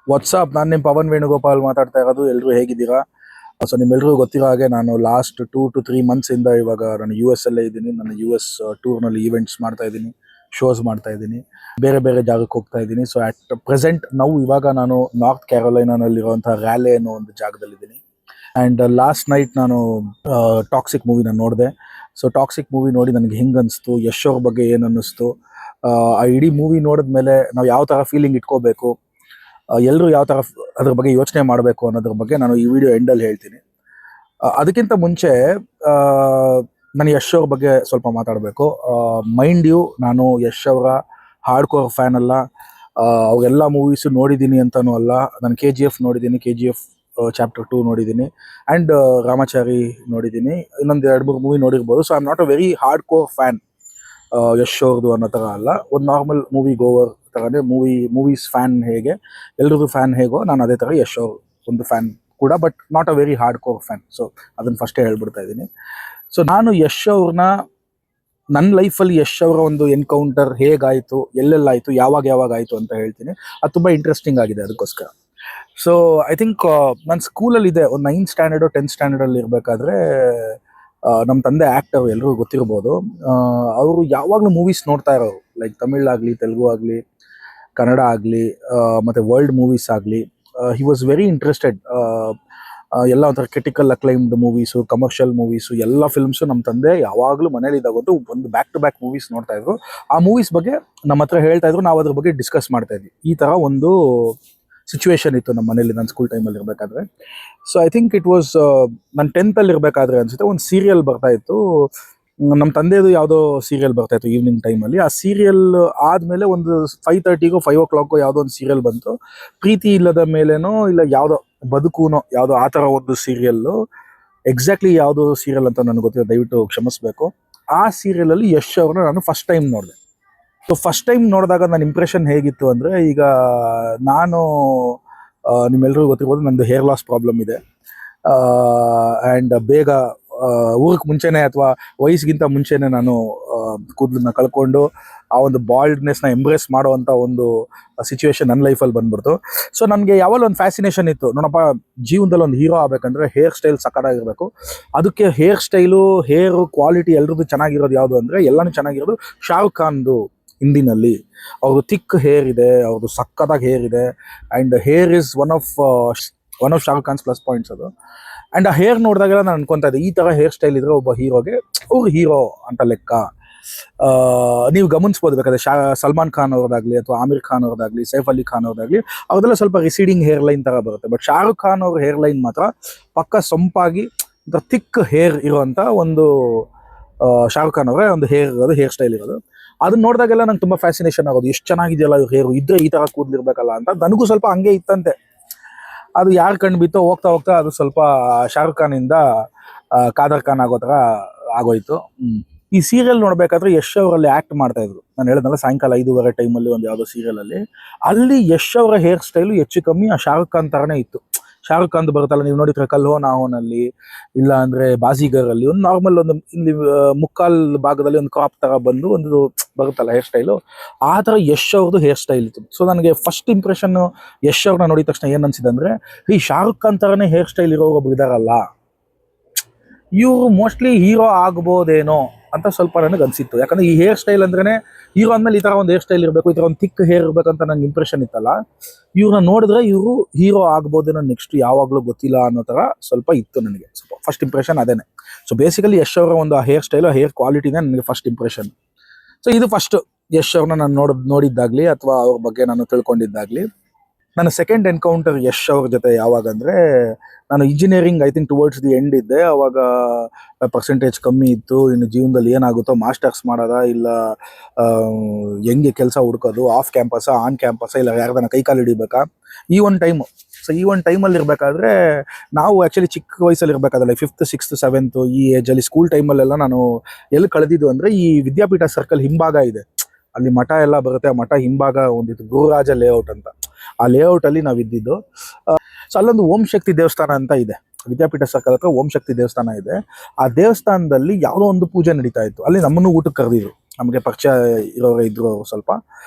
WhatsApp, ನಾನು ನಿಮ್ಮ ಪವನ್ ವೇಣುಗೋಪಾಲ್ ಮಾತಾಡ್ತಾ ಇರೋದು. ಎಲ್ಲರೂ ಹೇಗಿದ್ದೀರಾ? ಸೊ ನಿಮ್ಮೆಲ್ರಿಗೂ ಗೊತ್ತಿರೋ ಹಾಗೆ ನಾನು ಲಾಸ್ಟ್ 2 to 3 months ಇವಾಗ ನಾನು US ಅಲ್ಲೇ ಇದ್ದೀನಿ. ನನ್ನ US ಟೂರ್ನಲ್ಲಿ ಈವೆಂಟ್ಸ್ ಮಾಡ್ತಾ ಇದ್ದೀನಿ, ಶೋಸ್ ಮಾಡ್ತಾ ಇದ್ದೀನಿ, ಬೇರೆ ಬೇರೆ ಜಾಗಕ್ಕೆ ಹೋಗ್ತಾ ಇದ್ದೀನಿ. ಸೊ ಅಟ್ ಪ್ರೆಸೆಂಟ್ ಇವಾಗ ನಾನು ನಾರ್ತ್ ಕ್ಯಾರೋಲೈನಾನಲ್ಲಿರುವಂಥ ರ್ಯಾಲೆ ಅನ್ನೋ ಒಂದು ಜಾಗದಲ್ಲಿದ್ದೀನಿ. ಆ್ಯಂಡ್ ಲಾಸ್ಟ್ ನೈಟ್ ನಾನು ಟಾಕ್ಸಿಕ್ ಮೂವಿನ ನೋಡಿದೆ. ಸೊ ಟಾಕ್ಸಿಕ್ ಮೂವಿ ನೋಡಿ ನನಗೆ ಹೆಂಗೆ ಅನಿಸ್ತು, ಯಶ್ ಅವ್ರ ಬಗ್ಗೆ ಏನು ಅನ್ನಿಸ್ತು, ಆ ಇಡೀ ಮೂವಿ ನೋಡಿದ್ಮೇಲೆ ನಾವು ಯಾವ ಥರ ಫೀಲಿಂಗ್ ಇಟ್ಕೋಬೇಕು, ಎಲ್ಲರೂ ಯಾವ ಥರ ಅದ್ರ ಬಗ್ಗೆ ಯೋಚನೆ ಮಾಡಬೇಕು ಅನ್ನೋದ್ರ ಬಗ್ಗೆ ನಾನು ಈ ವಿಡಿಯೋ ಎಂಡಲ್ಲಿ ಹೇಳ್ತೀನಿ. ಅದಕ್ಕಿಂತ ಮುಂಚೆ ನಾನು ಯಶ್ ಅವ್ರ ಬಗ್ಗೆ ಸ್ವಲ್ಪ ಮಾತಾಡಬೇಕು. ಮೈಂಡ್ ಯು, ನಾನು ಯಶ್ ಅವರ ಹಾರ್ಡ್ ಕೋರ್ ಫ್ಯಾನ್ ಅಲ್ಲ. ಅವೆಲ್ಲ ಮೂವೀಸು ನೋಡಿದ್ದೀನಿ ಅಂತನೂ ಅಲ್ಲ. ನಾನು KGF ನೋಡಿದ್ದೀನಿ, KGF ಚಾಪ್ಟರ್ 2 ನೋಡಿದ್ದೀನಿ, ಆ್ಯಂಡ್ ರಾಮಾಚಾರಿ ನೋಡಿದ್ದೀನಿ, ಇನ್ನೊಂದು 2-3 ಮೂವಿ ನೋಡಿರ್ಬೋದು. So I am not a very hard core fan Yash ಅವ್ರದ್ದು ಅನ್ನೋ ಥರ ಅಲ್ಲ. ಒಂದು ನಾರ್ಮಲ್ ಮೂವಿ ಗೋವರ್ ಥರನೇ ಮೂವೀಸ್ ಫ್ಯಾನ್ ಹೇಗೆ ಎಲ್ರದ್ದು ಫ್ಯಾನ್ ಹೇಗೋ ನಾನು ಅದೇ ಥರ ಯಶ್ ಅವ್ರ ಒಂದು ಫ್ಯಾನ್ ಕೂಡ, but not a very hard core fan. So ಅದನ್ನು ಫಸ್ಟೇ ಹೇಳ್ಬಿಡ್ತಾ ಇದ್ದೀನಿ. ಸೊ ನಾನು ಯಶ್ ಅವ್ರನ್ನ ನನ್ನ ಲೈಫಲ್ಲಿ ಯಶ್ ಅವರ ಒಂದು ಎನ್ಕೌಂಟರ್ ಹೇಗಾಯಿತು, ಎಲ್ಲೆಲ್ಲಾಯಿತು, ಯಾವಾಗ ಆಯಿತು ಅಂತ ಹೇಳ್ತೀನಿ. ಅದು ತುಂಬ ಇಂಟ್ರೆಸ್ಟಿಂಗ್ ಆಗಿದೆ. ಅದಕ್ಕೋಸ್ಕರ ಸೊ ಐ ಥಿಂಕ್ ನಾನು ಸ್ಕೂಲಲ್ಲಿದೆ, ಒಂದು 9th ಸ್ಟ್ಯಾಂಡರ್ಡು 10th ಸ್ಟ್ಯಾಂಡರ್ಡಲ್ಲಿ ಇರಬೇಕಾದ್ರೆ ನಮ್ಮ ತಂದೆ ಆ್ಯಕ್ಟರ್, ಎಲ್ರಿಗೂ ಗೊತ್ತಿರ್ಬೋದು. ಅವರು ಯಾವಾಗಲೂ ಮೂವೀಸ್ ನೋಡ್ತಾ ಇರೋರು, ಲೈಕ್ ತಮಿಳಾಗಲಿ, ತೆಲುಗು ಆಗಲಿ, ಕನ್ನಡ ಆಗಲಿ, ಮತ್ತು ವರ್ಲ್ಡ್ ಮೂವೀಸ್ ಆಗಲಿ. He was very interested. ಎಲ್ಲ ಒಂಥರ ಕ್ರಿಟಿಕಲ್ ಅಕ್ಲೈಮ್ಡ್ ಮೂವೀಸು, ಕಮರ್ಷಿಯಲ್ ಮೂವೀಸು, ಎಲ್ಲ ಫಿಲ್ಮ್ಸು ನಮ್ಮ ತಂದೆ ಯಾವಾಗಲೂ ಮನೇಲಿದ್ದಾಗಂತೂ ಒಂದು ಬ್ಯಾಕ್ ಟು ಬ್ಯಾಕ್ ಮೂವೀಸ್ ನೋಡ್ತಾ ಇದ್ರು. ಆ ಮೂವೀಸ್ ಬಗ್ಗೆ ನಮ್ಮ ಹತ್ರ ಹೇಳ್ತಾ ಇದ್ರು, ನಾವು ಅದ್ರ ಬಗ್ಗೆ ಡಿಸ್ಕಸ್ ಮಾಡ್ತಾ ಇದ್ವಿ. ಈ ಥರ ಒಂದು ಸಿಚುವೇಶನ್ ಇತ್ತು ನಮ್ಮ ಮನೇಲಿ ನಾನು ಸ್ಕೂಲ್ ಟೈಮಲ್ಲಿ ಇರಬೇಕಾದ್ರೆ. So I think it was ನಾನು 10th ಇರಬೇಕಾದ್ರೆ ಅನಿಸುತ್ತೆ, ಒಂದು ಸೀರಿಯಲ್ ಬರ್ತಾ ಇತ್ತು. ನಮ್ಮ ತಂದೆದು ಯಾವುದೋ ಸೀರಿಯಲ್ ಬರ್ತಾ ಇತ್ತು ಈವ್ನಿಂಗ್ ಟೈಮಲ್ಲಿ. ಆ ಸೀರಿಯಲ್ ಆದಮೇಲೆ ಒಂದು 5:30ಗೋ 5 o'clockಗೋ ಯಾವುದೋ ಒಂದು ಸೀರಿಯಲ್ ಬಂತು, ಪ್ರೀತಿ ಇಲ್ಲದ ಮೇಲೇನೋ ಇಲ್ಲ ಯಾವುದೋ ಬದುಕೂನೋ ಯಾವುದೋ ಆ ಥರ ಒಂದು ಸೀರಿಯಲ್ಲು. ಎಕ್ಸಾಕ್ಟ್ಲಿ ಯಾವುದೋ ಸೀರಿಯಲ್ ಅಂತ ನನಗೆ ಗೊತ್ತಿಲ್ಲ, ದಯವಿಟ್ಟು ಕ್ಷಮಿಸಬೇಕು. ಆ ಸೀರಿಯಲಲ್ಲಿ ಯಶ್ ಅವ್ರನ್ನ ನಾನು ಫಸ್ಟ್ ಟೈಮ್ ನೋಡಿದೆ. ಸೊ ಫಸ್ಟ್ ಟೈಮ್ ನೋಡಿದಾಗ ನನ್ನ ಇಂಪ್ರೆಷನ್ ಹೇಗಿತ್ತು ಅಂದರೆ, ಈಗ ನಾನು ನಿಮ್ಮೆಲ್ಲರಿಗೂ ಗೊತ್ತಿರ್ಬೋದು, ನಂದು ಹೇರ್ ಲಾಸ್ ಪ್ರಾಬ್ಲಮ್ ಇದೆ. ಆ್ಯಂಡ್ ಬೇಗ ಊರಿಗೆ ಮುಂಚೆನೇ ಅಥವಾ ವಯಸ್ಸಿಗಿಂತ ಮುಂಚೆನೇ ನಾನು ಕೂದಲನ್ನ ಕಳ್ಕೊಂಡು ಆ ಒಂದು ಬಾಲ್ಡ್ನೆಸ್ನ ಎಂಬ್ರೇಸ್ ಮಾಡುವಂಥ ಒಂದು ಸಿಚುವೇಶನ್ ನನ್ನ ಲೈಫಲ್ಲಿ ಬಂದ್ಬಿಡ್ತು. ಸೊ ನನಗೆ ಯಾವಾಗಲೂ ಒಂದು ಫ್ಯಾಸಿನೇಷನ್ ಇತ್ತು, ನೋಡಪ್ಪ ಜೀವನದಲ್ಲಿ ಒಂದು ಹೀರೋ ಆಗಬೇಕಂದ್ರೆ ಹೇರ್ ಸ್ಟೈಲ್ ಸಕ್ಕತ್ತಾಗಿರಬೇಕು. ಅದಕ್ಕೆ ಹೇರ್ ಸ್ಟೈಲು, ಹೇರು ಕ್ವಾಲಿಟಿ ಎಲ್ಲರದ್ದು ಚೆನ್ನಾಗಿರೋದು ಯಾವುದು ಅಂದರೆ, ಎಲ್ಲನೂ ಚೆನ್ನಾಗಿರೋದು ಶಾರುಖ್ ಖಾನ್ದು. ಹಿಂದಿನಲ್ಲಿ ಅವ್ರದ್ದು ಥಿಕ್ ಹೇರ್ ಇದೆ, ಅವ್ರದ್ದು ಸಕ್ಕತ್ತಾಗಿ ಹೇರ್ ಇದೆ. And hair is one of Shahrukh Khan's plus points ಅದು. ಆ್ಯಂಡ್ ಆ ಹೇರ್ ನೋಡಿದಾಗೆಲ್ಲ ನಾನು ಅನ್ಕೊತಾ ಇದ್ದೆ, ಈ ಥರ ಹೇರ್ ಸ್ಟೈಲ್ ಇದ್ರೆ ಒಬ್ಬ ಹೀರೋಗೆ ಅವ್ರು ಹೀರೋ ಅಂತ ಲೆಕ್ಕ. ನೀವು ಗಮನಿಸ್ಬೋದು ಬೇಕಾದ್ರೆ ಸಲ್ಮಾನ್ ಖಾನ್ ಅವ್ರದ್ದಾಗಲಿ, ಅಥವಾ ಆಮಿರ್ ಖಾನ್ ಅವ್ರದ್ದಾಗಲಿ, ಸೈಫ್ ಅಲಿ ಖಾನ್ ಅವ್ರದ್ದಾಗಲಿ, ಅವ್ರದ್ದೆಲ್ಲ ಸ್ವಲ್ಪ ರಿಸೀಡಿಂಗ್ ಹೇರ್ ಲೈನ್ ಥರ ಬರುತ್ತೆ. ಬಟ್ ಶಾರುಖ್ ಖಾನ್ ಅವ್ರ ಹೇರ್ ಲೈನ್ ಮಾತ್ರ ಪಕ್ಕ ಸೊಂಪಾಗಿ ಒಂಥರ ಥಿಕ್ ಹೇರ್ ಇರೋವಂಥ ಒಂದು ಶಾರುಖ್ ಖಾನ್ ಅವರೇ ಒಂದು ಹೇರ್ ಸ್ಟೈಲ್ ಇರೋದು. ಅದನ್ನ ನೋಡಿದಾಗೆಲ್ಲ ನಂಗೆ ತುಂಬ ಫ್ಯಾಸಿನೇಷನ್ ಆಗೋದು, ಎಷ್ಟು ಚೆನ್ನಾಗಿದೆಯಲ್ಲ ಇವ್ರು ಹೇರು, ಇದ್ರೆ ಈ ಥರ ಕೂದಲಿರ್ಬೇಕಲ್ಲ ಅಂತ. ನನಗೂ ಸ್ವಲ್ಪ ಹಂಗೆ ಇತ್ತಂತೆ. ಅದು ಯಾರು ಕಣ್ಣು ಬಿತ್ತೋ ಹೋಗ್ತಾ ಅದು ಸ್ವಲ್ಪ ಶಾರುಖ್ ಖಾನಿಂದ ಕಾದರ್ ಖಾನ್ ಆಗೋ ಥರ ಆಗೋಯ್ತು. ಈ ಸೀರಿಯಲ್ ನೋಡಬೇಕಾದ್ರೆ ಯಶ್ ಅವರಲ್ಲಿ ಆ್ಯಕ್ಟ್ ಮಾಡ್ತಾ ಇದ್ರು. ನಾನು ಹೇಳಿದ್ನಲ್ಲ, ಸಾಯಂಕಾಲ 5:30 ಟೈಮಲ್ಲಿ ಒಂದು ಯಾವುದೋ ಸೀರಿಯಲಲ್ಲಿ, ಅಲ್ಲಿ ಯಶ್ ಅವರ ಹೇರ್ ಸ್ಟೈಲು ಹೆಚ್ಚು ಕಮ್ಮಿ ಆ ಶಾರುಖ್ ಖಾನ್ ಥರನೇ ಇತ್ತು. ಶಾರುಖ್ ಖಾನ್ ಬರುತ್ತಲ್ಲ, ನೀವು ನೋಡಿದ್ರೆ ಕಲ್ ಹೋ ನಾ ಹೋನಲ್ಲಿ, ಇಲ್ಲ ಅಂದರೆ ಬಾಜಿಗರಲ್ಲಿ ಒಂದು ನಾರ್ಮಲ್ ಒಂದು ಇಲ್ಲಿ ಮುಕ್ಕಾಲ್ ಭಾಗದಲ್ಲಿ ಒಂದು ಕ್ರಾಪ್ ಥರ ಬಂದು ಒಂದು ಬರುತ್ತಲ್ಲ ಹೇರ್ ಸ್ಟೈಲು, ಆ ಥರ ಯಶ್ ಅವ್ರದ್ದು ಹೇರ್ ಸ್ಟೈಲ್ ಇತ್ತು. ಸೊ ನನಗೆ ಫಸ್ಟ್ ಇಂಪ್ರೆಷನ್ನು ಯಶ್ ಅವ್ರನ್ನ ನೋಡಿದ ತಕ್ಷಣ ಏನು ಅನಿಸಿದೆ ಅಂದರೆ, ಈ ಶಾರುಖ್ ಖಾನ್ ಥರನೇ ಹೇರ್ ಸ್ಟೈಲ್ ಇರೋರು ಒಬ್ರು ಇದಾರಲ್ಲ, ಇವರು ಮೋಸ್ಟ್ಲಿ ಹೀರೋ ಆಗ್ಬೋದೇನೋ ಅಂತ ಸ್ವಲ್ಪ ನನಗೆ ಅನಿಸಿತ್ತು. ಯಾಕಂದರೆ ಈ ಹೇರ್ ಸ್ಟೈಲ್ ಅಂದ್ರೇ ಹೀರೋ ಅಂದಮೇಲೆ ಈ ಥರ ಒಂದು ಹೇರ್ ಸ್ಟೈಲ್ ಇರಬೇಕು, ಈ ಥರ ಒಂದು ಥಿಕ್ ಹೇರ್ ಇರಬೇಕಂತ ನನಗೆ ಇಂಪ್ರೆಷನ್ ಇತ್ತಲ್ಲ. ಇವ್ರನ್ನ ನೋಡಿದ್ರೆ ಇವರು ಹೀರೋ ಆಗ್ಬೋದೇನೋ ನೆಕ್ಸ್ಟ್, ಯಾವಾಗಲೂ ಗೊತ್ತಿಲ್ಲ ಅನ್ನೋ ಥರ ಸ್ವಲ್ಪ ಇತ್ತು ನನಗೆ. ಸ್ವಲ್ಪ ಫಸ್ಟ್ ಇಂಪ್ರೆಷನ್ ಅದೇನೆ. ಸೊ ಬೇಸಿಕಲಿ ಯಶ್ ಅವರ ಒಂದು ಹೇರ್ ಸ್ಟೈಲು, ಹೇರ್ ಕ್ವಾಲಿಟಿನೇ ನನಗೆ ಫಸ್ಟ್ ಇಂಪ್ರೆಷನ್. ಸೊ ಇದು ಫಸ್ಟ್ ಯಶ್ ಅವ್ರನ್ನ ನಾನು ನೋಡಿದ್ದಾಗಲಿ ಅಥವಾ ಅವ್ರ ಬಗ್ಗೆ ನಾನು ತಿಳ್ಕೊಂಡಿದ್ದಾಗಲಿ. ನನ್ನ ಸೆಕೆಂಡ್ ಎನ್ಕೌಂಟರ್ ಯಶ್ ಅವ್ರ ಜೊತೆ ಯಾವಾಗಂದರೆ, ನಾನು engineering I think towards the end ಇದ್ದೆ. ಅವಾಗ ಪರ್ಸೆಂಟೇಜ್ ಕಮ್ಮಿ ಇತ್ತು. ಇನ್ನು ಜೀವನದಲ್ಲಿ ಏನಾಗುತ್ತೋ, ಮಾಸ್ಟರ್ಸ್ ಮಾಡೋದಾ ಇಲ್ಲ ಹೆಂಗೆ ಕೆಲಸ ಹುಡ್ಕೋದು, ಆಫ್ ಕ್ಯಾಂಪಸ್ಸಾ ಆನ್ ಕ್ಯಾಂಪಸ್ಸಾ, ಇಲ್ಲ ಯಾರ್ದಾನ ಕೈಕಾಲು ಹಿಡಿಬೇಕಾ, ಈ ಒಂದು ಟೈಮು. ಸೊ ಈ ಒಂದು ಟೈಮಲ್ಲಿ ಇರಬೇಕಾದ್ರೆ, ನಾವು ಆ್ಯಕ್ಚುಲಿ ಚಿಕ್ಕ ವಯಸ್ಸಲ್ಲಿ ಇರಬೇಕಾದ್ರೆ 5th 6th 7th ಈ ಏಜಲ್ಲಿ ಸ್ಕೂಲ್ ಟೈಮಲ್ಲೆಲ್ಲ ನಾನು ಎಲ್ಲಿ ಕಳೆದಿದ್ದು ಅಂದರೆ, ಈ ವಿದ್ಯಾಪೀಠ ಸರ್ಕಲ್ ಹಿಂಭಾಗ ಇದೆ, ಅಲ್ಲಿ ಮಠ ಎಲ್ಲ ಬರುತ್ತೆ. ಆ ಮಠ ಹಿಂಭಾಗ ಒಂದಿತ್ತು ಗುರುರಾಜ ಲೇಔಟ್ ಅಂತ, ಆ ಲೇಔಟಲ್ಲಿ ನಾವು ಇದ್ದಿದ್ದು. ಸೊ ಅಲ್ಲೊಂದು ಓಂ ಶಕ್ತಿ ದೇವಸ್ಥಾನ ಅಂತ ಇದೆ, ವಿದ್ಯಾಪೀಠ ಸರ್ಕಲ್ ಹತ್ರ ಓಂ ಶಕ್ತಿ ದೇವಸ್ಥಾನ ಇದೆ. ಆ ದೇವಸ್ಥಾನದಲ್ಲಿ ಯಾವುದೋ ಒಂದು ಪೂಜೆ ನಡೀತಾ ಇತ್ತು. ಅಲ್ಲಿ ನಮ್ಮನ್ನು ಊಟಕ್ಕೆ ಕರೆದಿದ್ರು, ನಮಗೆ ಪರಿಚಯ ಇರೋರು ಇದ್ರು ಸ್ವಲ್ಪ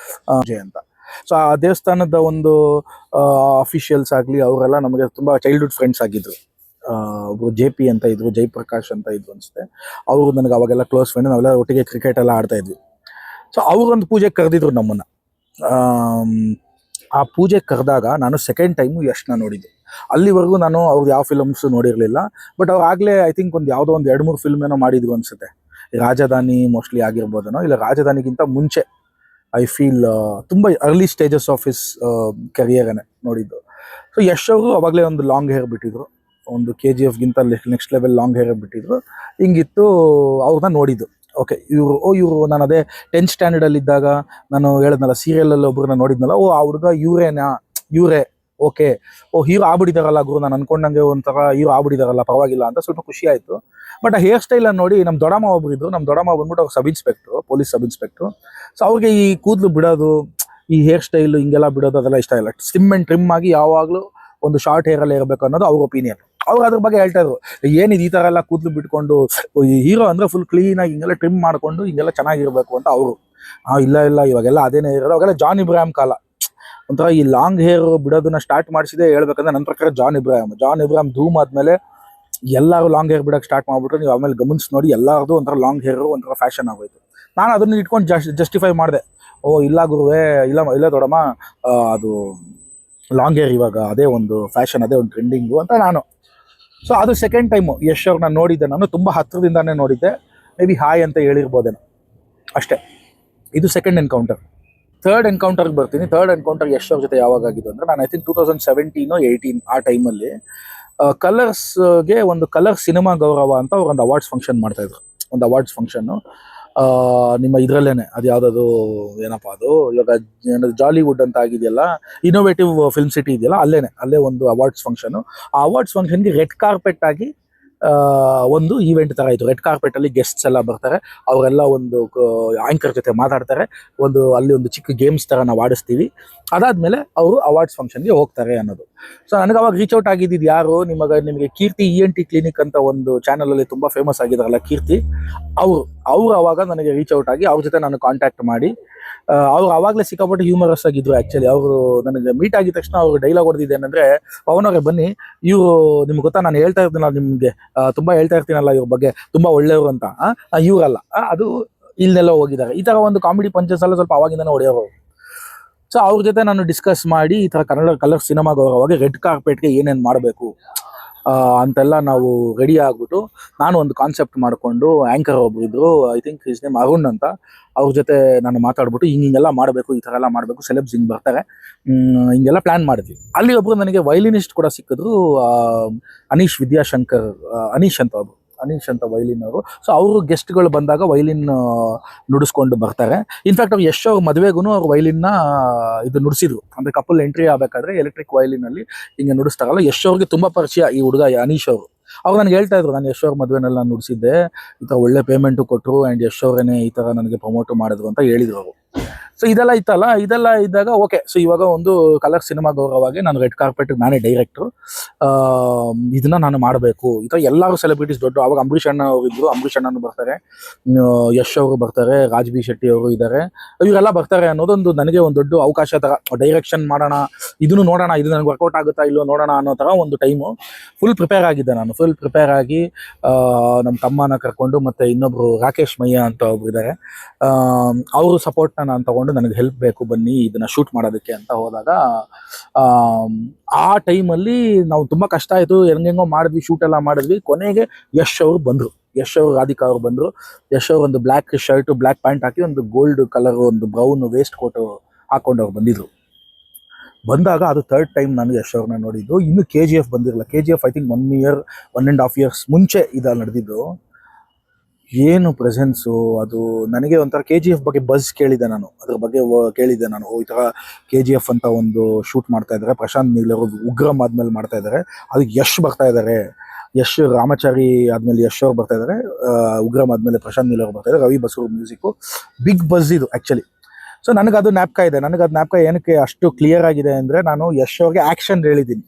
ಅಜಯ್ ಅಂತ. ಸೊ ಆ ದೇವಸ್ಥಾನದ ಒಂದು ಅಫಿಷಿಯಲ್ಸ್ ಆಗಲಿ ಅವರೆಲ್ಲ ನಮಗೆ ತುಂಬ ಚೈಲ್ಡ್ಹುಡ್ ಫ್ರೆಂಡ್ಸ್ ಆಗಿದ್ರು. ಒಬ್ರು JP ಅಂತ ಇದ್ರು, ಜಯಪ್ರಕಾಶ್ ಅಂತ ಇದ್ರು ಅನಿಸುತ್ತೆ. ಅವರು ನನಗೆ ಅವಾಗೆಲ್ಲ ಕ್ಲೋಸ್ ಫ್ರೆಂಡ್, ನಾವೆಲ್ಲ ಒಟ್ಟಿಗೆ ಕ್ರಿಕೆಟ್ ಎಲ್ಲ ಆಡ್ತಾ ಇದ್ವಿ. ಸೊ ಅವರೊಂದು ಪೂಜೆಗೆ ಕರೆದಿದ್ರು ನಮ್ಮನ್ನು. ಆ ಪೂಜೆಗೆ ಕರೆದಾಗ ನಾನು ಸೆಕೆಂಡ್ ಟೈಮು ಯಶ್ನ ನೋಡಿದ್ದು. ಅಲ್ಲಿವರೆಗೂ ನಾನು ಅವ್ರದ್ದು ಯಾವ ಫಿಲಮ್ಸು ನೋಡಿರಲಿಲ್ಲ. ಬಟ್ ಅವ್ರು ಆಗಲೇ ಐ ಥಿಂಕ್ ಯಾವುದೋ ಒಂದು 2-3 ಫಿಲ್ಮ್ ಏನೋ ಮಾಡಿದ್ರು ಅನಿಸುತ್ತೆ. ರಾಜಧಾನಿ ಮೋಸ್ಟ್ಲಿ ಆಗಿರ್ಬೋದೇನೋ, ಇಲ್ಲ ರಾಜಧಾನಿಗಿಂತ ಮುಂಚೆ ಐ ಫೀಲ್ ತುಂಬ ಅರ್ಲಿ ಸ್ಟೇಜಸ್ ಆಫ್ ಹಿಸ್ ಕೆರಿಯರನ್ನೇ ನೋಡಿದ್ದು. ಸೊ ಯಶ್ ಅವರು ಅವಾಗಲೇ ಒಂದು ಲಾಂಗ್ ಹೇರ್ ಬಿಟ್ಟಿದ್ರು, ಒಂದು KGFಗಿಂತ ನೆಕ್ಸ್ಟ್ ಲೆವೆಲ್ ಲಾಂಗ್ ಹೇರ್ ಬಿಟ್ಟಿದ್ರು. ಹಿಂಗಿತ್ತು, ಅವ್ರನ್ನ ನೋಡಿದ್ದು. ಓಕೆ, ಇವರು ನಾನು ಅದೇ 10th ಸ್ಟ್ಯಾಂಡರ್ಡಲ್ಲಿ ಇದ್ದಾಗ ನಾನು ಹೇಳಿದ್ನಲ್ಲ, ಸೀರಿಯಲಲ್ಲಿ ಒಬ್ರನ್ನ ನೋಡಿದ್ನಲ್ಲ, ಆ ಹುಡುಗ ಇವರೇ ಓಕೆ, ಹೀರೋ ಆಗ್ಬಿಟ್ಟಿದಾರಲ್ಲ ಗುರು, ನಾನು ಅನ್ಕೊಂಡಂಗೆ ಒಂಥರ ಹೀರೋ ಆಗ್ಬಿಟ್ಟಿದಾರಲ್ಲ, ಪರವಾಗಿಲ್ಲ ಅಂತ ಸ್ವಲ್ಪ ಖುಷಿ ಆಯಿತು. ಬಟ್ ಆ ಹೇರ್ ಸ್ಟೈಲನ್ನು ನೋಡಿ ನಮ್ಮ ದೊಡ್ಡಮ್ಮ ಒಬ್ಬರಿದ್ರು, ನಮ್ಮ ದೊಡ್ಡಮ್ಮ ಬಂದ್ಬಿಟ್ಟು ಅವ್ರು sub inspector, police sub inspector. So ಅವ್ರಿಗೆ ಈ ಕೂದಲು ಬಿಡೋದು, ಈ ಹೇರ್ ಸ್ಟೈಲು ಹಿಂಗೆಲ್ಲ ಬಿಡೋದು ಅದೆಲ್ಲ ಇಷ್ಟ ಇಲ್ಲ. ಸ್ಲಿಮ್ ಆ್ಯಂಡ್ ಟ್ರಿಮ್ ಆಗಿ ಯಾವಾಗಲೂ ಒಂದು ಶಾರ್ಟ್ ಹೇರಲ್ಲೇ ಇರಬೇಕು ಅನ್ನೋದು ಅವ್ರ ಒಪಿನಿಯನ್. ಅವ್ರು ಅದ್ರ ಬಗ್ಗೆ ಹೇಳ್ತಾ ಇದ್ರು, ಏನಿದು ಈ ಥರ ಎಲ್ಲ ಕೂದಲು ಬಿಟ್ಕೊಂಡು, ಈ ಹೀರೋ ಅಂದರೆ ಫುಲ್ ಕ್ಲೀನಾಗಿ ಹಿಂಗೆಲ್ಲ ಟ್ರಿಮ್ ಮಾಡಿಕೊಂಡು ಹಿಂಗೆಲ್ಲ ಚೆನ್ನಾಗಿರಬೇಕು ಅಂತ ಅವರು. ಇಲ್ಲ ಇವಾಗೆಲ್ಲ ಅದೇನೇ ಇರೋದು. ಅವಾಗೆಲ್ಲ ಜಾನ್ ಇಬ್ರಾಹಿಂ ಕಾಲ, ಒಂಥರ ಈ ಲಾಂಗ್ ಹೇರ್ ಬಿಡೋದನ್ನ ಸ್ಟಾರ್ಟ್ ಮಾಡಿಸಿದೆ ಹೇಳ್ಬೇಕಂದ್ರೆ ನನ್ನ ಪ್ರಕಾರ ಜಾನ್ ಇಬ್ರಾಹಿಂ ಧೂಮ್ ಆದಮೇಲೆ ಎಲ್ಲರೂ ಲಾಂಗ್ ಹೇರ್ ಬಿಡೋಕ್ಕೆ ಸ್ಟಾರ್ಟ್ ಮಾಡಿಬಿಟ್ರು. ನೀವು ಆಮೇಲೆ ಗಮನಿಸಿ ನೋಡಿ, ಎಲ್ಲರದು ಒಂಥರ ಲಾಂಗ್ ಹೇರು ಒಂಥರ ಫ್ಯಾಷನ್ ಆಗೋಯ್ತು. ನಾನು ಅದನ್ನು ಇಟ್ಕೊಂಡು ಜಸ್ಟಿಫೈ ಮಾಡಿದೆ, ಇಲ್ಲ ಗುರುವೇ, ಇಲ್ಲ ದೊಡ್ಡಮ್ಮ, ಅದು ಲಾಂಗ್ ಹೇರ್ ಇವಾಗ ಅದೇ ಒಂದು ಫ್ಯಾಷನ್, ಅದೇ ಒಂದು ಟ್ರೆಂಡಿಂಗು ಅಂತ ನಾನು. ಸೊ ಅದು ಸೆಕೆಂಡ್ ಟೈಮು ಯಶ್ ಅವ್ರನ್ನ ನೋಡಿದ್ದೆ. ನಾನು ತುಂಬ ಹತ್ತಿರದಿಂದಾನೇ ನೋಡಿದ್ದೆ, ಮೇ ಬಿ ಹಾಯ್ ಅಂತ ಹೇಳಿರ್ಬೋದೇನೋ ಅಷ್ಟೇ. ಇದು ಸೆಕೆಂಡ್ ಎನ್ಕೌಂಟರ್. ಥರ್ಡ್ ಎನ್ಕೌಂಟರ್ಗೆ ಬರ್ತೀನಿ. ಥರ್ಡ್ ಎನ್ಕೌಂಟರ್ ಯಶ್ ಅವ್ರ ಜೊತೆ ಯಾವಾಗ ಆಗಿದ್ದು ಅಂದರೆ, ನಾನು ಐ ಥಿಂಕ್ 2017-18 ಆ ಟೈಮಲ್ಲಿ ಕಲರ್ಸ್ಗೆ ಒಂದು ಕಲರ್ ಸಿನಿಮಾ ಗೌರವ ಅಂತ ಅವ್ರು ಒಂದು ಅವಾರ್ಡ್ಸ್ ಫಂಕ್ಷನ್ ಮಾಡ್ತಾಯಿದ್ರು. ಒಂದು ಅವಾರ್ಡ್ಸ್ ಫಂಕ್ಷನ್ನು ನಿಮ್ಮ ಇದರಲ್ಲೇನೆ, ಅದು ಯಾವುದದು ಏನಪ್ಪ ಅದು ಇವಾಗ ಜಾಲಿವುಡ್ ಅಂತ ಆಗಿದೆಯಲ್ಲ, ಇನ್ನೋವೇಟಿವ್ ಫಿಲ್ಮ್ ಸಿಟಿ ಇದೆಯಲ್ಲ, ಅಲ್ಲೇ ಒಂದು ಅವಾರ್ಡ್ಸ್ ಫಂಕ್ಷನು. ಆ ಅವಾರ್ಡ್ಸ್ ಫಂಕ್ಷನ್ಗೆ ರೆಡ್ ಕಾರ್ಪೆಟ್ ಆಗಿ ಒಂದು ಈವೆಂಟ್ ಥರ ಇತ್ತು. ರೆಡ್ ಕಾರ್ಪೆಟಲ್ಲಿ ಗೆಸ್ಟ್ಸ್ ಎಲ್ಲ ಬರ್ತಾರೆ, ಅವರೆಲ್ಲ ಒಂದು ಆ್ಯಂಕರ್ ಜೊತೆ ಮಾತಾಡ್ತಾರೆ, ಅಲ್ಲಿ ಒಂದು ಚಿಕ್ಕ ಗೇಮ್ಸ್ ಥರ ನಾವು ಆಡಿಸ್ತೀವಿ. ಅದಾದಮೇಲೆ ಅವರು ಅವಾರ್ಡ್ಸ್ ಫಂಕ್ಷನ್ಗೆ ಹೋಗ್ತಾರೆ ಅನ್ನೋದು. ಸೊ ನನಗೆ ಅವಾಗ ರೀಚ್ ಔಟ್ ಆಗಿದ್ದು ಯಾರು, ನಿಮಗೆ ಕೀರ್ತಿ ENT ಕ್ಲಿನಿಕ್ ಅಂತ ಒಂದು ಚಾನಲಲ್ಲಿ ತುಂಬ ಫೇಮಸ್ ಆಗಿದ್ದಾರಲ್ಲ ಕೀರ್ತಿ, ಅವರು ಅವಾಗ ನನಗೆ ರೀಚ್ ಔಟ್ ಆಗಿ ಅವ್ರ ಜೊತೆ ನಾನು ಕಾಂಟ್ಯಾಕ್ಟ್ ಮಾಡಿ, ಅವ್ರು ಆವಾಗಲೇ ಸಿಕ್ಕಾಪಟ್ಟೆ ಹ್ಯೂಮರಸ್ ಆಗಿದ್ರು. ಆ್ಯಕ್ಚುಲಿ ಅವರು ನನಗೆ ಮೀಟ್ ಆಗಿದ ತಕ್ಷಣ ಅವ್ರು ಡೈಲಾಗ್ ಹೊಡೆದಿದ್ದೇನೆಂದರೆ, ಪವನವ್ರೆ ಬನ್ನಿ, ಇವರು ನಿಮ್ಗೆ ಗೊತ್ತಾ, ನಾನು ಹೇಳ್ತಾ ಇರ್ತೀನಲ್ಲ ನಿಮಗೆ, ತುಂಬ ಹೇಳ್ತಾ ಇರ್ತೀನಲ್ಲ ಇವ್ರ ಬಗ್ಗೆ, ತುಂಬ ಒಳ್ಳೆಯವರು ಅಂತ. ಇವರಲ್ಲ, ಅದು ಇಲ್ಲೆಲ್ಲ ಹೋಗಿದ್ದಾರೆ. ಈ ಥರ ಒಂದು ಕಾಮಿಡಿ ಪಂಚಸ್ ಎಲ್ಲ ಸ್ವಲ್ಪ ಅವಾಗಿಂದನೇ ಹೊಡೆಯೋರು. ಸೊ ಅವ್ರ ಜೊತೆ ನಾನು ಡಿಸ್ಕಸ್ ಮಾಡಿ, ಈ ಥರ ಕನ್ನಡ ಕಲರ್ ಸಿನಿಮಾ ಗೌರವವಾಗಿ ರೆಡ್ ಕಾರ್ಪೆಟ್ಗೆ ಏನೇನು ಮಾಡಬೇಕು ಅಂತೆಲ್ಲ ನಾವು ರೆಡಿ ಆಗಿಬಿಟ್ಟು, ನಾನು ಒಂದು ಕಾನ್ಸೆಪ್ಟ್ ಮಾಡಿಕೊಂಡು, ಆ್ಯಂಕರ್ ಒಬ್ಬರಿದ್ರು, I think his name Arun ಅಂತ, ಅವ್ರ ಜೊತೆ ನಾನು ಮಾತಾಡ್ಬಿಟ್ಟು ಹಿಂಗೆಲ್ಲ ಮಾಡಬೇಕು, ಈ ಥರ ಎಲ್ಲ ಮಾಡಬೇಕು, ಸೆಲೆಬ್ಸ್ ಹಿಂಗೆ ಬರ್ತಾರೆ, ಹಿಂಗೆಲ್ಲ ಪ್ಲ್ಯಾನ್ ಮಾಡಿದ್ವಿ. ಅಲ್ಲಿ ಒಬ್ಬರು ನನಗೆ ವೈಲಿನಿಸ್ಟ್ ಕೂಡ ಸಿಕ್ಕಿದ್ರು, ಅನೀಶ್ ವಿದ್ಯಾಶಂಕರ್, ಅನೀಶ್ ಅಂತ ವೈಲಿನ್ ಅವರು. ಸೊ ಅವರು ಗೆಸ್ಟ್ಗಳು ಬಂದಾಗ ವೈಲಿನ್ ನುಡಿಸ್ಕೊಂಡು ಬರ್ತಾರೆ. ಇನ್ಫ್ಯಾಕ್ಟ್ ಅವ್ರು ಯಶ್ ಅವ್ರ ಮದುವೆಗೂ ಅವ್ರು ವೈಲಿನ್ನ ಇದು ನುಡಿಸಿದ್ರು. ಅಂದರೆ ಕಪಲ್ ಎಂಟ್ರಿ ಆಗಬೇಕಾದ್ರೆ ಎಲೆಕ್ಟ್ರಿಕ್ ವೈಲಿನಲ್ಲಿ ಹಿಂಗೆ ನುಡಿಸ್ತಾರಲ್ಲ, ಯಶ್ ಅವ್ರಿಗೆ ತುಂಬ ಪರಿಚಯ ಈ ಹುಡುಗ ಅನೀಶ್ ಅವರು. ಅವ್ರು ನನಗೆ ಹೇಳ್ತಾ ಇದ್ರು, ನಾನು ಯಶ್ ಅವ್ರ ಮದುವೆನೆಲ್ಲ ನುಡಿಸಿದ್ದೆ, ಈ ಥರ ಒಳ್ಳೆ ಪೇಮೆಂಟು ಕೊಟ್ಟರು, ಆ್ಯಂಡ್ ಯಶ್ ಅವರೇನೆ ಈ ಥರ ನನಗೆ ಪ್ರಮೋಟ್ ಮಾಡಿದ್ರು ಅಂತ ಹೇಳಿದ್ರು ಅವರು. ಸೊ ಇದೆಲ್ಲ ಇದ್ದಾಗ ಓಕೆ, ಸೊ ಇವಾಗ ಒಂದು ಕಲರ್ ಸಿನಿಮಾ ಗೌರವವಾಗಿ ನಾನು ರೆಡ್ ಕಾರ್ಪೆಟ್ಗೆ ನಾನೇ ಡೈರೆಕ್ಟ್ರು, ಇದನ್ನ ನಾನು ಮಾಡಬೇಕು. ಈ ಥರ ಎಲ್ಲರೂ ಸೆಲೆಬ್ರಿಟೀಸ್ ದೊಡ್ಡ, ಅವಾಗ ಅಂಬರೀಷ್ ಅಣ್ಣ ಅವರು ಇದ್ರು, ಅಂಬರೀಷ್ ಅಣ್ಣನೂ ಬರ್ತಾರೆ, ಯಶ್ ಅವರು ಬರ್ತಾರೆ, ರಾಜ್ ಬಿ ಶೆಟ್ಟಿ ಅವರು ಇದ್ದಾರೆ, ಇವರೆಲ್ಲ ಬರ್ತಾರೆ ಅನ್ನೋದೊಂದು ನನಗೆ ಒಂದು ದೊಡ್ಡ ಅವಕಾಶ ಥರ. ಡೈರೆಕ್ಷನ್ ಮಾಡೋಣ, ಇದನ್ನು ನೋಡೋಣ, ಇದು ನನಗೆ ವರ್ಕೌಟ್ ಆಗುತ್ತಾ ಇಲ್ಲೋ ನೋಡೋಣ ಅನ್ನೋ ಥರ ಒಂದು ಟೈಮು. ಫುಲ್ ಪ್ರಿಪೇರ್ ಆಗಿದ್ದೆ ನಾನು. ಫುಲ್ ಪ್ರಿಪೇರ್ ಆಗಿ ನಮ್ಮ ತಮ್ಮನ ಕರ್ಕೊಂಡು, ಮತ್ತು ಇನ್ನೊಬ್ಬರು ರಾಕೇಶ್ ಮಯ್ಯ ಅಂತ ಒಬ್ರು ಇದ್ದಾರೆ, ಅವರು ಸಪೋರ್ಟ್ನ ನಾನು ತಗೊಂಡು, ನನಗೆ ಹೆಲ್ಪ್ ಬೇಕು ಬನ್ನಿ ಇದನ್ನು ಶೂಟ್ ಮಾಡೋದಕ್ಕೆ ಅಂತ ಹೋದಾಗ, ಆ ಟೈಮಲ್ಲಿ ನಾವು ತುಂಬ ಕಷ್ಟ ಆಯಿತು, ಹೆಂಗೆಂಗೋ ಮಾಡಿದ್ವಿ, ಶೂಟ್ ಎಲ್ಲ ಮಾಡಿದ್ವಿ. ಕೊನೆಗೆ ಯಶ್ ಅವರು ಬಂದರು, ರಾಧಿಕಾ ಅವರು ಬಂದರು. ಯಶ್ ಅವರು ಒಂದು ಬ್ಲ್ಯಾಕ್ ಶರ್ಟು, ಬ್ಲ್ಯಾಕ್ ಪ್ಯಾಂಟ್ ಹಾಕಿ, ಒಂದು ಗೋಲ್ಡ್ ಕಲರ್, ಒಂದು ಬ್ರೌನ್ ವೇಸ್ಟ್ ಕೋಟು ಹಾಕೊಂಡು ಅವ್ರು ಬಂದಿದ್ರು. ಬಂದಾಗ ಅದು ಥರ್ಡ್ ಟೈಮ್ ನಾನು ಯಶ್ ಅವ್ರನ್ನ ನೋಡಿದ್ದು. ಇನ್ನು KGF ಬಂದಿರಲ್ಲ. KGF ಐ ಥಿಂಕ್ 1.5 years ಮುಂಚೆ ಇದು ನಡೆದಿದ್ದು. ಏನು ಪ್ರೆಸೆನ್ಸು, ಅದು ನನಗೆ ಒಂಥರ KGF ಬಗ್ಗೆ ಬಸ್ ಕೇಳಿದ್ದೆ ನಾನು, ಅದ್ರ ಬಗ್ಗೆ ಕೇಳಿದ್ದೆ ನಾನು, ಈ ಥರ KGF ಅಂತ ಒಂದು ಶೂಟ್ ಮಾಡ್ತಾ ಇದ್ದಾರೆ, ಪ್ರಶಾಂತ್ ನೀಲ್ ಅವರು ಉಗ್ರಂ ಆದ್ಮೇಲೆ ಮಾಡ್ತಾ ಇದ್ದಾರೆ, ಅದಕ್ಕೆ ಯಶ್ ಬರ್ತಾ ಇದ್ದಾರೆ, ಯಶ್ ರಾಮಾಚಾರಿ ಆದಮೇಲೆ ಯಶ್ ಅವ್ರು ಬರ್ತಾ ಇದ್ದಾರೆ, ಉಗ್ರಂ ಆದಮೇಲೆ ಪ್ರಶಾಂತ್ ನೀಲ್ ಅವ್ರು ಬರ್ತಾ ಇದ್ದಾರೆ, Ravi Basrur music, big bus ಇದು ಆ್ಯಕ್ಚುಲಿ. ಸೊ ನನಗದು ಜ್ಞಾಪಕ ಇದೆ. ಏನಕ್ಕೆ ಅಷ್ಟು ಕ್ಲಿಯರ್ ಆಗಿದೆ ಅಂದರೆ, ನಾನು ಯಶ್ ಅವ್ರಿಗೆ ಆ್ಯಕ್ಷನ್ ಹೇಳಿದ್ದೀನಿ.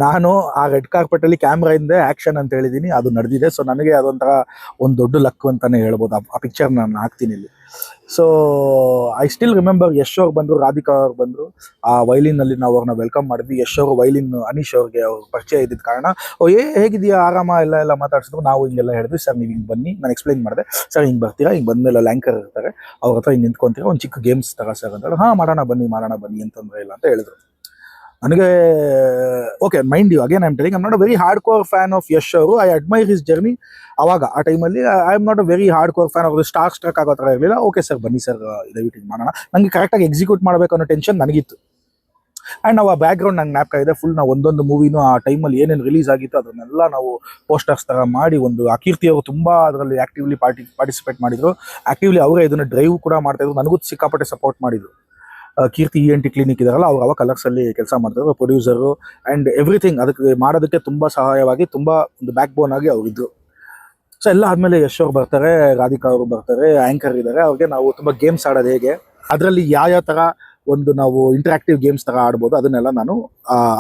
ನಾನು ಆ ರೆಡ್ ಕಾರ್ಪೆಟ್ ಅಲ್ಲಿ ಕ್ಯಾಮ್ರಾ ಹಿಂದೆ ಆಕ್ಷನ್ ಅಂತ ಹೇಳಿದೀನಿ, ಅದು ನಡೆದಿದೆ. ಸೊ ನನಗೆ ಅದೊಂಥರ ಒಂದು ದೊಡ್ಡ ಲಕ್ ಅಂತಾನೆ ಹೇಳ್ಬೋದು. ಆ ಪಿಕ್ಚರ್ ನಾನು ಹಾಕ್ತೀನಿ ಇಲ್ಲಿ. So I still remember, Yash ಅವ್ರು ಬಂದರು, ರಾಧಿಕಾ ಅವ್ರು ಬಂದರು. ಆ ವೈಲಿನ್ ಅಲ್ಲಿ ನಾವು ಅವ್ರನ್ನ ವೆಲ್ಕಮ್ ಮಾಡಿದ್ವಿ. ಯಶ್ ಅವರು ವೈಲಿನ್ ಅನೀಶ್ ಅವ್ರಿಗೆ ಅವ್ರ ಪರಿಚಯ ಇದ್ದಿದ್ದ ಕಾರಣ ಹೇಗಿದೆಯಾ ಆರಾಮ ಎಲ್ಲ ಮಾತಾಡ್ಸಿದ್ರು. ನಾವು ಹಿಂಗೆಲ್ಲ ಹೇಳಿದ್ವಿ, ಸರ್ ನೀವು ಹಿಂಗೆ ಬನ್ನಿ, ನಾನು ಎಕ್ಸ್ಪ್ಲೈನ್ ಮಾಡಿದೆ. ಸರ್ ಹಿಂಗೆ ಬರ್ತೀರಾ, ಹಿಂಗೆ ಬಂದಮೇಲೆ ಅಲ್ಲಿ ಆ್ಯಂಕರ್ ಇರ್ತಾರೆ, ಅವ್ರ ಹತ್ರ ಹಿಂಗೆ ನಿಂತ್ಕೊಂತೀರಾ, ಒಂದು ಚಿಕ್ಕ ಗೇಮ್ಸ್ ತರ ಸರ್ ಅಂತ ಹೇಳಿ, ಹಾಂ ಮಾಡೋಣ ಬನ್ನಿ ಅಂತಂದ್ರೆ ಇಲ್ಲ ಅಂತ ಹೇಳಿದ್ರು. ನನಗೆ okay, mind you again I am telling, I am not a very hard core fan of Yash ಅವರು. I admire his journey. ಅವಾಗ ಆ ಟೈಮಲ್ಲಿ I am not a very hard core fan. ಅವ್ರು ಸ್ಟ್ರಕ್ ಆಗೋ ಥರ ಇರಲಿಲ್ಲ. ಓಕೆ ಸರ್ ಬನ್ನಿ sir, ದಯವಿಟ್ಟು ಇದು ಮಾಡೋಣ. ನನಗೆ ಕರೆಕ್ಟಾಗಿ ಎಕ್ಸಿಕ್ಯೂಟ್ ಮಾಡಬೇಕು ಅನ್ನೋ ಟೆನ್ಷನ್ ನನಗಿತ್ತು. ಆ್ಯಂಡ್ ನಾವು ಆ ಬ್ಯಾಕ್ಗ್ರೌಂಡ್ ನಂಗೆ ಜ್ಞಾಪಕ ಇದೆ ಫುಲ್. ನಾವು ಒಂದೊಂದು ಮೂವಿನೂ ಆ ಟೈಮಲ್ಲಿ ಏನೇನು ರಿಲೀಸ್ ಆಗಿತ್ತು ಅದನ್ನೆಲ್ಲ ನಾವು ಪೋಸ್ಟರ್ಸ್ ಥರ ಮಾಡಿ, ಒಂದು ಕೀರ್ತಿ ಅವರು ತುಂಬ ಅದರಲ್ಲಿ ಆ್ಯಕ್ಟಿವ್ಲಿ ಪಾರ್ಟಿಸಿಪೇಟ್ ಮಾಡಿದರು. ಆ್ಯಕ್ಟಿವ್ಲಿ ಅವರೇ ಇದನ್ನು ಡ್ರೈವ್ ಕೂಡ ಮಾಡ್ತಾಯಿದ್ರು. ನನಗೂ ಸಿಕ್ಕಾಪಟ್ಟೆ ಸಪೋರ್ಟ್ ಮಾಡಿದರು. ಕೀರ್ತಿ ENT ಕ್ಲಿನಿಕ್ ಇದಾರಲ್ಲ, ಅವ್ರು ಅವಾಗ ಕಲರ್ಸಲ್ಲಿ ಕೆಲಸ ಮಾಡ್ತಾರೆ, ಪ್ರೊಡ್ಯೂಸರು ಆ್ಯಂಡ್ ಎವ್ರಿಥಿಂಗ್. ಅದಕ್ಕೆ ಮಾಡೋದಕ್ಕೆ ತುಂಬ ಸಹಾಯವಾಗಿ, ತುಂಬ ಒಂದು ಬ್ಯಾಕ್ ಬೋನ್ ಆಗಿ ಅವರಿದ್ದರು. ಸೊ ಎಲ್ಲ ಆದಮೇಲೆ ಯಶ್ ಅವ್ರು ಬರ್ತಾರೆ, ರಾಧಿಕಾ ಅವರು ಬರ್ತಾರೆ, ಆ್ಯಂಕರ್ ಇದ್ದಾರೆ. ಅವ್ರಿಗೆ ನಾವು ತುಂಬ ಗೇಮ್ಸ್ ಆಡೋದು ಹೇಗೆ, ಅದರಲ್ಲಿ ಯಾವ ಥರ ಒಂದು ನಾವು ಇಂಟ್ರಾಕ್ಟಿವ್ ಗೇಮ್ಸ್ ಥರ ಆಡ್ಬೋದು, ಅದನ್ನೆಲ್ಲ ನಾನು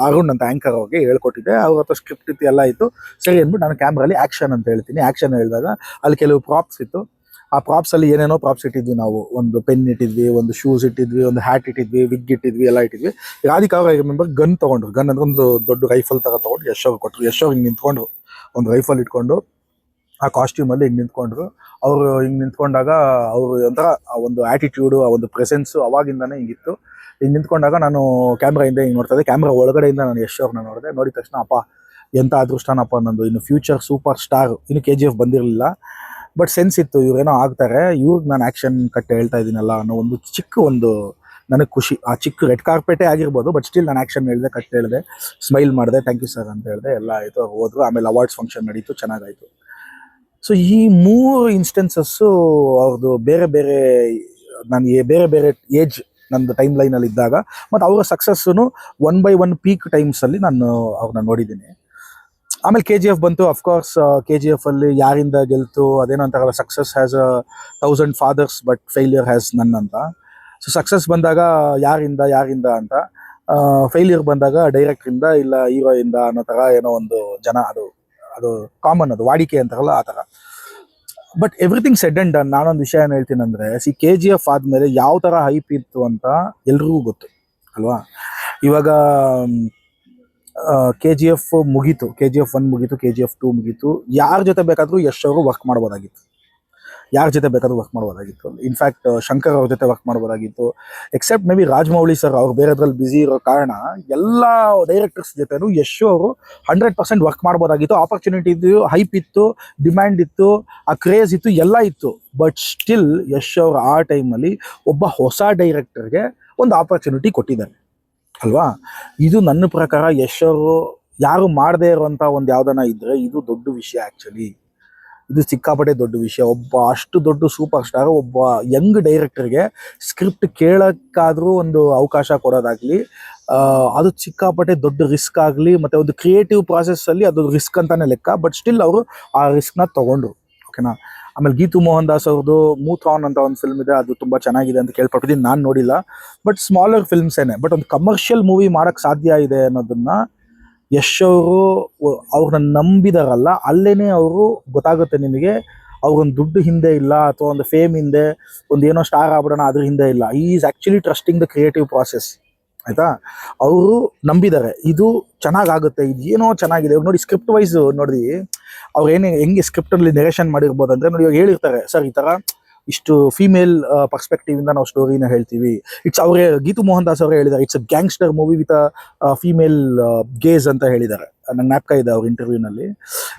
ಅರುಣ್ ಅಂತ ಆ್ಯಂಕರ್ ಅವ್ರಿಗೆ ಹೇಳ್ಕೊಟ್ಟಿದ್ದೆ. ಅವ್ರ ಹತ್ರ ಸ್ಕ್ರಿಪ್ಟ್ ಇತ್ತು, ಎಲ್ಲ ಇತ್ತು. ಸರಿ ಅಂದ್ಬಿಟ್ಟು ನಾನು ಕ್ಯಾಮ್ರಲ್ಲಿ ಆ್ಯಕ್ಷನ್ ಅಂತ ಹೇಳ್ತೀನಿ. ಆ್ಯಕ್ಷನ್ ಹೇಳಿದಾಗ ಅಲ್ಲಿ ಕೆಲವು ಪ್ರಾಪ್ಸ್ ಇತ್ತು. ಆ ಪ್ರಾಪ್ಸಲ್ಲಿ ಏನೇನೋ ಪ್ರಾಪ್ಸ್ ಇಟ್ಟಿದ್ವಿ ನಾವು. ಒಂದು ಪೆನ್ ಇಟ್ಟಿದ್ವಿ, ಒಂದು ಶೂಸ್ ಇಟ್ಟಿದ್ವಿ, ಒಂದು ಹ್ಯಾಟ್ ಇಟ್ಟಿದ್ವಿ, ವಿಗ್ ಇಟ್ಟಿದ್ವಿ, ಎಲ್ಲ ಇಟ್ಟಿದ್ವಿ. ರಾಧಿಕಾ ಅವ್ರು ಐ ರಿಮೆಂಬರ್ ಗನ್ ತೊಗೊಂಡ್ರು. ಗನ್ ಅಂದ್ರೆ ಒಂದು ದೊಡ್ಡ ರೈಫಲ್ ಥರ ತೊಗೊಂಡು ಯಶ್ ಅವ್ರು ಕೊಟ್ಟರು. ಯಶ್ ಅವ್ರು ಹಿಂಗೆ ನಿಂತ್ಕೊಂಡ್ರು, ಒಂದು ರೈಫಲ್ ಇಟ್ಕೊಂಡು ಆ ಕಾಸ್ಟ್ಯೂಮಲ್ಲಿ ಹಿಂಗೆ ನಿಂತ್ಕೊಂಡ್ರು. ಅವರು ಹಿಂಗೆ ನಿಂತ್ಕೊಂಡಾಗ ಅವರು ಒಂಥರ ಒಂದು ಆ್ಯಟಿಟ್ಯೂಡು, ಆ ಒಂದು ಪ್ರೆಸೆನ್ಸು ಅವಾಗಿಂದನೇ ಹಿಂಗಿತ್ತು. ಹಿಂಗೆ ನಿಂತ್ಕೊಂಡಾಗ ನಾನು ಕ್ಯಾಮ್ರಾಯಿಂದ ಹಿಂಗೆ ನೋಡ್ತಾ ಇದ್ದೆ. ಕ್ಯಾಮ್ರಾ ಒಳಗಡೆಯಿಂದ ನಾನು ಯಶ್ ಅವ್ರನ್ನ ನೋಡಿದೆ. ನೋಡಿದ ತಕ್ಷಣ ಅಪ್ಪ ಎಂಥ ಅದೃಷ್ಟನಪ್ಪ ನಂದು, ಇನ್ನು ಫ್ಯೂಚರ್ ಸೂಪರ್ ಸ್ಟಾರ್. ಇನ್ನು KGF ಬಂದಿರಲಿಲ್ಲ, ಬಟ್ ಸೆನ್ಸ್ ಇತ್ತು ಇವ್ರೇನೋ ಆಗ್ತಾರೆ, ಇವ್ರಿಗೆ ನಾನು ಆ್ಯಕ್ಷನ್ ಕಟ್ಟೆ ಹೇಳ್ತಾ ಇದ್ದೀನಲ್ಲ ಅನ್ನೋ ಒಂದು ಚಿಕ್ಕ ಒಂದು ನನಗೆ ಖುಷಿ. ಆ ಚಿಕ್ಕ ರೆಡ್ ಕಾರ್ಪೆಟೇ ಆಗಿರ್ಬೋದು, ಬಟ್ ಸ್ಟಿಲ್ ನಾನು ಆ್ಯಕ್ಷನ್ ಹೇಳಿದೆ, ಕಟ್ ಹೇಳಿದೆ, ಸ್ಮೈಲ್ ಮಾಡಿದೆ, ಥ್ಯಾಂಕ್ ಯು ಸರ್ ಅಂತ ಹೇಳಿದೆ. ಎಲ್ಲ ಆಯಿತು, ಅವ್ರು ಹೋದ್ರು. ಆಮೇಲೆ ಅವಾರ್ಡ್ಸ್ ಫಂಕ್ಷನ್ ನಡೀತು, ಚೆನ್ನಾಗಾಯಿತು. ಸೊ ಈ 3 ಇನ್ಸ್ಟೆನ್ಸಸ್ಸು ಅವ್ರದ್ದು ಬೇರೆ ಬೇರೆ, ನನಗೆ ಬೇರೆ ಬೇರೆ ಏಜ್ ನಂದು ಟೈಮ್ ಲೈನಲ್ಲಿ ಇದ್ದಾಗ, ಮತ್ತು ಅವರ ಸಕ್ಸಸ್ಸು 1 by 1 ಪೀಕ್ ಟೈಮ್ಸಲ್ಲಿ ನಾನು ಅವ್ರನ್ನ ನೋಡಿದ್ದೀನಿ. ಆಮೇಲೆ KGF ಬಂತು. ಅಫ್ಕೋರ್ಸ್ KGF ಅಲ್ಲಿ ಯಾರಿಂದ ಗೆಲ್ತು, ಅದೇನೋ ಅಂತಾರಲ್ಲ, success has 1000 fathers but failure has none ಅಂತ. ಸೊ ಸಕ್ಸಸ್ ಬಂದಾಗ ಯಾರಿಂದ ಅಂತ, ಫೇಲ್ಯೂರ್ ಬಂದಾಗ ಡೈರೆಕ್ಟ್ರಿಂದ ಇಲ್ಲ ಹೀರೋಯಿಂದ ಅನ್ನೋ ಥರ ಏನೋ ಒಂದು ಜನ, ಅದು ಕಾಮನ್, ಅದು ವಾಡಿಕೆ ಅಂತಾರಲ್ಲ ಆ ಥರ. But everything said and done. ನಾನೊಂದು ವಿಷಯ ಏನು ಹೇಳ್ತೀನಿ ಅಂದರೆ, KGF ಆದಮೇಲೆ ಯಾವ ಥರ ಹೈಪ್ ಇತ್ತು ಅಂತ ಎಲ್ರಿಗೂ ಗೊತ್ತು ಅಲ್ವಾ. ಇವಾಗ KGF ಮುಗೀತು, KGF 1 ಮುಗೀತು, KGF 2 ಮುಗೀತು. ಯಾರ ಜೊತೆ ಬೇಕಾದರೂ ಯಶ್ ಅವರು ವರ್ಕ್ ಮಾಡ್ಬೋದಾಗಿತ್ತು, ಇನ್ಫ್ಯಾಕ್ಟ್ ಶಂಕರ್ ಅವ್ರ ಜೊತೆ ವರ್ಕ್ ಮಾಡ್ಬೋದಾಗಿತ್ತು. Except maybe Rajamouli sir, ಅವ್ರು ಬೇರೆದ್ರಲ್ಲಿ ಬ್ಯುಸಿ ಇರೋ ಕಾರಣ ಎಲ್ಲ ಡೈರೆಕ್ಟರ್ಸ್ ಜೊತೆನೂ ಯಶ್ ಅವರು 100% ವರ್ಕ್ ಮಾಡ್ಬೋದಾಗಿತ್ತು. ಆಪರ್ಚುನಿಟಿ ಇತ್ತು, ಹೈಪ್ ಇತ್ತು, ಡಿಮ್ಯಾಂಡ್ ಇತ್ತು, ಆ ಕ್ರೇಜ್ ಇತ್ತು, ಎಲ್ಲ ಇತ್ತು. ಬಟ್ ಸ್ಟಿಲ್ ಯಶ್ ಅವರು ಆ ಟೈಮಲ್ಲಿ ಒಬ್ಬ ಹೊಸ ಡೈರೆಕ್ಟರ್ಗೆ ಒಂದು ಆಪರ್ಚುನಿಟಿ ಕೊಟ್ಟಿದ್ದಾರೆ ಅಲ್ವಾ. ಇದು ನನ್ನ ಪ್ರಕಾರ ಯಶ್ ಅವರು ಯಾರು ಮಾಡದೇ ಇರುವಂಥ ಒಂದು ಯಾವುದನ್ನ ಇದ್ದರೆ ಇದು ದೊಡ್ಡ ವಿಷಯ. ಆ್ಯಕ್ಚುಲಿ ಇದು ಸಿಕ್ಕಾಪಟ್ಟೆ ದೊಡ್ಡ ವಿಷಯ. ಒಬ್ಬ ಅಷ್ಟು ದೊಡ್ಡ ಸೂಪರ್ ಸ್ಟಾರ್ ಒಬ್ಬ ಯಂಗ್ ಡೈರೆಕ್ಟರ್ಗೆ ಸ್ಕ್ರಿಪ್ಟ್ ಕೇಳೋಕ್ಕಾದರೂ ಒಂದು ಅವಕಾಶ ಕೊಡೋದಾಗಲಿ, ಅದು ಸಿಕ್ಕಾಪಟ್ಟೆ ದೊಡ್ಡ ರಿಸ್ಕ್ ಆಗಲಿ, ಮತ್ತು ಒಂದು ಕ್ರಿಯೇಟಿವ್ ಪ್ರಾಸೆಸ್ಸಲ್ಲಿ ಅದು ರಿಸ್ಕ್ ಅಂತಲೇ ಲೆಕ್ಕ. ಬಟ್ ಸ್ಟಿಲ್ ಅವರು ಆ ರಿಸ್ಕ್ನ ತೊಗೊಂಡ್ರು, ಓಕೆನಾ. ಆಮೇಲೆ ಗೀತು ಮೋಹನ್ ದಾಸ್ ಅವ್ರದ್ದು ಮೂಥಾನ್ ಅಂತ ಒಂದು ಫಿಲ್ಮ್ ಇದೆ, ಅದು ತುಂಬ ಚೆನ್ನಾಗಿದೆ ಅಂತ ಕೇಳ್ಪಟ್ಟಿದ್ದೀನಿ, ನಾನು ನೋಡಿಲ್ಲ. ಬಟ್ ಸ್ಮಾಲರ್ ಫಿಲ್ಮ್ಸೇನೆ, ಬಟ್ ಒಂದು ಕಮರ್ಷಿಯಲ್ ಮೂವಿ ಮಾಡೋಕ್ಕೆ ಸಾಧ್ಯ ಇದೆ ಅನ್ನೋದನ್ನು ಯಶ್ ಅವರು ಅವ್ರನ್ನ ನಂಬಿದಾರಲ್ಲ, ಅಲ್ಲೇ ಅವರು ಗೊತ್ತಾಗುತ್ತೆ ನಿಮಗೆ. ಅವ್ರೊಂದು ದುಡ್ಡು ಹಿಂದೆ ಇಲ್ಲ, ಅಥವಾ ಒಂದು ಫೇಮ್ ಹಿಂದೆ, ಒಂದು ಏನೋ ಸ್ಟಾರ್ ಆಗ್ಬಿಡೋಣ ಅದ್ರ ಹಿಂದೆ ಇಲ್ಲ. ಈ is actually trusting the creative process, ಆಯಿತಾ. ಅವರು ನಂಬಿದ್ದಾರೆ ಇದು ಚೆನ್ನಾಗಾಗುತ್ತೆ, ಇದು ಏನೋ ಚೆನ್ನಾಗಿದೆ. ಇವಾಗ ನೋಡಿ, ಸ್ಕ್ರಿಪ್ಟ್ ವೈಸ್ ನೋಡಿ, ಅವ್ರು ಹೆಂಗೆ ಸ್ಕ್ರಿಪ್ಟಲ್ಲಿ ನೆರೇಷನ್ ಮಾಡಿರ್ಬೋದು ಅಂದರೆ ನೋಡಿ, ಇವಾಗ ಹೇಳಿರ್ತಾರೆ ಸರ್ ಈ ಥರ ಇಷ್ಟು ಫೀಮೇಲ್ ಪರ್ಸ್ಪೆಕ್ಟಿವಿಂದ ನಾವು ಸ್ಟೋರಿನ ಹೇಳ್ತೀವಿ. ಅವರೇ ಗೀತು ಮೋಹನ್ ದಾಸ್ ಅವರೇ ಹೇಳಿದ್ದಾರೆ, it's a gangster movie with female gaze ಅಂತ ಹೇಳಿದ್ದಾರೆ. ನನ್ನ ಜ್ಞಾಪಕ ಇದೆ ಅವ್ರ ಇಂಟರ್ವ್ಯೂನಲ್ಲಿ.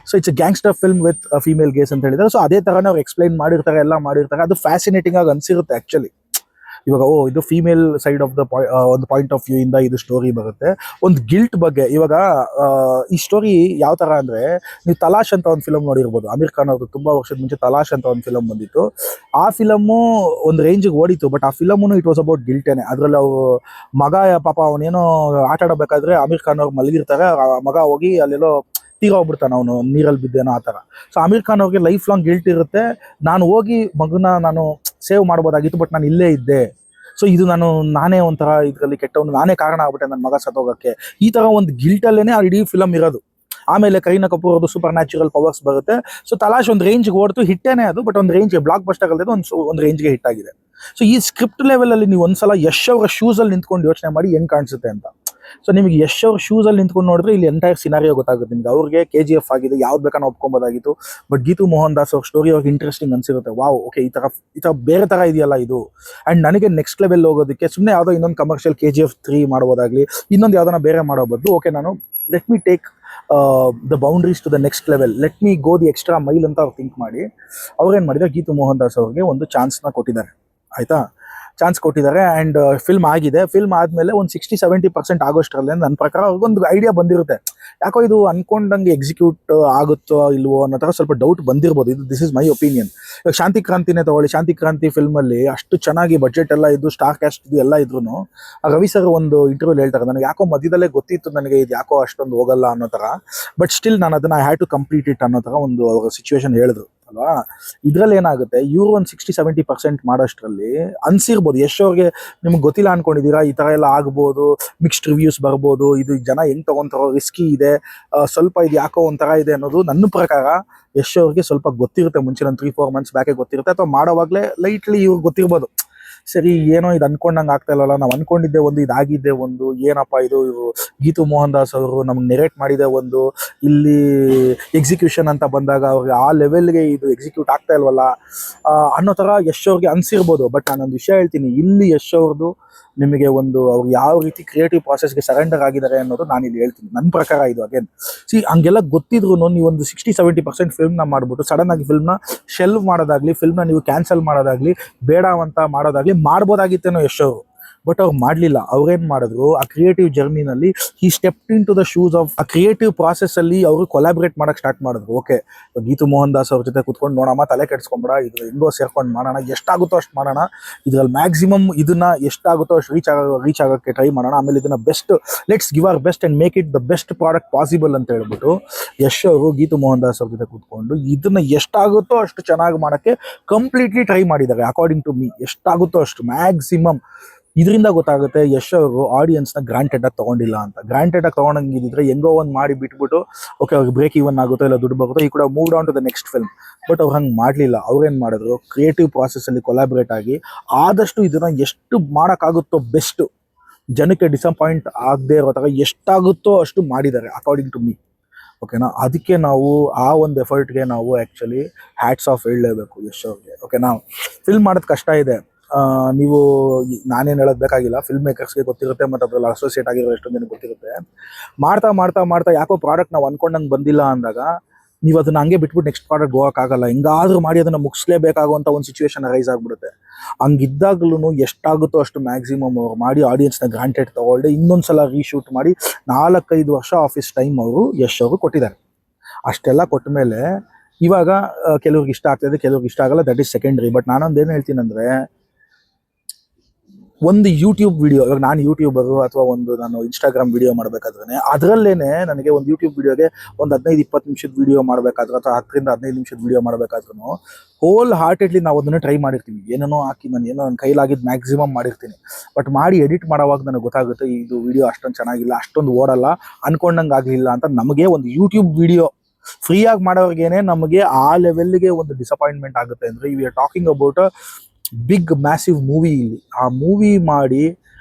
So it's a gangster film with female gaze ಅಂತ ಹೇಳಿದ್ದಾರೆ. ಸೊ ಅದೇ ಥರನೇ ಅವ್ರು ಎಕ್ಸ್ಪ್ಲೈನ್ ಮಾಡಿರ್ತಾರೆ, ಎಲ್ಲ ಮಾಡಿರ್ತಾರೆ. ಅದು ಫ್ಯಾಸಿನೇಟಿಂಗ್ ಆಗಿ ಅನಿಸಿರುತ್ತೆ ಆ್ಯಕ್ಚುಲಿ. ಇವಾಗ ಇದು ಫೀಮೇಲ್ ಸೈಡ್ ಆಫ್ ದ ಒಂದು ಪಾಯಿಂಟ್ ಆಫ್ ವ್ಯೂ ಇಂದ ಇದು ಸ್ಟೋರಿ ಬರುತ್ತೆ. ಒಂದು ಗಿಲ್ಟ್ ಬಗ್ಗೆ. ಇವಾಗ ಈ ಸ್ಟೋರಿ ಯಾವ ಥರ ಅಂದರೆ, ನೀವು ತಲಾಶ್ ಅಂತ ಒಂದು ಫಿಲಮ್ ನೋಡಿರ್ಬೋದು, ಅಮೀರ್ ಖಾನ್ ಅವ್ರದ್ದು ತುಂಬ ವರ್ಷದ ಮುಂಚೆ ತಲಾಶ್ ಅಂತ ಒಂದು ಫಿಲಮ್ ಬಂದಿತ್ತು. ಆ ಫಿಲಮ್ಮು ಒಂದು ರೇಂಜಿಗೆ ಓಡಿತು, ಬಟ್ ಆ ಫಿಲಮು ಇಟ್ ವಾಸ್ ಅಬೌಟ್ ಗಿಲ್ಟೇನೆ. ಅದರಲ್ಲಿ ಅವರು ಮಗ ಪಾಪ ಅವನೇನೋ ಆಟ ಆಡಬೇಕಾದ್ರೆ ಅಮೀರ್ ಖಾನ್ ಅವ್ರು ಮಲಗಿರ್ತಾರೆ, ಮಗ ಹೋಗಿ ಅಲ್ಲೆಲ್ಲೋ ತೀರೋಗ್ಬಿಡ್ತಾನೆ, ಅವನು ನೀರಲ್ಲಿ ಬಿದ್ದೇನೋ ಆ ಥರ. ಸೊ ಅಮೀರ್ ಖಾನ್ ಅವ್ರಿಗೆ ಲೈಫ್ ಲಾಂಗ್ ಗಿಲ್ಟ್ ಇರುತ್ತೆ, ನಾನು ಹೋಗಿ ಮಗನ ನಾನು ಸೇವ್ ಮಾಡ್ಬೋದಾಗಿತ್ತು, ಬಟ್ ನಾನು ಇಲ್ಲೇ ಇದ್ದೆ, ಸೊ ಇದು ನಾನೇ ಒಂಥರ ಇದರಲ್ಲಿ ಕೆಟ್ಟವನು, ನಾನೇ ಕಾರಣ ಆಗ್ಬಿಟ್ಟೆ ನನ್ನ ಮಗ ಸತ್ತೋಗಕ್ಕೆ, ಈ ತರ ಒಂದು ಗಿಲ್ಟಲ್ಲೇನೆ ಆ ಇಡೀ ಫಿಲಮ್ ಇರೋದು. ಆಮೇಲೆ ಕರೀನಾ ಕಪೂರ್ ಅವ್ರದ್ದು ಸೂಪರ್ ನ್ಯಾಚುರಲ್ ಪವರ್ಸ್ ಬರುತ್ತೆ. ಸೊ ತಲಾಶ್ ಒಂದು ರೇಂಜ್ಗೆ ಓಡ್ತು, ಹಿಟ್ಟೇನೆ ಅದು, ಬಟ್ ಒಂದು ರೇಂಜ್ಗೆ ಬ್ಲಾಕ್ ಬಸ್ಟರ್ ಅಲ್ಲದೆ ಒಂದು ರೇಂಜ್ಗೆ ಹಿಟ್ ಆಗಿದೆ. ಸೊ ಈ ಸ್ಕ್ರಿಪ್ಟ್ ಲೆವೆಲಲ್ಲಿ ನೀವು ಒಂದ್ಸಲ ಯಶ್ ಅವರ ಶೂಸಲ್ಲಿ ನಿಂತ್ಕೊಂಡು ಯೋಚನೆ ಮಾಡಿ ಹೆಂಗ್ ಕಾಣಿಸುತ್ತೆ ಅಂತ. ಸೊ ನಿಮಗೆ ಯಶ್ ಅವ್ರ ಶೂಸಲ್ಲಿ ನಿಂತ್ಕೊಂಡು ನೋಡಿದ್ರೆ ಇಲ್ಲಿ ಎಂಟೈರ್ ಸಿನಾರಿಯೋ ಗೊತ್ತಾಗುತ್ತೆ ನಿಮ್ಗೆ. ಅವ್ರಿಗೆ KGF ಆಗಿದೆ, ಯಾವ್ದು ಬೇಕಾದ್ರೂ ಒಪ್ಕೊಬೋದಾಗಿತ್ತು, ಬಟ್ ಗೀತು ಮೋಹನ್ ದಾಸ್ ಅವ್ರ ಸ್ಟೋರಿ ಅವ್ರಿಗೆ ಇಂಟ್ರೆಸ್ಟಿಂಗ್ ಅನ್ಸಿರುತ್ತೆ. ವಾವ್, ಓಕೆ, ಈ ತರ ಬೇರೆ ತರ ಇದೆಯಲ್ಲ ಇದು. ಅಂಡ್ ನನಗೆ ನೆಕ್ಸ್ಟ್ ಲೆವೆಲ್ ಹೋಗೋದಕ್ಕೆ ಸುಮ್ಮನೆ ಯಾವುದೋ ಇನ್ನೊಂದು ಕಮರ್ಷಿಯಲ್ KGF 3 ಮಾಡೋದಾಗ್ಲಿ, ಇನ್ನೊಂದು ಯಾವ್ದನ್ನ ಬೇರೆ ಮಾಡೋ ಬದಲು, ಓಕೆ, ನಾನು let me take the boundaries to the next level, let me go the extra mile ಅಂತ ಅವ್ರು ಥಿಂಕ್ ಮಾಡಿ ಅವ್ರೇನು ಮಾಡಿದ್ದಾರೆ, ಗೀತು ಮೋಹನ್ ದಾಸ್ ಅವ್ರಿಗೆ ಒಂದು ಚಾನ್ಸ್ನ ಕೊಟ್ಟಿದ್ದಾರೆ. ಆಯ್ತಾ, ಚಾನ್ಸ್ ಕೊಟ್ಟಿದ್ದಾರೆ. ಆ್ಯಂಡ್ ಫಿಲ್ಮ್ ಆಗಿದೆ. ಫಿಲ್ಮ್ ಆದಮೇಲೆ ಒಂದು 60-70% ಆಗೋಷ್ಟರಲ್ಲೇ ನನ್ನ ಪ್ರಕಾರ ಅವ್ರಿಗೊಂದು ಐಡಿಯಾ ಬಂದಿರುತ್ತೆ, ಯಾಕೋ ಇದು ಅನ್ಕೊಂಡಂಗೆ ಎಕ್ಸಿಕ್ಯೂಟ್ ಆಗುತ್ತೋ ಇಲ್ವೋ ಅನ್ನೋ ಥರ ಸ್ವಲ್ಪ ಡೌಟ್ ಬಂದಿರ್ಬೋದು. This is my opinion. ಇವಾಗ ಶಾಂತಿ ಕ್ರಾಂತಿನೇ ತಗೊಳ್ಳಿ, ಶಾಂತಿ ಕ್ರಾಂತಿ ಫಿಲ್ಮಲ್ಲಿ ಅಷ್ಟು ಚೆನ್ನಾಗಿ ಬಜೆಟ್ ಎಲ್ಲ ಇದ್ದು, ಸ್ಟಾರ್ ಕ್ಯಾಸ್ಟ್ ಇದು ಎಲ್ಲ ಇದ್ರು ರವಿ ಸರ್ ಒಂದು ಇಂಟರ್ವ್ಯೂಲ್ ಹೇಳ್ತಾರೆ, ನನಗೆ ಯಾಕೋ ಮಧ್ಯದಲ್ಲೇ ಗೊತ್ತಿತ್ತು ನನಗೆ ಇದು ಯಾಕೋ ಅಷ್ಟೊಂದು ಹೋಗಲ್ಲ ಅನ್ನೋ ಥರ, ಬಟ್ ಸ್ಟಿಲ್ ನಾನು ಅದನ್ನ I had to complete it ಅನ್ನೋ ಥರ ಒಂದು ಅವರ ಸಿಚುವೇಶನ್ ಹೇಳಿದ್ರು ಅಲ್ವಾ. ಇದ್ರಲ್ಲಿ ಏನಾಗುತ್ತೆ, ಇವರು ಒಂದು 60-70% ಮಾಡೋಷ್ಟರಲ್ಲಿ ಅನ್ಸಿರ್ಬೋದು ಯಶ್ ಅವ್ರಿಗೆ, ನಿಮ್ಗೆ ಗೊತ್ತಿಲ್ಲ ಅನ್ಕೊಂಡಿದ್ದೀರಾ, ಈ ಥರ ಎಲ್ಲ ಆಗ್ಬೋದು, ಮಿಕ್ಸ್ಡ್ ರಿವ್ಯೂಸ್ ಬರ್ಬೋದು, ಇದು ಜನ ಹೆಂಗ್ ತಗೊಂತಾರೋ, ರಿಸ್ಕಿ ಇದೆ, ಸ್ವಲ್ಪ ಇದು ಯಾಕೋ ಒಂಥರ ಇದೆ ಅನ್ನೋದು ನನ್ನ ಪ್ರಕಾರ ಯಶ್ ಅವ್ರಿಗೆ ಸ್ವಲ್ಪ ಗೊತ್ತಿರುತ್ತೆ. ಮುಂಚೆ ಒಂದು 3-4 ಮಂತ್ಸ್ ಬ್ಯಾಕೆ ಗೊತ್ತಿರುತ್ತೆ, ಅಥವಾ ಮಾಡೋವಾಗಲೇ ಲೈಟ್ಲಿ ಇವ್ರಿಗೆ ಗೊತ್ತಿರ್ಬೋದು, ಸರಿ ಏನೋ ಇದು ಅನ್ಕೊಂಡಂಗೆ ಆಗ್ತಾ ಇಲ್ಲಲ್ಲ, ನಾವು ಅನ್ಕೊಂಡಿದ್ದೆ ಒಂದು, ಇದಾಗಿದ್ದೆ ಒಂದು, ಏನಪ್ಪ ಇದು ಗೀತು ಮೋಹನ್ ದಾಸ್ ಅವರು ನಮ್ಗೆ ನೆರೇಟ್ ಮಾಡಿದೆ ಒಂದು, ಇಲ್ಲಿ ಎಕ್ಸಿಕ್ಯೂಷನ್ ಅಂತ ಬಂದಾಗ ಅವ್ರಿಗೆ ಆ ಲೆವೆಲ್ಗೆ ಇದು ಎಕ್ಸಿಕ್ಯೂಟ್ ಆಗ್ತಾ ಇಲ್ವಲ್ಲ ಅನ್ನೋ ಥರ ಯಶ್ ಅವ್ರಿಗೆ ಅನ್ಸಿರ್ಬೋದು. ಬಟ್ ನಾನೊಂದು ವಿಷಯ ಹೇಳ್ತೀನಿ, ಇಲ್ಲಿ ಯಶ್ ಅವ್ರದ್ದು ನಿಮಗೆ ಒಂದು ಅವ್ರು ಯಾವ ರೀತಿ ಕ್ರಿಯೇಟಿವ್ ಪ್ರಾಸೆಸ್ಗೆ ಸರೆಂಡರ್ ಆಗಿದ್ದಾರೆ ಅನ್ನೋದು ನಾನು ಇಲ್ಲಿ ಹೇಳ್ತೀನಿ. ನನ್ನ ಪ್ರಕಾರ ಇದು ಅಗೇನ್ ಹಂಗೆಲ್ಲ ಗೊತ್ತಿದ್ರು ನೀವು ಒಂದು 60-70% ಫಿಲ್ಮ್ನ ಮಾಡ್ಬಿಟ್ಟು ಸಡನ್ ಆಗಿ ಫಿಲ್ಮ್ನ ಶೆಲ್ವ್ ಮಾಡೋದಾಗ್ಲಿ, ಫಿಲ್ಮ್ನ ನೀವು ಕ್ಯಾನ್ಸಲ್ ಮಾಡೋದಾಗ್ಲಿ, ಬೇಡ ಅಂತ ಮಾಡೋದಾಗ್ಲಿ ಮಾಡ್ಬೋದಾಗಿತ್ತೇನೋ ಯಶ್ ಅವರು. ಬಟ್ ಅವ್ರು ಮಾಡಲಿಲ್ಲ. ಅವ್ರೇನು ಮಾಡಿದ್ರು, ಆ ಕ್ರಿಯೇಟಿವ್ ಜರ್ನಿನಲ್ಲಿ ಈ step into the shoes of ಆಫ್ ಆ ಕ್ರಿಯೇಟಿವ್ ಪ್ರಾಸೆಸ್ ಅಲ್ಲಿ ಅವರು ಕೊಲಾಬ್ರೇಟ್ ಮಾಡಕ್ಕೆ ಸ್ಟಾರ್ಟ್ ಮಾಡಿದ್ರು. ಓಕೆ, ಗೀತು ಮೋಹನ್ ದಾಸ್ ಅವ್ರ ಜೊತೆ ಕುತ್ಕೊಂಡು ನೋಡಮ್ಮ, ತಲೆ ಕೆಡ್ಸ್ಕೊಂಬೇಡ, ಇದು ಹೆಂಗೋ ಸೇರ್ಕೊಂಡು ಮಾಡೋಣ, ಎಷ್ಟಾಗುತ್ತೋ ಅಷ್ಟು ಮಾಡೋಣ, ಇದ್ರಲ್ಲಿ ಮ್ಯಾಕ್ಸಿಮಮ್ ಇದನ್ನ ಎಷ್ಟಾಗುತ್ತೋ ಅಷ್ಟು ರೀಚ್ ಆಗೋಕ್ಕೆ ಟ್ರೈ ಮಾಡೋಣ, ಆಮೇಲೆ ಇದನ್ನ best, let's give hour best and make it the best product possible ಅಂತ ಹೇಳ್ಬಿಟ್ಟು ಯಶ್ ಅವರು ಗೀತು ಮೋಹನ್ ದಾಸ್ ಅವ್ರ ಜೊತೆ ಕೂತ್ಕೊಂಡು ಇದನ್ನ ಎಷ್ಟಾಗುತ್ತೋ ಅಷ್ಟು ಚೆನ್ನಾಗಿ ಮಾಡೋಕ್ಕೆ ಕಂಪ್ಲೀಟ್ಲಿ ಟ್ರೈ ಮಾಡಿದ್ದಾರೆ. ಅಕಾರ್ಡಿಂಗ್ ಟು ಮೀ ಎಷ್ಟಾಗುತ್ತೋ ಅಷ್ಟು ಮ್ಯಾಕ್ಸಿಮಮ್. ಇದರಿಂದ ಗೊತ್ತಾಗುತ್ತೆ ಯಶ್ ಅವರು ಆಡಿಯನ್ಸ್ನ ಗ್ರಾಂಟೆಡ್ ಆಗಿ ತೊಗೊಂಡಿಲ್ಲ ಅಂತ. ಗ್ರಾಂಟೆಡ್ ಆಗಿ ತೊಗೊಂಡಂಗಿದ್ರೆ ಹೆಂಗೋ ಒಂದು ಮಾಡಿ ಬಿಟ್ಬಿಟ್ಟು ಓಕೆ ಅವ್ರಿಗೆ ಬ್ರೇಕ್ ಈವನ್ ಆಗುತ್ತೋ ಇಲ್ಲ ದುಡ್ಡು ಬರುತ್ತೋ, ಈ ಕೂಡ move down to the next film. But ಅವ್ರು ಹಂಗೆ ಮಾಡಲಿಲ್ಲ. ಅವ್ರೇನು ಮಾಡಿದ್ರು, ಕ್ರಿಯೇಟಿವ್ ಪ್ರಾಸೆಸ್ಸಲ್ಲಿ ಕೊಲಾಬ್ರೇಟ್ ಆಗಿ ಆದಷ್ಟು ಇದನ್ನು ಎಷ್ಟು ಮಾಡೋಕ್ಕಾಗುತ್ತೋ ಬೆಸ್ಟು, ಜನಕ್ಕೆ ಡಿಸಪಾಯಿಂಟ್ ಆಗದೆ ಇರೋ ಥರ ಎಷ್ಟಾಗುತ್ತೋ ಅಷ್ಟು ಮಾಡಿದ್ದಾರೆ ಅಕಾರ್ಡಿಂಗ್ ಟು ಮೀ. ಓಕೆನಾ, ಅದಕ್ಕೆ ನಾವು ಆ ಒಂದು ಎಫರ್ಟ್ಗೆ ನಾವು ಆ್ಯಕ್ಚುಲಿ ಹ್ಯಾಟ್ಸ್ ಆಫ್ ಹೇಳಲೇಬೇಕು ಯಶ್ ಅವ್ರಿಗೆ. ಓಕೆನಾ, ಫಿಲ್ಮ್ ಮಾಡೋದು ಕಷ್ಟ ಇದೆ, ನೀವು ನಾನೇನು ಹೇಳೋದು ಬೇಕಾಗಿಲ್ಲ, ಫಿಲ್ಮ್ ಮೇಕರ್ಸ್ಗೆ ಗೊತ್ತಿರುತ್ತೆ, ಮತ್ತು ಅದ್ರಲ್ಲಿ ಅಸೋಸಿಯೇಟ್ ಆಗಿರೋ ಎಷ್ಟೊಂದು ಜನಕ್ಕೆ ಗೊತ್ತಿರುತ್ತೆ. ಮಾಡ್ತಾ ಮಾಡ್ತಾ ಮಾಡ್ತಾ ಯಾಕೋ ಪ್ರಾಡಕ್ಟ್ ನಾವು ಅನ್ಕೊಂಡಂಗೆ ಬಂದಿಲ್ಲ ಅಂದಾಗ ನೀವು ಅದನ್ನ ಹಂಗೆ ಬಿಟ್ಬಿಟ್ಟು ನೆಕ್ಸ್ಟ್ ಪ್ರಾಡಕ್ಟ್ ಹೋಗೋಕ್ಕಾಗಲ್ಲ. ಹೆಂಗಾದ್ರೂ ಮಾಡಿ ಅದನ್ನು ಮುಗಿಸ್ಲೇಬೇಕಾಗುವಂಥ ಒಂದು ಸಿಚುವೇಶನ್ ರೈಸ್ ಆಗಿಬಿಡುತ್ತೆ. ಹಂಗಿದ್ದಾಗ್ಲೂ ಎಷ್ಟಾಗುತ್ತೋ ಅಷ್ಟು ಮ್ಯಾಕ್ಸಿಮಮ್ ಅವ್ರು ಮಾಡಿ ಆಡಿಯನ್ಸ್ನ ಗ್ರಾಂಟೆಡ್ ತೊಗೊಳ್ದೆ ಇನ್ನೊಂದ್ಸಲ ರೀಶೂಟ್ ಮಾಡಿ 4-5 ವರ್ಷ ಆಫೀಸ್ ಟೈಮ್ ಅವರು ಯಶ್ ಅವರು ಕೊಟ್ಟಿದ್ದಾರೆ. ಅಷ್ಟೆಲ್ಲ ಕೊಟ್ಟ ಮೇಲೆ ಇವಾಗ ಕೆಲವ್ರಿಗೆ ಇಷ್ಟ ಆಗ್ತದೆ, ಕೆಲವ್ರಿಗೆ ಇಷ್ಟ ಆಗಲ್ಲ, ದಟ್ ಈಸ್ ಸೆಕೆಂಡ್ರಿ. ಬಟ್ ನಾನೊಂದು ಏನು ಹೇಳ್ತೀನಿ ಅಂದರೆ, ಒಂದು ಯೂಟ್ಯೂಬ್ ವಿಡಿಯೋ, ಇವಾಗ ನಾನು ಯೂಟ್ಯೂಬರು ಅಥವಾ ನಾನು ಇನ್ಸ್ಟಾಗ್ರಾಮ್ ವಿಡಿಯೋ ಮಾಡಬೇಕಾದ್ರೆ ಅದರಲ್ಲೇನೆ ನನಗೆ ಒಂದು ಯೂಟ್ಯೂಬ್ ವಿಡಿಯೋಗೆ ಒಂದು 15-20 ನಿಮಿಷದ ವಿಡಿಯೋ ಮಾಡಬೇಕಾದ್ರೂ ಅಥವಾ 10-15 ನಿಮಿಷದ ವಿಡಿಯೋ ಮಾಡಬೇಕಾದ್ರೂ ಹೋಲ್ ಹಾರ್ಟೆಡ್ಲಿ ನಾವು ಅದನ್ನು ಟ್ರೈ ಮಾಡಿರ್ತೀವಿ. ಏನೇನೋ ಹಾಕಿ ನಾನು ಏನೋ ನನ್ನ ಕೈಲಾಗಿದ್ದು ಮ್ಯಾಕ್ಸಿಮಮ್ ಮಾಡಿರ್ತೀನಿ. ಬಟ್ ಮಾಡಿ ಎಡಿಟ್ ಮಾಡೋವಾಗ ನನಗೆ ಗೊತ್ತಾಗುತ್ತೆ ಇದು ವಿಡಿಯೋ ಅಷ್ಟೊಂದು ಚೆನ್ನಾಗಿಲ್ಲ, ಅಷ್ಟೊಂದು ಓಡಲ್ಲ, ಅನ್ಕೊಂಡಂಗೆ ಆಗಲಿಲ್ಲ ಅಂತ. ನಮಗೆ ಒಂದು ಯೂಟ್ಯೂಬ್ ವಿಡಿಯೋ ಫ್ರೀಯಾಗಿ ಮಾಡೋರ್ಗೇನೆ ನಮಗೆ ಆ ಲೆವೆಲ್ಗೆ ಒಂದು ಡಿಸಪಾಯಿಂಟ್ಮೆಂಟ್ ಆಗುತ್ತೆ. ಅಂದರೆ we are talking about big massive movie. ಇಲ್ಲಿ ಆ ಮೂವಿ ಮಾಡಿ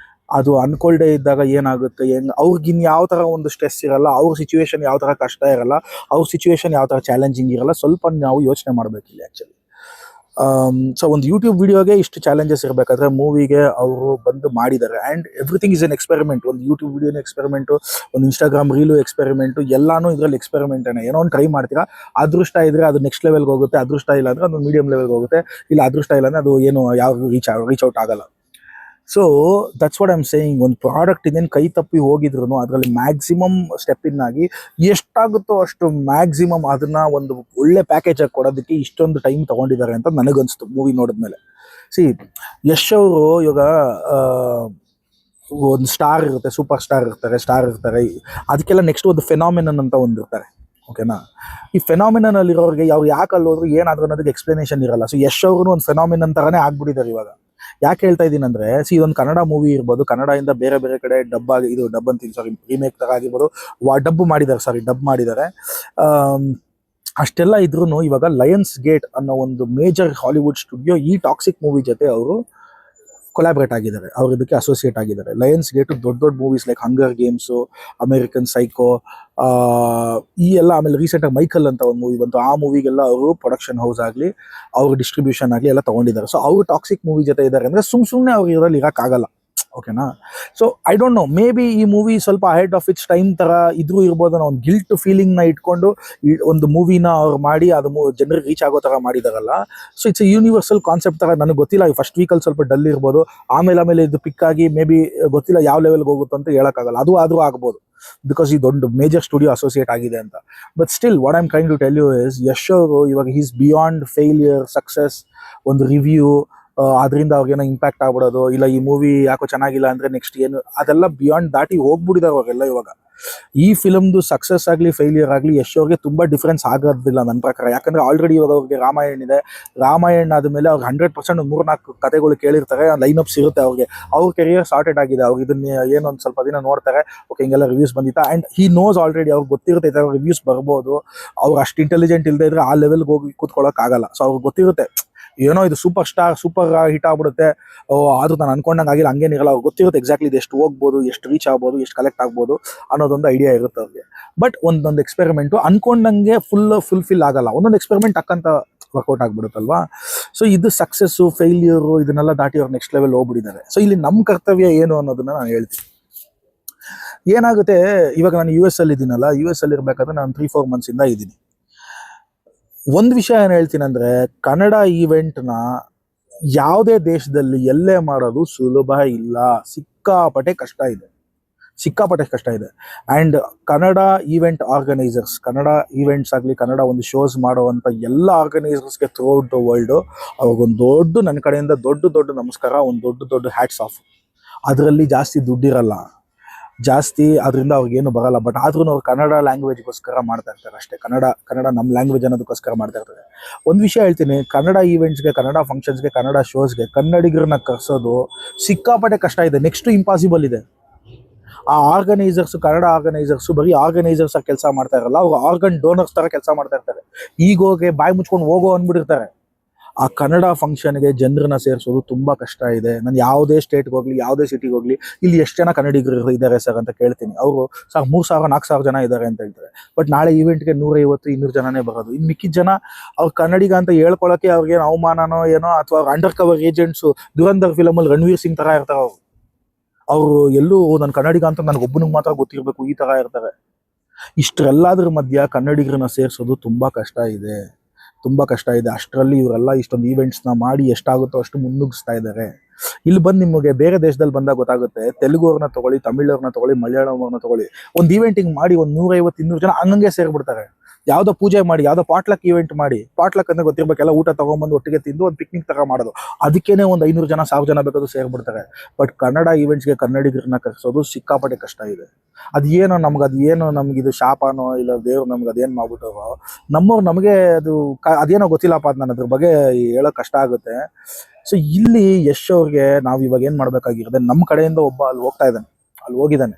ಅದು ಅನ್ಕೊಳ್ದೇ ಇದ್ದಾಗ ಏನಾಗುತ್ತೆ, ಅವ್ರಿಗಿನ್ ಯಾವ ಥರ ಒಂದು ಸ್ಟ್ರೆಸ್ ಇರಲ್ಲ, ಅವ್ರ ಸಿಚುವೇಶನ್ ಯಾವ ಥರ ಕಷ್ಟ ಇರಲ್ಲ, ಅವ್ರ ಸಿಚುವೇಶನ್ ಯಾವ ಥರ ಚಾಲೆಂಜಿಂಗ್ ಇರಲ್ಲ, ಸ್ವಲ್ಪ ನಾವು ಯೋಚನೆ ಮಾಡಬೇಕಿಲ್ಲ ಆ್ಯಕ್ಚುಲಿ. ಸೊ ಒಂದು ಯೂಟ್ಯೂಬ್ ವಿಡಿಯೋಗೆ ಇಷ್ಟು ಚಾಲೆಂಜಸ್ ಇರಬೇಕಾದ್ರೆ ಮೂವಿಗೆ ಅವರು ಬಂದು ಮಾಡಿದ್ದಾರೆ. And everything is N experiment. ಒಂದು ಯೂಟ್ಯೂಬ್ ವಿಡಿಯೋನ ಎಕ್ಸ್ಪೆರಿಮೆಂಟು, ಒಂದು ಇನ್ಸ್ಟಾಗ್ರಾಮ್ ರೀಲು ಎಕ್ಸ್ಪೆರಿಮೆಂಟು, ಎಲ್ಲನೂ ಇದರಲ್ಲಿ ಎಕ್ಸ್ಪೆರಿಮೆಂಟೇನೆ. ಏನೋ ಒಂದು ಟ್ರೈ ಮಾಡ್ತೀರಾ, ಅದೃಷ್ಟ ಇದ್ದರೆ ಅದು ನೆಕ್ಸ್ಟ್ ಲೆವೆಲ್ಗೆ ಹೋಗುತ್ತೆ, ಅದೃಷ್ಟ ಇಲ್ಲ ಅಂದರೆ ಅದು ಮೀಡಿಯಂ ಲೆವೆಲ್ಗೆ ಹೋಗುತ್ತೆ, ಇಲ್ಲ ಅದೃಷ್ಟ ಇಲ್ಲ ಅಂದರೆ ಅದು ಏನು ಯಾವ ರೀಚ್ ಔಟ್ ಆಗಲ್ಲ. So that's what I am saying. ಒಂದು ಪ್ರಾಡಕ್ಟ್ ಇನ್ನೇನು ಕೈ ತಪ್ಪಿ ಹೋಗಿದ್ರು ಅದರಲ್ಲಿ ಮ್ಯಾಕ್ಸಿಮಮ್ ಸ್ಟೆಪ್ ಇನ್ ಆಗಿ ಎಷ್ಟಾಗುತ್ತೋ ಅಷ್ಟು ಮ್ಯಾಕ್ಸಿಮಮ್ ಅದನ್ನ ಒಂದು ಒಳ್ಳೆ ಪ್ಯಾಕೇಜಾಗಿ ಕೊಡೋದಕ್ಕೆ ಇಷ್ಟೊಂದು ಟೈಮ್ ತೊಗೊಂಡಿದ್ದಾರೆ ಅಂತ ನನಗನ್ನಿಸ್ತು ಮೂವಿ ನೋಡಿದ್ಮೇಲೆ. ಯಶ್ ಅವರು ಇವಾಗ ಒಂದು ಸ್ಟಾರ್ ಇರುತ್ತೆ, ಸೂಪರ್ ಸ್ಟಾರ್ ಇರ್ತಾರೆ, ಅದಕ್ಕೆಲ್ಲ ನೆಕ್ಸ್ಟ್ ಒಂದು ಫೆನಾಮಿನನ್ ಅಂತ ಒಂದು ಇರ್ತಾರೆ. ಓಕೆನಾ, ಈ ಫೆನಾಮಿನಲ್ಲಿರೋರಿಗೆ ಯಾರು ಯಾಕೆ ಅಲ್ಲೋದ್ರು ಏನಾದ್ರು ಅನ್ನೋದಕ್ಕೆ ಎಕ್ಸ್ಪ್ಲನೇಷನ್ ಇರಲ್ಲ. ಸೊ ಯಶ್ ಅವರು ಒಂದು ಫೆನಾಮಿನನ್ ಥರನೇ ಆಗ್ಬಿಟ್ಟಿದ್ದಾರೆ ಇವಾಗ. ಯಾಕೆ ಹೇಳ್ತಾ ಇದ್ದೀನಿ ಅಂದ್ರೆ ಇದೊಂದು ಕನ್ನಡ ಮೂವಿ ಇರ್ಬೋದು, ಕನ್ನಡದಿಂದ ಬೇರೆ ಬೇರೆ ಕಡೆ ಡಬ್ ಆಗಿ, ಇದು ಡಬ್ ಅಂತೀನಿ ಸಾರಿ, ರೀಮೇಕ್ ತರ ಆಗಿರ್ಬೋದು, ಡಬ್ ಮಾಡಿದ್ದಾರೆ. ಅಷ್ಟೆಲ್ಲ ಇದ್ರೂ ಇವಾಗ ಲಯನ್ಸ್ ಗೇಟ್ ಅನ್ನೋ ಒಂದು ಮೇಜರ್ ಹಾಲಿವುಡ್ ಸ್ಟುಡಿಯೋ ಈ ಟಾಕ್ಸಿಕ್ ಮೂವಿ ಜೊತೆ ಅವರು ಕೊಲಾಬ್ರೇಟ್ ಆಗಿದ್ದಾರೆ, ಅವ್ರು ಇದಕ್ಕೆ ಅಸೋಸಿಯೇಟ್ ಆಗಿದ್ದಾರೆ. ಲಯನ್ಸ್ ಗೇಟ್ ದೊಡ್ಡ ದೊಡ್ಡ ಮೂವೀಸ್ ಲೈಕ್ ಹಂಗರ್ ಗೇಮ್ಸು, ಅಮೆರಿಕನ್ ಸೈಕೋ, ಈ ಎಲ್ಲ, ಆಮೇಲೆ ರೀಸೆಂಟಾಗಿ ಮೈಕಲ್ ಅಂತ ಒಂದು ಮೂವಿ ಬಂತು, ಆ ಮೂವಿಗೆಲ್ಲ ಅವರು ಪ್ರೊಡಕ್ಷನ್ ಹೌಸ್ ಆಗಲಿ, ಅವ್ರ ಡಿಸ್ಟ್ರಿಬ್ಯೂಷನ್ ಆಗಲಿ ಎಲ್ಲ ತೊಗೊಂಡಿದ್ದಾರೆ. ಸೊ ಅವರು ಟಾಕ್ಸಿಕ್ ಮೂವಿ ಜೊತೆ ಇದ್ದಾರೆ ಅಂದರೆ ಸುಮ್ಮನೆ ಅವ್ರು ಇದರಲ್ಲಿ ಇರೋಕ್ಕಾಗಲ್ಲ. ಓಕೆನಾ? So I don't know, may be ಈ ಮೂವಿ ಸ್ವಲ್ಪ ಅಹೆಡ್ ಆಫ್ ಇಟ್ಸ್ ಟೈಮ್ ಥರ ಇದ್ರೂ ಇರ್ಬೋದು, ಒಂದು ಗಿಲ್ಟ್ ಫೀಲಿಂಗ್ನ ಇಟ್ಕೊಂಡು ಒಂದು ಮೂವಿನ ಅವ್ರು ಮಾಡಿ ಅದು ಜನರಿಗೆ ರೀಚ್ ಆಗೋ ಥರ ಮಾಡಿದಾರಲ್ಲ. So it's a universal concept ಥರ. ನನಗೆ ಗೊತ್ತಿಲ್ಲ, ಫಸ್ಟ್ ವೀಕಲ್ಲಿ ಸ್ವಲ್ಪ ಡಲ್ ಇರ್ಬೋದು, ಆಮೇಲೆ ಇದು ಪಿಕ್ ಆಗಿ ಮೇ ಬಿ ಗೊತ್ತಿಲ್ಲ ಯಾವ ಲೆವೆಲ್ಗೆ ಹೋಗುತ್ತೆ ಅಂತ ಹೇಳೋಕ್ಕಾಗಲ್ಲ. ಅದು ಆದರೂ ಆಗ್ಬೋದು, ಬಿಕಾಸ್ ಈ ದೊಡ್ಡ ಮೇಜರ್ ಸ್ಟುಡಿಯೋ ಅಸೋಸಿಯೇಟ್ ಆಗಿದೆ ಅಂತ. But still what I am trying to tell you is, Yash ಅವರು ಇವಾಗ ಈಸ್ ಬಿಯಾಂಡ್ ಫೇಲಿಯರ್, ಸಕ್ಸಸ್, ಒಂದು ರಿವ್ಯೂ, ಅದರಿಂದ ಅವ್ರಿಗೇನೋ ಇಂಪ್ಯಾಕ್ಟ್ ಆಗ್ಬಿಡೋದು, ಇಲ್ಲ ಈ ಮೂವಿ ಯಾಕೋ ಚೆನ್ನಾಗಿಲ್ಲ ಅಂದರೆ ನೆಕ್ಸ್ಟ್ ಏನು, ಅದೆಲ್ಲ ಬಿಯಾಂಡ್ ದಾಟಿ ಹೋಗ್ಬಿಟ್ಟಿದ್ದಾರೆ ಅವಾಗೆಲ್ಲ. ಇವಾಗ ಈ ಫಿಲಮ್ದು ಸಕ್ಸಸ್ ಆಗಲಿ ಫೇಲಿಯರ್ ಆಗಲಿ ಯಶ್ ಅವ್ರಿಗೆ ತುಂಬ ಡಿಫ್ರೆನ್ಸ್ ಆಗೋದಿಲ್ಲ ನನ್ನ ಪ್ರಕಾರ. ಯಾಕಂದರೆ ಆಲ್ರೆಡಿ ಇವಾಗ ಅವ್ರಿಗೆ ರಾಮಾಯಣ ಇದೆ, ರಾಮಾಯಣ ಆದಮೇಲೆ ಅವ್ರಿಗೆ 100% 3-4 ಕಥೆಗಳು ಕೇಳಿರ್ತಾರೆ, ಲೈನಪ್ಸ್ ಇರುತ್ತೆ ಅವ್ರಿಗೆ, ಅವ್ರ ಕೆರಿಯರ್ ಸಾರ್ಟೆಡ್ ಆಗಿದೆ. ಅವ್ರು ಇದನ್ನ ಏನೊಂದು ಸ್ವಲ್ಪ ದಿನ ನೋಡ್ತಾರೆ, ಓಕೆ ಹಿಂಗೆಲ್ಲ ರಿವ್ಯೂಸ್ ಬಂದಿತ್ತು, ಆ್ಯಂಡ್ ಹಿ ನೋಸ್ ಆಲ್ರೆಡಿ, ಅವ್ರಿಗೆ ಗೊತ್ತಿರುತ್ತೆ ರಿವ್ಯೂಸ್ ಬರ್ಬೋದು. ಅವ್ರು ಅಷ್ಟು ಇಂಟೆಲಿಜೆಂಟ್ ಇಲ್ಲದೆ ಇದ್ರೆ ಆ ಲೆವೆಲ್ಗೆ ಹೋಗಿ ಕೂತ್ಕೊಳ್ಳೋಕ್ಕಾಗಲ್ಲ. ಸೊ ಅವ್ರಿಗೆ ಗೊತ್ತಿರುತ್ತೆ ಏನೋ ಇದು ಸೂಪರ್ ಹಿಟ್ ಆಗ್ಬಿಡುತ್ತೆ, ಆದ್ರೂ ನಾನು ಅನ್ಕೊಂಡಂಗೆ ಆಗಿಲ್ಲ, ಹಂಗೇನಿರಲ್ಲ. ಅವ್ರಿಗೆ ಗೊತ್ತಿರುತ್ತೆ ಎಕ್ಸಾಕ್ಟ್ಲಿ ಇದು ಎಷ್ಟು ಹೋಗ್ಬೋದು, ಎಷ್ಟು ರೀಚ್ ಆಗ್ಬೋದು, ಎಷ್ಟು ಕಲೆಕ್ಟ್ ಆಗ್ಬೋದು ಅನ್ನೋದೊಂದು ಐಡಿಯಾ ಇರುತ್ತೆ ಅವ್ರಿಗೆ. ಬಟ್ ಒಂದೊಂದು ಎಕ್ಸ್ಪೆರಿಮೆಂಟು ಅನ್ಕೊಂಡಂಗೆ ಫುಲ್ಫಿಲ್ ಆಗಲ್ಲ, ಒಂದೊಂದು ಎಕ್ಸ್ಪೆರಿಮೆಂಟ್ ಅಕ್ಕಂತ ವರ್ಕೌಟ್ ಆಗ್ಬಿಡುತ್ತಲ್ವಾ. ಸೊ ಇದು ಸಕ್ಸಸ್ಸು ಫೇಲ್ಯೂರು ಇದನ್ನೆಲ್ಲ ದಾಟಿ ಅವ್ರು ನೆಕ್ಸ್ಟ್ ಲೆವೆಲ್ ಹೋಗ್ಬಿಟ್ಟಿದ್ದಾರೆ. ಸೊ ಇಲ್ಲಿ ನಮ್ಮ ಕರ್ತವ್ಯ ಏನು ಅನ್ನೋದನ್ನ ನಾನು ಹೇಳ್ತೀನಿ. ಏನಾಗುತ್ತೆ, ಇವಾಗ ನಾನು US ಅಲ್ಲಿ ಇದ್ದೀನಲ್ಲ, US ಅಲ್ಲಿ ಇರಬೇಕಾದ್ರೆ ನಾನು 3-4 ಮಂತ್ಸಿಂದ ಇದ್ದೀನಿ. ಒಂದು ವಿಷಯ ಏನು ಹೇಳ್ತೀನಿ ಅಂದರೆ, ಕನ್ನಡ ಈವೆಂಟ್ನ ಯಾವುದೇ ದೇಶದಲ್ಲಿ ಎಲ್ಲೇ ಮಾಡೋದು ಸುಲಭ ಇಲ್ಲ, ಸಿಕ್ಕಾಪಟ್ಟೆ ಕಷ್ಟ ಇದೆ. And Kannada event organisers, Kannada events ಆಗಲಿ, ಕನ್ನಡ ಒಂದು ಶೋಸ್ ಮಾಡುವಂಥ ಎಲ್ಲ ಆರ್ಗನೈಸರ್ಸ್ಗೆ ಥ್ರೂಔಟ್ ದ ವರ್ಲ್ಡು ಅವ್ರಿಗೊಂದು ನನ್ನ ಕಡೆಯಿಂದ ದೊಡ್ಡ ನಮಸ್ಕಾರ, ಒಂದು ದೊಡ್ಡ ಹ್ಯಾಟ್ಸ್ ಆಫ್. ಅದರಲ್ಲಿ ಜಾಸ್ತಿ ದುಡ್ಡಿರಲ್ಲ, ಜಾಸ್ತಿ ಅದರಿಂದ ಅವ್ರಿಗೇನು ಬರಲ್ಲ. ಬಟ್ ಆದ್ರೂ ಅವ್ರು ಕನ್ನಡ ಲ್ಯಾಂಗ್ವೇಜ್ಗೋಸ್ಕರ ಮಾಡ್ತಾ ಇರ್ತಾರೆ ಅಷ್ಟೇ. ಕನ್ನಡ ನಮ್ಮ ಲ್ಯಾಂಗ್ವೇಜ್ ಅನ್ನೋದಕ್ಕೋಸ್ಕರ ಮಾಡ್ತಾ ಇರ್ತಾರೆ. ಒಂದು ವಿಷಯ ಹೇಳ್ತೀನಿ, ಕನ್ನಡ ಈವೆಂಟ್ಸ್ಗೆ, ಕನ್ನಡ ಫಂಕ್ಷನ್ಸ್ಗೆ, ಕನ್ನಡ ಶೋಸ್ಗೆ ಕನ್ನಡಿಗರನ್ನ ಕರೆಸೋದು ಸಿಕ್ಕಾಪಟ್ಟೆ ಕಷ್ಟ ಇದೆ, ನೆಕ್ಸ್ಟ್ ಇಂಪಾಸಿಬಲ್ ಇದೆ. ಆ ಆರ್ಗನೈಸರ್ಸು, ಕನ್ನಡ ಆರ್ಗನೈಸರ್ಸು ಬರೀ ಆರ್ಗನೈಸರ್ಸ್ ಆಗಿ ಕೆಲಸ ಮಾಡ್ತಾ ಇರಲ್ಲ, ಅವ್ರು ಆರ್ಗನ್ ಡೋನರ್ಸ್ ಥರ ಕೆಲಸ ಮಾಡ್ತಾ ಇರ್ತಾರೆ. ಈಗೋಗೆ ಬಾಯಿ ಮುಚ್ಕೊಂಡು ಹೋಗೋ ಅಂದ್ಬಿಟ್ಟಿರ್ತಾರೆ. ಆ ಕನ್ನಡ ಫಂಕ್ಷನ್ಗೆ ಜನರನ್ನ ಸೇರಿಸೋದು ತುಂಬ ಕಷ್ಟ ಇದೆ. ನಾನು ಯಾವುದೇ ಸ್ಟೇಟ್ಗೆ ಹೋಗಲಿ, ಯಾವುದೇ ಸಿಟಿಗೆ ಹೋಗಲಿ, ಇಲ್ಲಿ ಎಷ್ಟು ಜನ ಕನ್ನಡಿಗರು ಇದ್ದಾರೆ ಸರ್ ಅಂತ ಕೇಳ್ತೀನಿ. ಅವರು ಸರ್ 3,000-4,000 ಜನ ಇದ್ದಾರೆ ಅಂತ ಹೇಳ್ತಾರೆ. ಬಟ್ ನಾಳೆ ಈವೆಂಟ್ಗೆ 150-200 ಜನನೇ ಬರೋದು. ಇನ್ನು ಮಿಕ್ಕಿದ ಜನ ಅವ್ರು ಕನ್ನಡಿಗ ಅಂತ ಹೇಳ್ಕೊಳ್ಳೋಕ್ಕೆ ಅವ್ರಿಗೇನು ಅವಮಾನನೋ ಏನೋ, ಅಥವಾ ಅವ್ರು ಅಂಡರ್ ಕವರ್ ಏಜೆಂಟ್ಸು, ದುರಂಧರ್ ಫಿಲಮಲ್ಲಿ ರಣವೀರ್ ಸಿಂಗ್ ಥರ ಇರ್ತಾರೆ. ಅವರು ಎಲ್ಲೂ ನನ್ನ ಕನ್ನಡಿಗ ಅಂತ ನನಗೊಬ್ಬನಿಗೆ ಮಾತ್ರ ಗೊತ್ತಿರಬೇಕು ಈ ಥರ ಇರ್ತಾರೆ. ಇಷ್ಟೆಲ್ಲದ್ರ ಮಧ್ಯ ಕನ್ನಡಿಗರನ್ನ ಸೇರಿಸೋದು ತುಂಬ ಕಷ್ಟ ಇದೆ. ಅಷ್ಟರಲ್ಲಿ ಇವರೆಲ್ಲ ಇಷ್ಟೊಂದು ಈವೆಂಟ್ಸ್ನ ಮಾಡಿ ಎಷ್ಟಾಗುತ್ತೋ ಅಷ್ಟು ಮುನ್ನುಗ್ಗಿಸ್ತಾ ಇದ್ದಾರೆ. ಇಲ್ಲಿ ಬಂದು ನಿಮಗೆ ಬೇರೆ ದೇಶದಲ್ಲಿ ಬಂದಾಗ ಗೊತ್ತಾಗುತ್ತೆ, ತೆಲುಗು ಅವ್ರನ್ನ ತಗೊಳ್ಳಿ, ತಮಿಳವ್ರನ್ನ ತಗೊಳ್ಳಿ, ಮಲಯಾಳಂ ಅವ್ರನ್ನ ತಗೊಳ್ಳಿ, ಒಂದು ಈವೆಂಟಿಂಗ್ ಮಾಡಿ ಒಂದು 150-200 ಜನ ಹಂಗಂಗೆ ಸೇರ್ಬಿಡ್ತಾರೆ. ಯಾವುದೋ ಪೂಜೆ ಮಾಡಿ, ಯಾವುದೋ ಪಾಟ್ಲಕ್ ಈವೆಂಟ್ ಮಾಡಿ, ಪಾಟ್ಲಕ್ ಅಂದ್ರೆ ಗೊತ್ತಿರಬೇಕೆಲ್ಲ, ಊಟ ತೊಗೊಂಬಂದು ಒಟ್ಟಿಗೆ ತಿಂದು ಒಂದು ಪಿಕ್ನಿಕ್ ತರ ಮಾಡೋದು, ಅದಕ್ಕೇನೆ ಒಂದು 500 ಜನ 1000 ಜನ ಬೇಕಾದ್ರೂ ಸೇರ್ಬಿಡ್ತಾರೆ. ಬಟ್ ಕನ್ನಡ ಈವೆಂಟ್ಸ್ಗೆ ಕನ್ನಡಿಗರನ್ನ ಕರೆಸೋದು ಸಿಕ್ಕಾಪಟ್ಟೆ ಕಷ್ಟ ಇದೆ. ಅದೇನೋ ನಮ್ಗೆ ಇದು ಶಾಪನೋ ಇಲ್ಲ ದೇವ್ರು ನಮ್ಗೆ ಅದೇನು ಮಾಡ್ಬಿಟ್ಟರೋ, ನಮಗೆ ಅದೇನೋ ಗೊತ್ತಿಲ್ಲಪ್ಪ, ಅದು ನಾನು ಅದ್ರ ಬಗ್ಗೆ ಹೇಳೋಕೆ ಕಷ್ಟ ಆಗುತ್ತೆ. ಸೊ ಇಲ್ಲಿ ಯಶ್ ಅವ್ರಿಗೆ ನಾವು ಇವಾಗ ಏನು ಮಾಡಬೇಕಾಗಿರುತ್ತೆ, ನಮ್ಮ ಕಡೆಯಿಂದ ಒಬ್ಬ ಅಲ್ಲಿ ಹೋಗಿದ್ದಾನೆ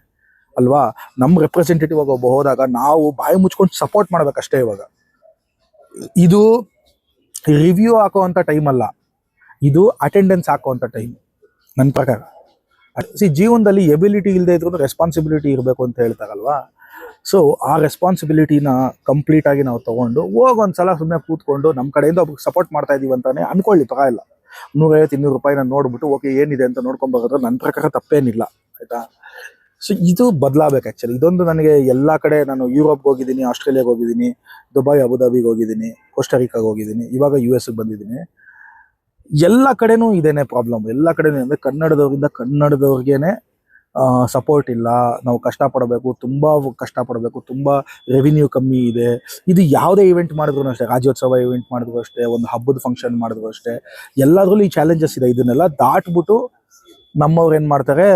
ಅಲ್ವಾ, ನಮ್ಮ ರೆಪ್ರೆಸೆಂಟೇಟಿವ್ ಆಗಿ ಒಬ್ಬ ಹೋದಾಗ ನಾವು ಬಾಯಿ ಮುಚ್ಕೊಂಡು ಸಪೋರ್ಟ್ ಮಾಡ್ಬೇಕಷ್ಟೇ. ಇವಾಗ ಇದು ರಿವ್ಯೂ ಹಾಕೋವಂಥ ಟೈಮ್ ಅಲ್ಲ, ಇದು ಅಟೆಂಡೆನ್ಸ್ ಹಾಕೋವಂಥ ಟೈಮ್ ನನ್ನ ಪ್ರಕಾರ. ಜೀವನದಲ್ಲಿ ಎಬಿಲಿಟಿ ಇಲ್ಲದೆ ಇದ್ರೂ ರೆಸ್ಪಾನ್ಸಿಬಿಲಿಟಿ ಇರಬೇಕು ಅಂತ ಹೇಳ್ತಾರಲ್ವಾ. ಸೊ ಆ ರೆಸ್ಪಾನ್ಸಿಬಿಲಿಟಿನ ಕಂಪ್ಲೀಟ್ ಆಗಿ ನಾವು ತೊಗೊಂಡು ಒಂದ್ಸಲ ಸುಮ್ಮನೆ ಕೂತ್ಕೊಂಡು ನಮ್ಮ ಕಡೆಯಿಂದ ಒಬ್ಬರಿಗೆ ಸಪೋರ್ಟ್ ಮಾಡ್ತಾ ಇದೀವಿ ಅಂತಾನೆ ಅನ್ಕೊಳ್ಳಿ, ಪರವಾಗಿಲ್ಲ. 150-200 ರೂಪಾಯಿನ ನೋಡ್ಬಿಟ್ಟು ಓಕೆ ಏನಿದೆ ಅಂತ ನೋಡ್ಕೊಂಬರೋದ್ರೆ ನನ್ನ ಪ್ರಕಾರ ತಪ್ಪೇನಿಲ್ಲ, ಆಯ್ತಾ. ಸೊ ಇದು ಬದಲಾಗಬೇಕು ಆ್ಯಕ್ಚುಲಿ. ಇದೊಂದು ನನಗೆ ಎಲ್ಲ ಕಡೆ, ನಾನು ಯುರೋಪ್ಗೆ ಹೋಗಿದ್ದೀನಿ, ಆಸ್ಟ್ರೇಲಿಯಾಗೆ ಹೋಗಿದ್ದೀನಿ, ದುಬೈ ಅಬುದಾಬಿಗೆ ಹೋಗಿದ್ದೀನಿ, ಕೋಸ್ಟಾರಿಕಾಗೆ ಹೋಗಿದ್ದೀನಿ, ಇವಾಗ US ಬಂದಿದ್ದೀನಿ. ಎಲ್ಲ ಕಡೆನೂ ಇದೇನೆ ಪ್ರಾಬ್ಲಮ್. ಎಲ್ಲ ಕಡೆನೂ ಅಂದರೆ ಕನ್ನಡದವ್ರಿಗೇನೆ ಸಪೋರ್ಟ್ ಇಲ್ಲ. ನಾವು ಕಷ್ಟಪಡಬೇಕು, ತುಂಬ ಕಷ್ಟಪಡಬೇಕು, ತುಂಬ ರೆವಿನ್ಯೂ ಕಮ್ಮಿ ಇದೆ. ಇದು ಯಾವುದೇ ಇವೆಂಟ್ ಮಾಡಿದ್ರು ಅಷ್ಟೇ, ರಾಜ್ಯೋತ್ಸವ ಇವೆಂಟ್ ಮಾಡಿದ್ರು ಅಷ್ಟೇ, ಒಂದು ಹಬ್ಬದ ಫಂಕ್ಷನ್ ಮಾಡಿದ್ರು ಅಷ್ಟೇ, ಎಲ್ಲದರಲ್ಲೂ ಈ ಚಾಲೆಂಜಸ್ ಇದೆ. ಇದನ್ನೆಲ್ಲ ದಾಟ್ಬಿಟ್ಟು ನಮ್ಮವ್ರು ಏನು ಮಾಡ್ತಾರೆ,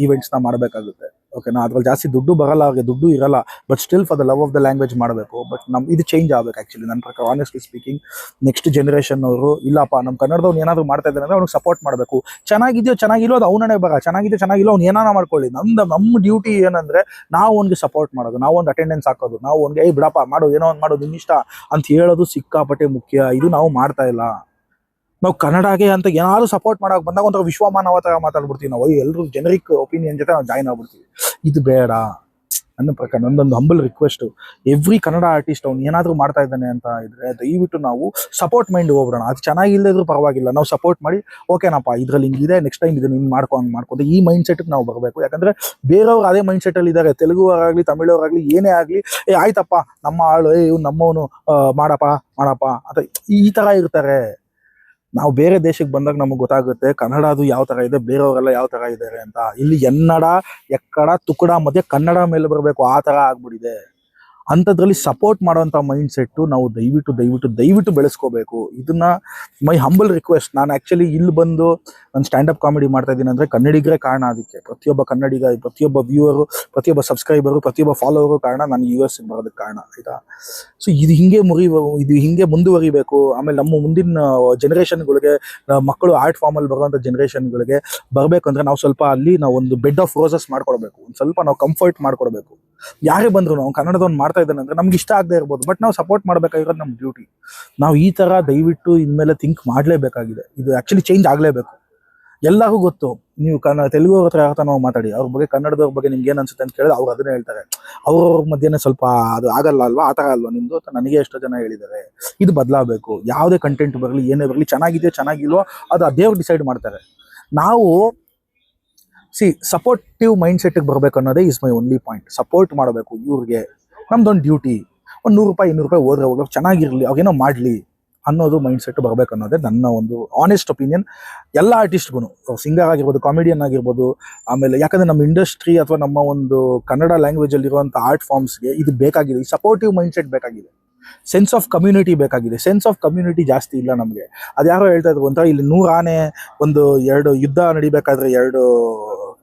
ಈವೆಂಟ್ಸ್ನ ಮಾಡಬೇಕಾಗುತ್ತೆ. ಓಕೆನಾ. ಅದ್ರಲ್ಲಿ ಜಾಸ್ತಿ ದುಡ್ಡು ಬರಲ್ಲ, ಅವ್ರಿಗೆ ದುಡ್ಡು ಇರಲ್ಲ, but still for the love of the language ಮಾಡಬೇಕು. ಬಟ್ ಇದು ಚೇಂಜ್ ಆಗಬೇಕು ಆ್ಯಕ್ಚುಲಿ ನನ್ನ ಪ್ರಕಾರ. ಆನೆಸ್ಟ್ಲಿ ಸ್ಪೀಕಿಂಗ್, ನೆಕ್ಸ್ಟ್ ಜನರೇಷನ್ ಅವರು ಇಲ್ಲಪ್ಪ ನಮ್ಮ ಕನ್ನಡದವ್ನು ಏನಾದರೂ ಮಾಡ್ತಾ ಇದ್ದಾನೆ ಅಂದರೆ ಅವ್ನಿಗೆ ಸಪೋರ್ಟ್ ಮಾಡಬೇಕು. ಚೆನ್ನಾಗಿದೆಯೋ ಚೆನ್ನಾಗಿಲ್ಲೋ ಅದು ಅವನೇ ಚೆನ್ನಾಗಿದೆ ಚೆನ್ನಾಗಿಲ್ಲೋ ಅವ್ನು ಏನಾನ ಮಾಡ್ಕೊಳ್ಳಿ. ನಮ್ಮ ಡ್ಯೂಟಿ ಏನಂದರೆ ನಾವು ಅವ್ನಿಗೆ ಸಪೋರ್ಟ್ ಮಾಡೋದು, ನಾವು ಒಂದು ಅಟೆಂಡೆನ್ಸ್ ಹಾಕೋದು, ನಾವು ಅವ್ನಿಗೆ ಬಿಡಪ್ಪ ಮಾಡು ಏನೋ ಒಂದು ಮಾಡೋದು ನಿನ್ನಿಷ್ಟ ಅಂತ ಹೇಳೋದು ಸಿಕ್ಕಾಪಟ್ಟೆ ಮುಖ್ಯ. ಇದು ನಾವು ಮಾಡ್ತಾ ಇಲ್ಲ. ನಾವು ಕನ್ನಡಗೆ ಅಂತ ಏನಾದ್ರು ಸಪೋರ್ಟ್ ಮಾಡಕ್ಕೆ ಬಂದಾಗ ಒಂಥರ ವಿಶ್ವಮಾನವ ಥರ ಮಾತಾಡ್ಬಿಡ್ತೀವಿ ನಾವು. ಎಲ್ಲರೂ ಜನರಿಕ್ ಒಪಿನಿಯನ್ ಜೊತೆ ನಾವು ಜಾಯ್ನ್ ಆಗ್ಬಿಡ್ತೀವಿ. ಇದು ಬೇಡ ನನ್ನ ಪ್ರಕಾರ. ನಂದೊಂದು humble request, every Kannada artist ಅವ್ನು ಏನಾದರೂ ಮಾಡ್ತಾ ಇದ್ದಾನೆ ಅಂತ ಇದ್ರೆ ದಯವಿಟ್ಟು ನಾವು ಸಪೋರ್ಟ್ ಮೈಂಡ್ ಹೋಗ್ಬಿಡೋಣ. ಅದು ಚೆನ್ನಾಗಿಲ್ಲದ್ರೂ ಪರವಾಗಿಲ್ಲ, ನಾವು ಸಪೋರ್ಟ್ ಮಾಡಿ ಓಕೆನಪ್ಪ ಇದರಲ್ಲಿ ಹಿಂಗಿದೆ, ನೆಕ್ಸ್ಟ್ ಟೈಮ್ ಇದನ್ನು ಹಿಂಗೆ ಮಾಡ್ಕೊಂಡು ಈ ಮೈಂಡ್ ಸೆಟ್ಗೆ ನಾವು ಬರಬೇಕು. ಯಾಕಂದರೆ ಬೇರೆಯವ್ರು ಅದೇ ಮೈಂಡ್ ಸೆಟ್ಟಲ್ಲಿ ಇದ್ದಾರೆ, ತೆಲುಗುವರಾಗಲಿ ತಮಿಳವರಾಗಲಿ ಏನೇ ಆಗಲಿ, ಆಯ್ತಪ್ಪ ನಮ್ಮ ಆಳು, ಇವ್ನು ನಮ್ಮವನು, ಮಾಡಪ್ಪ ಅಂತ ಈ ಥರ ಇರ್ತಾರೆ. ನಾವು ಬೇರೆ ದೇಶಕ್ಕೆ ಬಂದಾಗ ನಮಗೆ ಗೊತ್ತಾಗುತ್ತೆ ಕನ್ನಡ ಅದು ಯಾವ ಥರ ಇದೆ, ಬೇರೆಯವರೆಲ್ಲ ಯಾವ ಥರ ಇದ್ದಾರೆ ಅಂತ. ಇಲ್ಲಿ ಎನ್ನಡ ಎಕ್ಕಡ ತುಕಡ ಮಧ್ಯೆ ಕನ್ನಡ ಮೇಲೆ ಬರಬೇಕು, ಆ ಥರ ಆಗ್ಬಿಟ್ಟಿದೆ. ಅಂಥದ್ರಲ್ಲಿ ಸಪೋರ್ಟ್ ಮಾಡೋವಂಥ ಮೈಂಡ್ ಸೆಟ್ಟು ನಾವು ದಯವಿಟ್ಟು ಬೆಳೆಸ್ಕೋಬೇಕು. ಇದನ್ನ ಮೈ ಹಂಬಲ್ ರಿಕ್ವೆಸ್ಟ್. ನಾನು ಆ್ಯಕ್ಚುಲಿ ಇಲ್ಲಿ ಬಂದು ನಾನು ಸ್ಟ್ಯಾಂಡಪ್ ಕಾಮಿಡಿ ಮಾಡ್ತಾ ಇದ್ದೀನಿ ಅಂದರೆ ಕನ್ನಡಿಗರೇ ಕಾರಣ. ಅದಕ್ಕೆ ಪ್ರತಿಯೊಬ್ಬ ಕನ್ನಡಿಗ, ಪ್ರತಿಯೊಬ್ಬ ವ್ಯೂವರು, ಪ್ರತಿಯೊಬ್ಬ ಸಬ್ಸ್ಕ್ರೈಬರು, ಪ್ರತಿಯೊಬ್ಬ ಫಾಲೋವರು ಕಾರಣ. ನಾನು US ಬರೋದಕ್ಕೆ ಕಾರಣ ಆಯಿತಾ. ಸೊ ಇದು ಹಿಂಗೆ ಮುಂದುವರಿಬೇಕು. ಆಮೇಲೆ ನಮ್ಮ ಮುಂದಿನ ಜನರೇಷನ್ಗಳಿಗೆ, ಮಕ್ಕಳು ಆರ್ಟ್ ಫಾರ್ಮಲ್ಲಿ ಬರುವಂಥ ಜನರೇಷನ್ಗಳಿಗೆ ಬರಬೇಕಂದ್ರೆ ನಾವು ಸ್ವಲ್ಪ ಅಲ್ಲಿ ನಾವು ಒಂದು ಬೆಡ್ ಆಫ್ ರೋಸಸ್ ಮಾಡ್ಕೊಡ್ಬೇಕು. ಒಂದು ಸ್ವಲ್ಪ ನಾವು ಕಂಫರ್ಟ್ ಮಾಡ್ಕೊಡ್ಬೇಕು. ಯಾರೇ ಬಂದ್ರು ನಾವು ಕನ್ನಡದವ್ನು ಮಾಡ್ತಾ ಇದ್ದಾನೆ ಅಂದರೆ ನಮ್ಗೆ ಇಷ್ಟ ಆಗದೆ ಇರ್ಬೋದು, ಬಟ್ ನಾವು ಸಪೋರ್ಟ್ ಮಾಡಬೇಕಾಗಿರೋದು ನಮ್ಮ ಡ್ಯೂಟಿ. ನಾವು ಈ ಥರ ದಯವಿಟ್ಟು ಇನ್ಮೇಲೆ ಥಿಂಕ್ ಮಾಡಲೇಬೇಕಾಗಿದೆ. ಇದು ಆ್ಯಕ್ಚುಲಿ ಚೇಂಜ್ ಆಗಲೇಬೇಕು. ಎಲ್ಲರಿಗೂ ಗೊತ್ತು, ನೀವು ತೆಲುಗು ಹತ್ರ ಯಾವ ನಾವು ಮಾತಾಡಿ ಅವ್ರ ಬಗ್ಗೆ, ಕನ್ನಡದವ್ರ ಬಗ್ಗೆ ನಿಮ್ಗೆ ಏನು ಅನ್ಸುತ್ತೆ ಅಂತ ಕೇಳಿದ್ರೆ ಅವ್ರು ಅದನ್ನೇ ಹೇಳ್ತಾರೆ. ಅವ್ರವ್ರ ಮಧ್ಯೆ ಸ್ವಲ್ಪ ಅದು ಆಗಲ್ಲ ಅಲ್ವಾ, ಆ ಥರ ಅಲ್ವಾ ನಿಮ್ಮದು ಅಂತ ನನಗೆ ಎಷ್ಟೋ ಜನ ಹೇಳಿದ್ದಾರೆ. ಇದು ಬದಲಾಗಬೇಕು. ಯಾವುದೇ ಕಂಟೆಂಟ್ ಬರಲಿ, ಏನೇ ಬರಲಿ, ಚೆನ್ನಾಗಿದೆಯೋ ಚೆನ್ನಾಗಿಲ್ವೋ ಅದು ಅದೇವ್ರು ಡಿಸೈಡ್ ಮಾಡ್ತಾರೆ. ನಾವು ಸಪೋರ್ಟಿವ್ ಮೈಂಡ್ ಸೆಟ್ಗೆ ಬರಬೇಕು ಅನ್ನೋದೇ is my only point. Support ಮಾಡಬೇಕು ಇವ್ರಿಗೆ, ನಮ್ದೊಂದು ಡ್ಯೂಟಿ. ಒಂದು $100 ಹೋದ್ರೆ ಚೆನ್ನಾಗಿರಲಿ, ಅವಾಗೇನೋ ಮಾಡಲಿ ಅನ್ನೋದು ಮೈಂಡ್ ಸೆಟ್ ಬರಬೇಕು ಅನ್ನೋದೇ ನನ್ನ ಒಂದು ಆನೆಸ್ಟ್ ಒಪಿನಿಯನ್. ಎಲ್ಲ ಆರ್ಟಿಸ್ಟ್ಗೂ, ಸಿಂಗರ್ ಆಗಿರ್ಬೋದು, ಕಾಮಿಡಿಯನ್ ಆಗಿರ್ಬೋದು, ಆಮೇಲೆ ಯಾಕಂದರೆ ನಮ್ಮ ಇಂಡಸ್ಟ್ರಿ ಅಥವಾ ನಮ್ಮ ಒಂದು ಕನ್ನಡ ಲ್ಯಾಂಗ್ವೇಜಲ್ಲಿರುವಂಥ ಆರ್ಟ್ ಫಾರ್ಮ್ಸ್ಗೆ ಇದು ಬೇಕಾಗಿದೆ. ಈ ಸಪೋರ್ಟಿವ್ ಮೈಂಡ್ ಸೆಟ್ ಬೇಕಾಗಿದೆ. ಸೆನ್ಸ್ ಆಫ್ ಕಮ್ಯುನಿಟಿ ಬೇಕಾಗಿದೆ. ಸೆನ್ಸ್ ಆಫ್ ಕಮ್ಯುನಿಟಿ ಜಾಸ್ತಿ ಇಲ್ಲ ನಮಗೆ. ಅದು ಯಾರೋ ಹೇಳ್ತಾ ಇದ್ರು ಒಂಥರ, ಇಲ್ಲಿ 100 ಆನೆ, ಒಂದು 2 ಯುದ್ಧ ನಡಿಬೇಕಾದ್ರೆ 2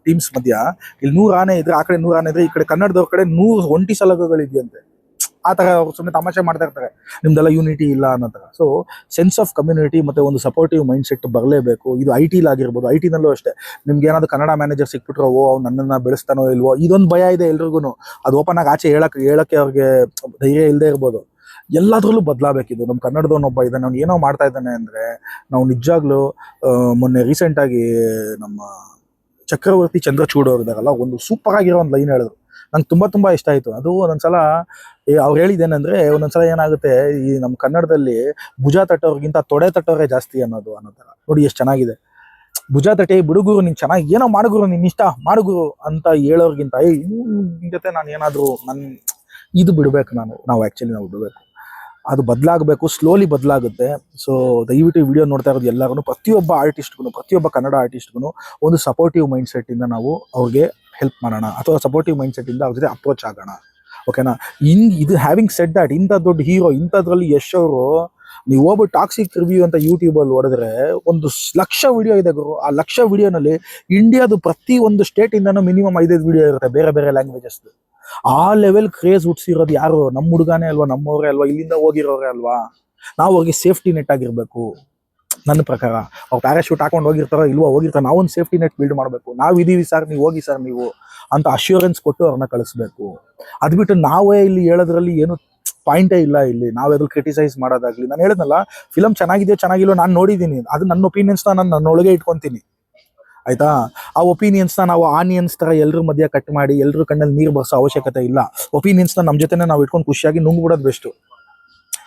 ಟೀಮ್ಸ್ ಮಧ್ಯ ಇಲ್ಲಿ 100 ಆನೆ ಇದ್ರೆ, ಆ ಕಡೆ 100 ಆನೆ ಇದ್ರೆ, ಈ ಕಡೆ ಕನ್ನಡದವ್ರ ಕಡೆ 100 ಒಂಟಿ ಸಲಗಗಳಿದೆಯಂತೆ. ಆ ಥರ ಸುಮ್ಮನೆ ತಮಾಷೆ ಮಾಡ್ತಾ ಇರ್ತಾರೆ, ನಿಮ್ದೆಲ್ಲ ಯೂನಿಟಿ ಇಲ್ಲ ಅನ್ನೋ ಥರ. ಸೊ ಸೆನ್ಸ್ ಆಫ್ ಕಮ್ಯುನಿಟಿ ಮತ್ತು ಒಂದು ಸಪೋರ್ಟಿವ್ ಮೈಂಡ್ ಸೆಟ್ ಬರಲೇಬೇಕು. ಇದು IT-ಲಾಗಿರ್ಬೋದು, IT-ನಲ್ಲೂ ಅಷ್ಟೇ. ನಿಮ್ಗೆ ಏನಾದರೂ ಕನ್ನಡ ಮ್ಯಾನೇಜರ್ ಸಿಕ್ಬಿಟ್ರೆ ಅವ್ನು ನನ್ನನ್ನು ಬೆಳೆಸ್ತಾನೋ ಇಲ್ವೋ, ಇದೊಂದು ಭಯ ಇದೆ ಎಲ್ರಿಗೂ. ಅದು ಓಪನ್ ಆಗಿ ಆಚೆ ಹೇಳಕ್ಕೆ ಅವ್ರಿಗೆ ಧೈರ್ಯ ಇಲ್ಲದೆ ಇರ್ಬೋದು. ಎಲ್ಲದರಲ್ಲೂ ಬದಲಾಗಬೇಕಿದು. ನಮ್ಮ ಕನ್ನಡದವನೊಬ್ಬ ಇದ್ದಾನೆ, ಅವ್ನು ಏನೋ ಮಾಡ್ತಾ ಇದ್ದಾನೆ ಅಂದರೆ ನಾವು ನಿಜವಾಗ್ಲೂ ಮೊನ್ನೆ ರೀಸೆಂಟಾಗಿ ನಮ್ಮ ಚಕ್ರವರ್ತಿ ಚಂದ್ರಚೂಡ್ ಅವ್ರು ಇದ್ದಾರಲ್ಲ, ಒಂದು ಸೂಪರ್ ಆಗಿರೋ ಒಂದು ಲೈನ್ ಹೇಳಿದ್ರು, ನಂಗೆ ತುಂಬ ಇಷ್ಟ ಆಯಿತು. ಅದು ಒಂದೊಂದ್ಸಲ ಅವ್ರು ಹೇಳಿದ್ದೇನೆಂದರೆ, ಒಂದೊಂದ್ಸಲ ಏನಾಗುತ್ತೆ ಈ ನಮ್ಮ ಕನ್ನಡದಲ್ಲಿ ಭುಜ ತಟ್ಟೋರ್ಗಿಂತ ತೊಡೆ ತಟ್ಟೋರೇ ಜಾಸ್ತಿ ಅನ್ನೋ ಥರ. ನೋಡಿ ಎಷ್ಟು ಚೆನ್ನಾಗಿದೆ. ಭುಜ ತಟ್ಟೆ ಬಿಡುಗುರು, ನೀನು ಚೆನ್ನಾಗಿ ಏನೋ ಮಾಡುಗುರು, ನಿನ್ನ ಇಷ್ಟ ಮಾಡುಗುರು ಅಂತ ಹೇಳೋರ್ಗಿಂತ ನಿನ್ನ ಜೊತೆ ನಾನು ಏನಾದರೂ ಇದು ಬಿಡಬೇಕು, ನಾವು ಬಿಡಬೇಕು. ಅದು ಬದಲಾಗಬೇಕು, ಸ್ಲೋಲಿ ಬದಲಾಗುತ್ತೆ. ಸೊ ದಯವಿಟ್ಟು ಈ ವಿಡಿಯೋ ನೋಡ್ತಾ ಇರೋದು ಎಲ್ಲರೂ, ಪ್ರತಿಯೊಬ್ಬ ಆರ್ಟಿಸ್ಟ್ಗೂ, ಪ್ರತಿಯೊಬ್ಬ ಕನ್ನಡ ಆರ್ಟಿಸ್ಟ್ಗೂ ಒಂದು ಸಪೋರ್ಟಿವ್ ಮೈಂಡ್ ಸೆಟ್ಟಿಂದ ನಾವು ಅವ್ರಿಗೆ ಹೆಲ್ಪ್ ಮಾಡೋಣ, ಅಥವಾ ಸಪೋರ್ಟಿವ್ ಮೈಂಡ್ ಸೆಟ್ಟಿಂದ ಅವ್ರ ಜೊತೆ ಅಪ್ರೋಚ್ ಆಗೋಣ. ಓಕೆನಾ. ಇದು ಹ್ಯಾವಿಂಗ್ ಸೆಡ್ ದಟ್, ಇಂಥ ದೊಡ್ಡ ಹೀರೋ, ಇಂಥದ್ರಲ್ಲಿ ಯಶ್ ಅವರು, ನೀವು ಹೋಗ್ಬಿಟ್ಟು ಟಾಕ್ಸಿಕ್ ರಿವ್ಯೂ ಅಂತ ಯೂಟ್ಯೂಬಲ್ಲಿ ಹೊಡೆದ್ರೆ 1,00,000 ವಿಡಿಯೋ ಇದೆ ಗುರು. ಆ 1,00,000 ವಿಡಿಯೋನಲ್ಲಿ ಇಂಡಿಯಾದು ಪ್ರತಿ ಒಂದು ಸ್ಟೇಟಿಂದನೂ ಮಿನಿಮಮ್ 5 ವಿಡಿಯೋ ಇರುತ್ತೆ, ಬೇರೆ ಲ್ಯಾಂಗ್ವೇಜಸ್ದು. ಆ ಲೆವೆಲ್ ಕ್ರೇಜ್ ಹುಟ್ಟಿಸಿರೋದು ಯಾರು? ನಮ್ಮ ಹುಡುಗನೇ ಅಲ್ವಾ, ನಮ್ಮವರೇ ಅಲ್ವಾ, ಇಲ್ಲಿಂದ ಹೋಗಿರೋರೇ ಅಲ್ವಾ. ನಾವು ಅವ್ರಿಗೆ ಸೇಫ್ಟಿ ನೆಟ್ ಆಗಿರಬೇಕು. ನನ್ನ ಪ್ರಕಾರ ಅವ್ರು ಪ್ಯಾರಾಶೂಟ್ ಹಾಕೊಂಡು ಹೋಗಿರ್ತಾರೋ ಇಲ್ವೋ, ಹೋಗಿರ್ತಾರೆ, ನಾವೊಂದು ಸೇಫ್ಟಿ ನೆಟ್ ಬಿಲ್ಡ್ ಮಾಡಬೇಕು. ನಾವು ಇದೀವಿ ಸರ್, ನೀವು ಹೋಗಿ ಸರ್ ನೀವು ಅಂತ ಅಶ್ಯೂರೆನ್ಸ್ ಕೊಟ್ಟು ಅವ್ರನ್ನ ಕಳಿಸ್ಬೇಕು. ಅದು ಬಿಟ್ಟು ನಾವೇ ಇಲ್ಲಿ ಹೇಳೋದ್ರಲ್ಲಿ ಏನು ಪಾಯಿಂಟೇ ಇಲ್ಲ. ಇಲ್ಲಿ ನಾವೆಲ್ಲ ಕ್ರಿಟಿಸೈಸ್ ಮಾಡೋದಾಗ್ಲಿ, ನಾನು ಹೇಳಿದ್ನಲ್ಲ, ಫಿಲಮ್ ಚೆನ್ನಾಗಿದೆಯೋ ಚೆನ್ನಾಗಿಲ್ಲೋ ನಾನು ನೋಡಿದ್ದೀನಿ, ಅದು ನನ್ನ ಒಪಿನಿಯನ್ಸ್ನ ನಾನು ನನ್ನೊಳಗೆ ಇಟ್ಕೊತೀನಿ ಆಯ್ತಾ. ಆ ಒಪಿನಿಯನ್ಸ್ನ ನಾವು ಆನಿಯನ್ಸ್ ಥರ ಎಲ್ಲರ ಮಧ್ಯೆ ಕಟ್ ಮಾಡಿ ಎಲ್ಲರ ಕಣ್ಣಲ್ಲಿ ನೀರು ಬರ್ಸೋ ಅವಶ್ಯಕತೆ ಇಲ್ಲ. ಒಪಿನಿಯನ್ಸ್ನ ನಮ್ಮ ಜೊತೆನೇ ನಾವು ಇಟ್ಕೊಂಡು ಖುಷಿಯಾಗಿ ನುಂಗ್ಬಿಡೋದು ಬೆಸ್ಟು.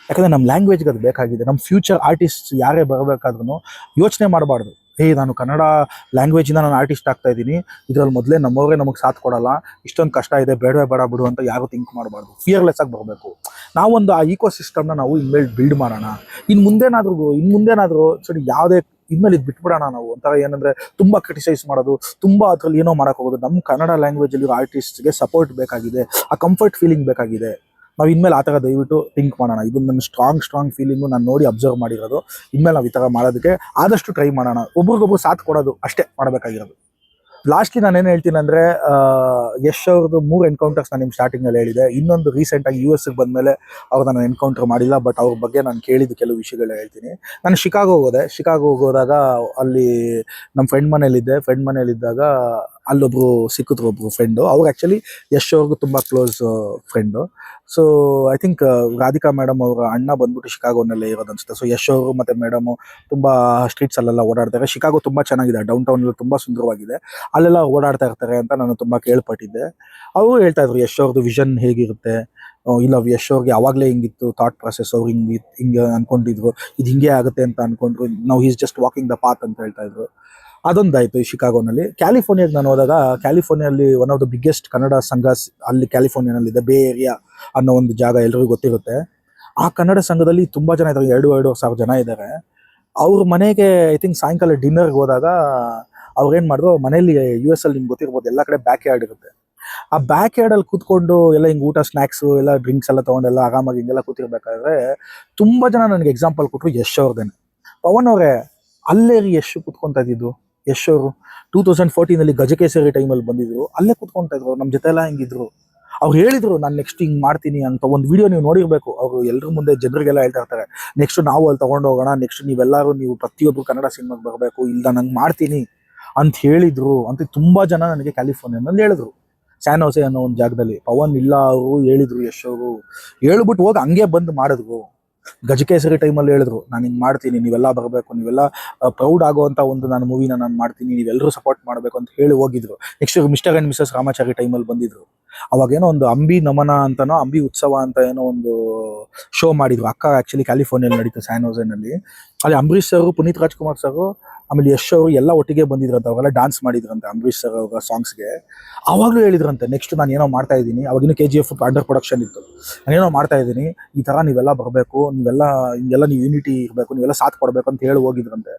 ಯಾಕಂದರೆ ನಮ್ಮ ಲ್ಯಾಂಗ್ವೇಜ್ಗೆ ಅದು ಬೇಕಾಗಿದೆ. ನಮ್ಮ ಫ್ಯೂಚರ್ ಆರ್ಟಿಸ್ಟ್ ಯಾರೇ ಬರಬೇಕಾದ್ರೂ ಯೋಚನೆ ಮಾಡಬಾರ್ದು, ನಾನು ಕನ್ನಡ ಲ್ಯಾಂಗ್ವೇಜಿಂದ ನಾನು ಆರ್ಟಿಸ್ಟ್ ಆಗ್ತಾ ಇದ್ದೀನಿ, ಇದರಲ್ಲಿ ಮೊದಲೇ ನಮ್ಮವರೇ ನಮಗೆ ಸಾಥ್ ಕೊಡಲ್ಲ, ಇಷ್ಟೊಂದು ಕಷ್ಟ ಇದೆ, ಬೇಡ ಬಿಡು ಅಂತ ಯಾರು ಥಿಂಕ್ ಮಾಡಬಾರ್ದು. ಫಿಯರ್ಲೆಸ್ ಆಗಿ ಬರಬೇಕು. ನಾವೊಂದು ಆ ಈಕೋ ಸಿಸ್ಟಮ್ನ ನಾವು ಇನ್ಮೇಲೆ ಬಿಲ್ಡ್ ಮಾಡೋಣ. ಇನ್ನು ಮುಂದೇನಾದರೂ ಸರಿ, ಯಾವುದೇ ಇನ್ಮೇಲೆ ಇದು ಬಿಟ್ಬಿಡೋಣ ನಾವು. ಒಂಥರ ಏನಂದರೆ ತುಂಬ ಕ್ರಿಟಿಸೈಸ್ ಮಾಡೋದು, ತುಂಬ ಅದರಲ್ಲಿ ಏನೋ ಮಾಡೋಕೆ ಹೋಗೋದು. ನಮ್ಮ ಕನ್ನಡ ಲ್ಯಾಂಗ್ವೇಜಲ್ಲಿರೋ ಆರ್ಟಿಸ್ಟ್ಗೆ ಸಪೋರ್ಟ್ ಬೇಕಾಗಿದೆ, ಆ ಕಂಫರ್ಟ್ ಫೀಲಿಂಗ್ ಬೇಕಾಗಿದೆ. ನಾವು ಇನ್ಮೇಲೆ ಆ ಥರ ದಯವಿಟ್ಟು ಥಿಂಕ್ ಮಾಡೋಣ. ಇದು ನನ್ನ ಸ್ಟ್ರಾಂಗ್ ಫೀಲಿಂಗು, ನಾನು ನೋಡಿ ಅಬ್ಸರ್ವ್ ಮಾಡಿರೋದು. ಇನ್ಮೇಲೆ ನಾವು ಈ ಥರ ಮಾಡೋದಕ್ಕೆ ಆದಷ್ಟು ಟ್ರೈ ಮಾಡೋಣ. ಒಬ್ರಿಗೊಬ್ರು ಸಾಥ್ ಕೊಡೋದು ಅಷ್ಟೇ ಮಾಡಬೇಕಾಗಿರೋದು. ಲಾಸ್ಟ್ಲಿ ನಾನು ಏನು ಹೇಳ್ತೀನಿ ಅಂದರೆ, ಯಶ್ ಅವ್ರದ್ದು 3 ಎನ್ಕೌಂಟರ್ಸ್ ನಾನು ನಿಮ್ಗೆ ಸ್ಟಾರ್ಟಿಂಗಲ್ಲಿ ಹೇಳಿದೆ. ಇನ್ನೊಂದು ರೀಸೆಂಟಾಗಿ US ಬಂದಮೇಲೆ ಅವ್ರು ನಾನು ಎನ್ಕೌಂಟರ್ ಮಾಡಿಲ್ಲ, ಬಟ್ ಅವ್ರ ಬಗ್ಗೆ ನಾನು ಕೇಳಿದ ಕೆಲವು ವಿಷಯಗಳು ಹೇಳ್ತೀನಿ. ನಾನು ಶಿಕಾಗೋ ಹೋದಾಗ ಅಲ್ಲಿ ನಮ್ಮ ಫ್ರೆಂಡ್ ಮನೇಲಿದ್ದಾಗ ಅಲ್ಲೊಬ್ರು ಸಿಕ್ಕಿದ್ರು, ಒಬ್ರು ಫ್ರೆಂಡು. ಅವ್ರು ಆ್ಯಕ್ಚುಲಿ ಯಶ್ ಅವ್ರಿಗೂ ತುಂಬ close friend. So I think Radhika madam ಅವರ ಅಣ್ಣ ಬಂದ್ಬಿಟ್ಟು ಶಿಕಾಗೋನಲ್ಲೇ ಇರೋದು ಅನ್ಸುತ್ತೆ. ಸೊ ಯಶ್ ಅವರು ಮತ್ತು ಮೇಡಮು ತುಂಬ ಸ್ಟ್ರೀಟ್ಸಲ್ಲೆಲ್ಲ ಓಡಾಡ್ತಾರೆ. ಶಿಕಾಗೋ ತುಂಬ ಚೆನ್ನಾಗಿದೆ, ಡೌನ್ ಟೌನಲ್ಲಿ ತುಂಬ ಸುಂದರವಾಗಿದೆ, ಅಲ್ಲೆಲ್ಲ ಓಡಾಡ್ತಾ ಇರ್ತಾರೆ ಅಂತ ನಾನು ತುಂಬ ಕೇಳ್ಪಟ್ಟಿದ್ದೆ. ಅವರು ಹೇಳ್ತಾ ಇದ್ರು ಯಶ್ ಅವ್ರದ್ದು ವಿಷನ್ ಹೇಗಿರುತ್ತೆ, ಇಲ್ಲ ಯಶ್ ಅವ್ರಿಗೆ ಯಾವಾಗಲೇ ಹಿಂಗಿತ್ತು ಥಾಟ್ ಪ್ರಾಸೆಸ್, ಅವ್ರು ಹಿಂಗೆ ಅಂದ್ಕೊಂಡಿದ್ರು, ಇದು ಹಿಂಗೆ ಆಗುತ್ತೆ ಅಂತ ಅಂದ್ಕೊಂಡ್ರು, ನಾವು is just walking the path ಅಂತ ಹೇಳ್ತಾ ಇದ್ರು. ಅದೊಂದಾಯಿತು ಈ ಶಿಕಾಗೋನಲ್ಲಿ. ಕ್ಯಾಲಿಫೋರ್ನಿಯಾಗೆ ನಾನು ಹೋದಾಗ, ಕ್ಯಾಲಿಫೋರ್ನಿಯಲ್ಲಿ one of the biggest Kannada Sangha ಅಲ್ಲಿ ಕ್ಯಾಲಿಫೋರ್ನಿಯಾನಲ್ಲಿದೆ, ಬೇ ಏರಿಯಾ ಅನ್ನೋ ಒಂದು ಜಾಗ ಎಲ್ರಿಗೂ ಗೊತ್ತಿರುತ್ತೆ. ಆ ಕನ್ನಡ ಸಂಘದಲ್ಲಿ ತುಂಬ ಜನ ಇದ್ದಾರೆ, 2,500 ಜನ ಇದ್ದಾರೆ. ಅವ್ರ ಮನೆಗೆ ಐ ಥಿಂಕ್ ಸಾಯಂಕಾಲ ಡಿನ್ನರ್ಗೆ ಹೋದಾಗ ಅವ್ರೇನು ಮಾಡಿದ್ರು, ಮನೇಲಿ US ನಿಮ್ಗೆ ಗೊತ್ತಿರ್ಬೋದು ಎಲ್ಲ ಕಡೆ ಬ್ಯಾಕ್ ಯಾರ್ಡ್ ಇರುತ್ತೆ. ಆ ಬ್ಯಾಕ್ ಯಾರ್ಡಲ್ಲಿ ಕೂತ್ಕೊಂಡು ಎಲ್ಲ ಹಿಂಗೆ ಊಟ, ಸ್ನ್ಯಾಕ್ಸು ಎಲ್ಲ ಡ್ರಿಂಕ್ಸ್ ಎಲ್ಲ ತೊಗೊಂಡೆಲ್ಲ ಆರಾಮಾಗಿ ಹಿಂಗೆಲ್ಲ ಕೂತಿರ್ಬೇಕಾದ್ರೆ ತುಂಬ ಜನ ನನಗೆ ಎಕ್ಸಾಂಪಲ್ ಕೊಟ್ಟರು ಯಶ್ ಅವ್ರದ್ದೇನೆ. ಪವನ್ ಅವರೇ, ಅಲ್ಲೇ ರೀ ಯಶ್ ಕೂತ್ಕೊತಾ ಇದ್ದಿದ್ದು. ಯಶ್ ಅವರು 2014 ಗಜಕೇಸರಿ ಟೈಮಲ್ಲಿ ಬಂದಿದ್ರು, ಅಲ್ಲೇ ಕೂತ್ಕೊತಾ ಇದ್ರು, ನಮ್ಮ ಜೊತೆ ಎಲ್ಲ ಹಿಂಗಿದ್ರು. ಅವ್ರು ಹೇಳಿದ್ರು ನಾನು ನೆಕ್ಸ್ಟ್ ಹಿಂಗೆ ಮಾಡ್ತೀನಿ ಅಂತ. ಒಂದು ವಿಡಿಯೋ ನೀವು ನೋಡಿರಬೇಕು, ಅವರು ಎಲ್ಲರ ಮುಂದೆ ಜನರಿಗೆಲ್ಲ ಹೇಳ್ತಾ ಇರ್ತಾರೆ, ನೆಕ್ಸ್ಟ್ ನಾವು ಅಲ್ಲಿ ತೊಗೊಂಡು ಹೋಗೋಣ, ನೆಕ್ಸ್ಟ್ ನೀವು ಪ್ರತಿಯೊಬ್ಬರು ಕನ್ನಡ ಸಿನಿಮಾಗೆ ಬರಬೇಕು, ಇಲ್ಲ ನಂಗೆ ಮಾಡ್ತೀನಿ ಅಂತ ಹೇಳಿದ್ರು ಅಂತ ತುಂಬ ಜನ ನನಗೆ ಕ್ಯಾಲಿಫೋರ್ನಿಯಾನಲ್ಲಿ ಹೇಳಿದ್ರು. ಸ್ಯಾನ್ ಹೋಸೆ ಅನ್ನೋ ಒಂದು ಜಾಗದಲ್ಲಿ ಪವನ್ ಇಲ್ಲ ಅವರು ಹೇಳಿದ್ರು, ಯಶ್ ಅವರು ಹೇಳ್ಬಿಟ್ಟು ಹೋಗಿ ಹಂಗೆ ಬಂದು ಮಾಡಿದ್ರು. ಗಜಕೇಸರಿ ಟೈಮಲ್ಲಿ ಹೇಳಿದ್ರು, ನಾನು ಹಿಂಗೆ ಮಾಡ್ತೀನಿ, ನೀವೆಲ್ಲ ಬರಬೇಕು, ನೀವೆಲ್ಲ ಪ್ರೌಡ್ ಆಗೋವಂಥ ಒಂದು ನಾನು ಮೂವಿನ ನಾನು ಮಾಡ್ತೀನಿ, ನೀವೆಲ್ಲರೂ ಸಪೋರ್ಟ್ ಮಾಡಬೇಕು ಅಂತ ಹೇಳಿ ಹೋಗಿದ್ರು. Next mister and Mrs Ramachari ಟೈಮಲ್ಲಿ ಬಂದಿದ್ರು. ಅವಾಗೇನೋ ಒಂದು ಅಂಬಿ ನಮನ ಅಂತನೋ ಅಂಬಿ ಉತ್ಸವ ಅಂತ ಏನೋ ಒಂದು ಶೋ ಮಾಡಿದ್ರು. ಅಕ್ಕ ಆ್ಯಕ್ಚುಲಿ ಕ್ಯಾಲಿಫೋರ್ನಿಯಲ್ಲಿ ನಡೀತು, ಸ್ಯಾನ್ ಹೋಸೆನಲ್ಲಿ. ಅಲ್ಲಿ ಅಂಬರೀಷ್ ಸರ್, ಪುನೀತ್ ರಾಜ್ಕುಮಾರ್ ಸರ್, ಆಮೇಲೆ ಯಶ್ ಅವರು ಎಲ್ಲ ಒಟ್ಟಿಗೆ ಬಂದಿದ್ರಂತೆ. ಅವೆಲ್ಲ ಡಾನ್ಸ್ ಮಾಡಿದ್ರಂತೆ ಅಂಬರೀಷ್ ಸರ್ ಅವರ ಸಾಂಗ್ಸ್ಗೆ. ಆವಾಗಲೂ ಹೇಳಿದ್ರಂತೆ, ನೆಕ್ಸ್ಟ್ ನಾನು ಏನೋ ಮಾಡ್ತಾ ಇದ್ದೀನಿ. ಅವಾಗಿನ KGF ಅಂಡರ್ ಪ್ರೊಡಕ್ಷನ್ ಇತ್ತು, ನಾನೇನೋ ಮಾಡ್ತಾ ಇದ್ದೀನಿ, ಈ ಥರ ನೀವೆಲ್ಲ ಬರಬೇಕು, ಹಿಂಗೆಲ್ಲ ನೀವು ಯೂನಿಟಿ ಇರಬೇಕು, ನೀವೆಲ್ಲ ಸಾಥ್ ಕೊಡಬೇಕು ಅಂತ ಹೇಳಿ ಹೋಗಿದ್ರಂತೆ.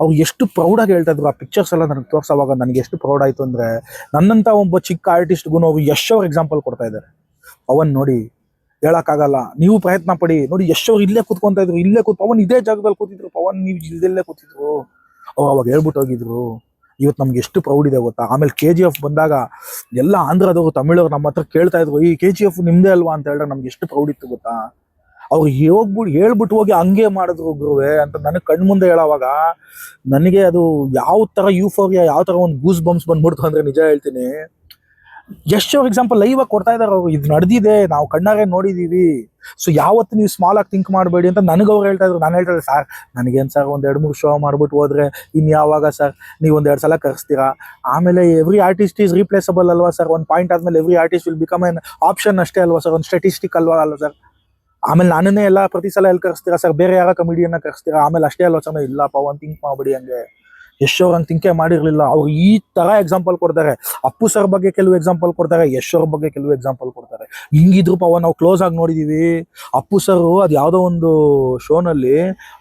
ಅವ್ರು ಎಷ್ಟು ಪ್ರೌಡಾಗಿ ಹೇಳ್ತಾ ಇದ್ರು. ಆ ಪಿಕ್ಚರ್ಸ್ ಎಲ್ಲ ನನಗೆ ತೋರಿಸೋವಾಗ ನನಗೆ ಎಷ್ಟು ಪ್ರೌಡ್ ಆಯಿತು ಅಂದರೆ, ನನ್ನಂಥ ಒಬ್ಬ ಚಿಕ್ಕ ಆರ್ಟಿಸ್ಟ್ಗೂ ಅವ್ರು ಯಶ್ ಅವ್ರ ಎಕ್ಸಾಂಪಲ್ ಕೊಡ್ತಾ ಇದ್ದಾರೆ. ಪವನ್ ನೋಡಿ, ಹೇಳೋಕ್ಕಾಗಲ್ಲ, ನೀವು ಪ್ರಯತ್ನ ಪಡಿ ನೋಡಿ. ಯಶ್ ಅವ್ರು ಇಲ್ಲೇ ಕೂತ್ಕೊತಾ ಇದ್ರು, ಪವನ್ ಇದೇ ಜಾಗದಲ್ಲಿ ಕೂತಿದ್ರು, ಪವನ್ ನೀವು ಇಲ್ಲೇ ಕೂತಿದ್ರು. ಅವ್ರು ಅವಾಗ ಹೇಳ್ಬಿಟ್ಟು ಹೋಗಿದ್ರು. ಇವತ್ತು ನಮ್ಗೆ ಎಷ್ಟು ಪ್ರೌಡ್ ಇದೆ ಗೊತ್ತಾ. ಆಮೇಲೆ KGF ಬಂದಾಗ ಎಲ್ಲ ಆಂಧ್ರದವರು, ತಮಿಳವ್ರು ನಮ್ಮ ಹತ್ರ ಕೇಳ್ತಾ ಇದ್ರು, ಈ KGF ನಿಮ್ಮದೇ ಅಲ್ವಾ ಅಂತ ಹೇಳಿದ್ರೆ ನಮ್ಗೆ ಎಷ್ಟು ಪ್ರೌಡ್ ಇತ್ತು ಗೊತ್ತಾ. ಅವ್ರು ಹೇಳ್ಬಿಟ್ಟು ಹೋಗಿ ಹಂಗೆ ಮಾಡಿದ್ರು ಗುರುವೆ ಅಂತ ನನಗೆ ಕಣ್ಣು ಮುಂದೆ ಹೇಳೋವಾಗ ನನಗೆ ಅದು ಯಾವ ಥರ ಯೂಫೋರಿಯಾ, ಯಾವ ಥರ ಒಂದು ಗೂಸ್ ಬಂಪ್ಸ್ ಬಂದ್ಬಿಡ್ತು ಅಂದರೆ ನಿಜ ಹೇಳ್ತೀನಿ. ಯಶ್ ಅವ್ರ ಎಕ್ಸಾಂಪಲ್ ಲೈವ್ ಆಗಿ ಕೊಡ್ತಾ ಇದ್ದಾರೆ. ಅವರು ಇದು ನಡೆದಿದೆ, ನಾವು ಕಣ್ಣಾರೆ ನೋಡಿದೀವಿ. ಸೊ ಯಾವತ್ತು ನೀವು ಸ್ಮಾಲ್ ಆಗಿ ಥಿಂಕ್ ಮಾಡಬೇಡಿ ಅಂತ ನನಗೆ ಅವ್ರು ಹೇಳ್ತಾ ಇದ್ರು. ನಾನು ಹೇಳ್ತಾ ಇದ್ದೆ, ಸರ್ ನನಗೇನು ಸರ್ ಒಂದು 2-3 ಶೋ ಮಾಡ್ಬಿಟ್ಟು ಹೋದ್ರೆ ಇನ್ನು ಯಾವಾಗ ಸರ್ ನೀವು ಒಂದು 2 ಸಲ ಕರೆಸ್ತೀರಾ. ಆಮೇಲೆ ಎವ್ರಿ ಆರ್ಟಿಸ್ಟ್ ಈಸ್ ರೀಪ್ಲೇಸಬಲ್ ಅಲ್ವಾ ಸರ್. ಒಂದು ಪಾಯಿಂಟ್ ಆದಮೇಲೆ every artist will become an option ಅಷ್ಟೇ ಅಲ್ವಾ ಸರ್, ಒಂದು ಸ್ಟ್ಯಾಟಿಸ್ಟಿಕ್ ಅಲ್ವಾ ಸರ್. ಆಮೇಲೆ ನಾನೇ ಎಲ್ಲ ಪ್ರತಿ ಸಲ ಎಲ್ಲಿ ಕರೆಸ್ತೀರಾ ಸರ್, ಬೇರೆ ಯಾರ ಕಮಿಡಿಯನ್ನ ಕರೆಸ್ತೀರಾ, ಆಮೇಲೆ ಅಷ್ಟೇ ಅಲ್ವಾ ಸರ್. ಇಲ್ಲಪ್ಪ, ಒಂದು ಥಿಂಕ್ ಮಾಡ್ಬಿಡಿ ಹಂಗೆ. ಯಶ್ ಅವ್ರು ಹಂಗೆ ಥಿಂಕೇ ಮಾಡಿರಲಿಲ್ಲ. ಅವ್ರು ಈ ಥರ ಎಕ್ಸಾಂಪಲ್ ಕೊಡ್ತಾರೆ. ಅಪ್ಪು ಸರ್ ಬಗ್ಗೆ ಕೆಲವು ಎಕ್ಸಾಂಪಲ್ ಕೊಡ್ತಾರೆ, ಯಶ್ ಅವ್ರ ಬಗ್ಗೆ ಕೆಲವು ಎಕ್ಸಾಂಪಲ್ ಕೊಡ್ತಾರೆ. ಹಿಂಗಿದ್ರು ನಾವು ಕ್ಲೋಸ್ ಆಗಿ ನೋಡಿದ್ದೀವಿ. ಅಪ್ಪು ಸರ್ ಅದು ಯಾವುದೋ ಒಂದು ಶೋನಲ್ಲಿ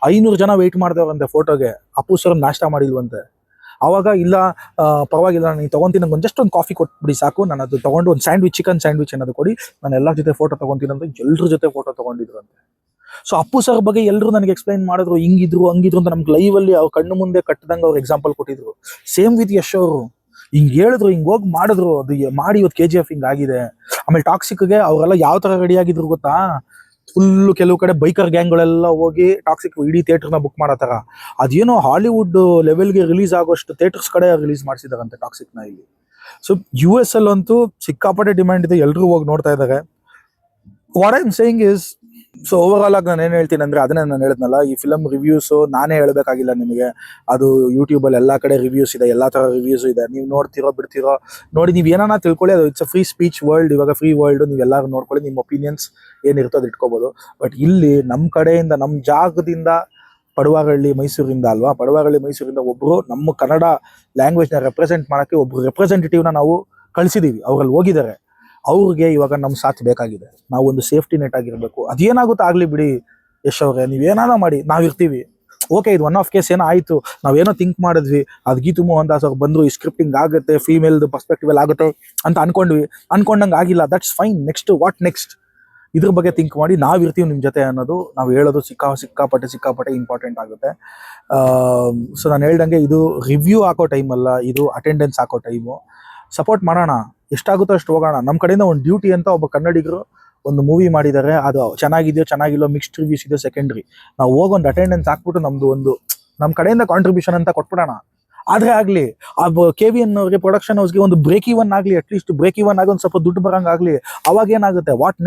500 ಜನ ವೆಯ್ಟ್ ಮಾಡ್ದವ್ರಂತೆ ಫೋಟೋಗೆ, ಅಪ್ಪು ಸರ್ ನಾಷ್ಟ ಮಾಡಿಲ್ವಂತೆ. ಆವಾಗ ಇಲ್ಲ ಪರವಾಗಿಲ್ಲ, ನೀವು ತೊಗೊತೀನಿ, ನಂಗೆ ಜಸ್ಟ್ ಒಂದು ಕಾಫಿ ಕೊಟ್ಬಿಡಿ ಸಾಕು, ನಾನು ಅದು ತೊಗೊಂಡು ಒಂದು ಸ್ಯಾಂಡ್ವಿಚ್, ಚಿಕನ್ ಸ್ಯಾಂಡ್ವಿಚ್ ಅನ್ನೋದು ಕೊಡಿ, ನಾನು ಎಲ್ಲರ ಜೊತೆ ಫೋಟೋ ತೊಗೊತೀನಿ ಅಂತ ಎಲ್ಲರ ಜೊತೆ ಫೋಟೋ ತೊಗೊಂಡಿದ್ರಂತೆ. ಸೊ ಅಪ್ಪು ಸರ್ ಬಗ್ಗೆ ಎಲ್ಲರೂ ನನಗೆ ಎಕ್ಸ್ಪ್ಲೈನ್ ಮಾಡಿದ್ರು, ಹಿಂಗಿದ್ರು ಹಂಗಿದ್ರು ಅಂತ. ನಮ್ಗೆ ಲೈವಲ್ಲಿ ಅವ್ರ ಕಣ್ಣು ಮುಂದೆ ಕಟ್ಟದಂಗೆ ಅವ್ರು ಎಕ್ಸಾಂಪಲ್ ಕೊಟ್ಟಿದ್ರು. ಸೇಮ್ ವಿತ್ ಯಶ್ ಅವರು ಹಿಂಗೆ ಹೇಳಿದ್ರು, ಹಿಂಗೆ ಹೋಗಿ ಮಾಡಿದ್ರು, ಅದು ಮಾಡಿ ಇವತ್ತು KGF ಹಿಂಗೆ ಆಗಿದೆ. ಆಮೇಲೆ ಟಾಕ್ಸಿಕ್ಗೆ ಅವರೆಲ್ಲ ಯಾವ ಥರ ರೆಡಿ ಆಗಿದ್ರು ಗೊತ್ತಾ. ಫುಲ್ಲು ಕೆಲವು ಕಡೆ ಬೈಕರ್ ಗ್ಯಾಂಗ್ಗಳೆಲ್ಲ ಹೋಗಿ ಟಾಕ್ಸಿಕ್ ಇಡೀ ಥಿಯೇಟರ್ನ ಬುಕ್ ಮಾಡೋ ಥರ, ಅದೇನೋ ಹಾಲಿವುಡ್ ಲೆವೆಲ್ಗೆ ರಿಲೀಸ್ ಆಗೋಷ್ಟು ಥಿಯೇಟರ್ಸ್ ಕಡೆ ರಿಲೀಸ್ ಮಾಡಿಸಿದಾರಂತೆ ಟಾಕ್ಸಿಕ್ನ ಇಲ್ಲಿ. ಸೊ US ಅಲ್ಲಂತೂ ಸಿಕ್ಕಾಪಟ್ಟೆ ಡಿಮ್ಯಾಂಡ್ ಇದೆ, ಎಲ್ಲರೂ ಹೋಗಿ ನೋಡ್ತಾ ಇದ್ದಾರೆ. What I am saying is, so over ಆಗಿ ನಾನು ಏನು ಹೇಳ್ತೀನಿ ಅಂದರೆ, ಅದನ್ನೇ ನಾನು ಹೇಳಿದ್ನಲ್ಲ, ಈ ಫಿಲಮ್ ರಿವ್ಯೂಸು ನಾನೇ ಹೇಳಬೇಕಾಗಿಲ್ಲ ನಿಮಗೆ. ಅದು ಯೂಟ್ಯೂಬಲ್ಲಿ ಎಲ್ಲ ಕಡೆ ರಿವ್ಯೂಸ್ ಇದೆ, ಎಲ್ಲ ಥರ ರಿವ್ಯೂಸು ಇದೆ. ನೀವು ನೋಡ್ತಿರೋ ಬಿಡ್ತಿರೋ ನೋಡಿ, ನೀವು ಏನಾನ ತಿಳ್ಕೊಳ್ಳಿ. ಅದು it's a free speech world, ಇವಾಗ ಫ್ರೀ ವರ್ಲ್ಡು. ನೀವೆಲ್ಲರೂ ನೋಡ್ಕೊಳ್ಳಿ, ನಿಮ್ಮ ಒಪಿನಿಯನ್ಸ್ ಏನಿರುತ್ತೋ ಅದು ಇಟ್ಕೋಬೋದು. ಬಟ್ ಇಲ್ಲಿ ನಮ್ಮ ಕಡೆಯಿಂದ, ನಮ್ಮ ಜಾಗದಿಂದ, ಪಡುವಾರಹಳ್ಳಿ ಮೈಸೂರಿಂದ ಅಲ್ವಾ, ಪಡುವಾರಹಳ್ಳಿ ಮೈಸೂರಿಂದ ಒಬ್ಬರು ನಮ್ಮ ಕನ್ನಡ ಲ್ಯಾಂಗ್ವೇಜ್ನ ರೆಪ್ರೆಸೆಂಟ್ ಮಾಡೋಕ್ಕೆ ಒಬ್ಬರು ರೆಪ್ರೆಸೆಂಟೇಟಿವ್ನ ನಾವು ಕಳಿಸಿದ್ದೀವಿ. ಅವರಲ್ಲಿ ಹೋಗಿದ್ದಾರೆ. ಅವ್ರಿಗೆ ಇವಾಗ ನಮ್ಮ ಸಾಥ್ ಬೇಕಾಗಿದೆ. ನಾವು ಒಂದು ಸೇಫ್ಟಿ ನೆಟ್ ಆಗಿರಬೇಕು. ಅದೇನಾಗುತ್ತೋ ಆಗಲಿ ಬಿಡಿ ಯಶ್ ಅವ್ರೆ, ನೀವೇನಾನ ಮಾಡಿ, ನಾವಿರ್ತೀವಿ. ಓಕೆ, ಇದು ಒನ್ ಆಫ್ ಕೇಸ್ ಏನೋ ಆಯಿತು, ನಾವೇನೋ ಥಿಂಕ್ ಮಾಡಿದ್ವಿ, ಅದು ಗೀತು ಮೋಹನ್ ದಾಸ್ ಅವ್ರು ಬಂದರು, ಈ ಸ್ಕ್ರಿಪ್ಟಿಂಗ್ ಆಗುತ್ತೆ, ಫೀಮೇಲ್ದು ಪರ್ಸ್ಪೆಕ್ಟಿವಲ್ ಆಗುತ್ತೆ ಅಂತ ಅನ್ಕೊಂಡಂಗೆ ಆಗಿಲ್ಲ. That's fine. Next what next? ಇದ್ರ ಬಗ್ಗೆ ಥಿಂಕ್ ಮಾಡಿ ನಾವಿರ್ತೀವಿ ನಿಮ್ಮ ಜೊತೆ ಅನ್ನೋದು ನಾವು ಹೇಳೋದು ಸಿಕ್ಕಾಪಟ್ಟೆ ಇಂಪಾರ್ಟೆಂಟ್ ಆಗುತ್ತೆ. ಸೊ ನಾನು ಹೇಳ್ದಂಗೆ ಇದು ರಿವ್ಯೂ ಹಾಕೋ ಟೈಮ್ ಅಲ್ಲ, ಇದು ಅಟೆಂಡೆನ್ಸ್ ಹಾಕೋ ಟೈಮು. ಸಪೋರ್ಟ್ ಮಾಡೋಣ, ಎಷ್ಟಾಗುತ್ತೋ ಅಷ್ಟು ಹೋಗೋಣ. ನಮ್ಮ ಕಡೆಯಿಂದ ಒಂದು ಡ್ಯೂಟಿ ಅಂತ ಒಬ್ಬ ಕನ್ನಡಿಗರು ಒಂದು ಮೂವಿ ಮಾಡಿದ್ದಾರೆ, ಅದು ಚೆನ್ನಾಗಿದೆಯೋ ಚೆನ್ನಾಗಿಲ್ಲೋ ಮಿಕ್ಸ್ಡ್ ರಿವ್ಯೂಸ್ ಇದೆಯೋ ಸೆಕೆಂಡ್ರಿ. ನಾವು ಹೋಗೊಂದು ಅಟೆಂಡೆನ್ಸ್ ಹಾಕ್ಬಿಟ್ಟು ನಮ್ಮ ಕಡೆಯಿಂದ ಕಾಂಟ್ರಿಬ್ಯೂಷನ್ ಅಂತ ಕೊಟ್ಬಿಡೋಣ. ಆದ್ರೆ ಆಗ್ಲಿ ಆ KVN ಅವ್ರಿಗೆ, ಪ್ರೊಡಕ್ಷನ್ ಹೌಸ್ಗೆ ಒಂದು ಬ್ರೇಕ್ ಇವನ್ ಆಗಲಿ, ಅಟ್ಲೀಸ್ಟ್ ಬ್ರೇಕ್ ಇವನ್ ಆಗಿ ಒಂದು ಸ್ವಲ್ಪ ದುಡ್ಡು ಬರಂಗಾಗಲಿ. ಅವಾಗ ಏನಾಗುತ್ತೆ, ವಾಟ್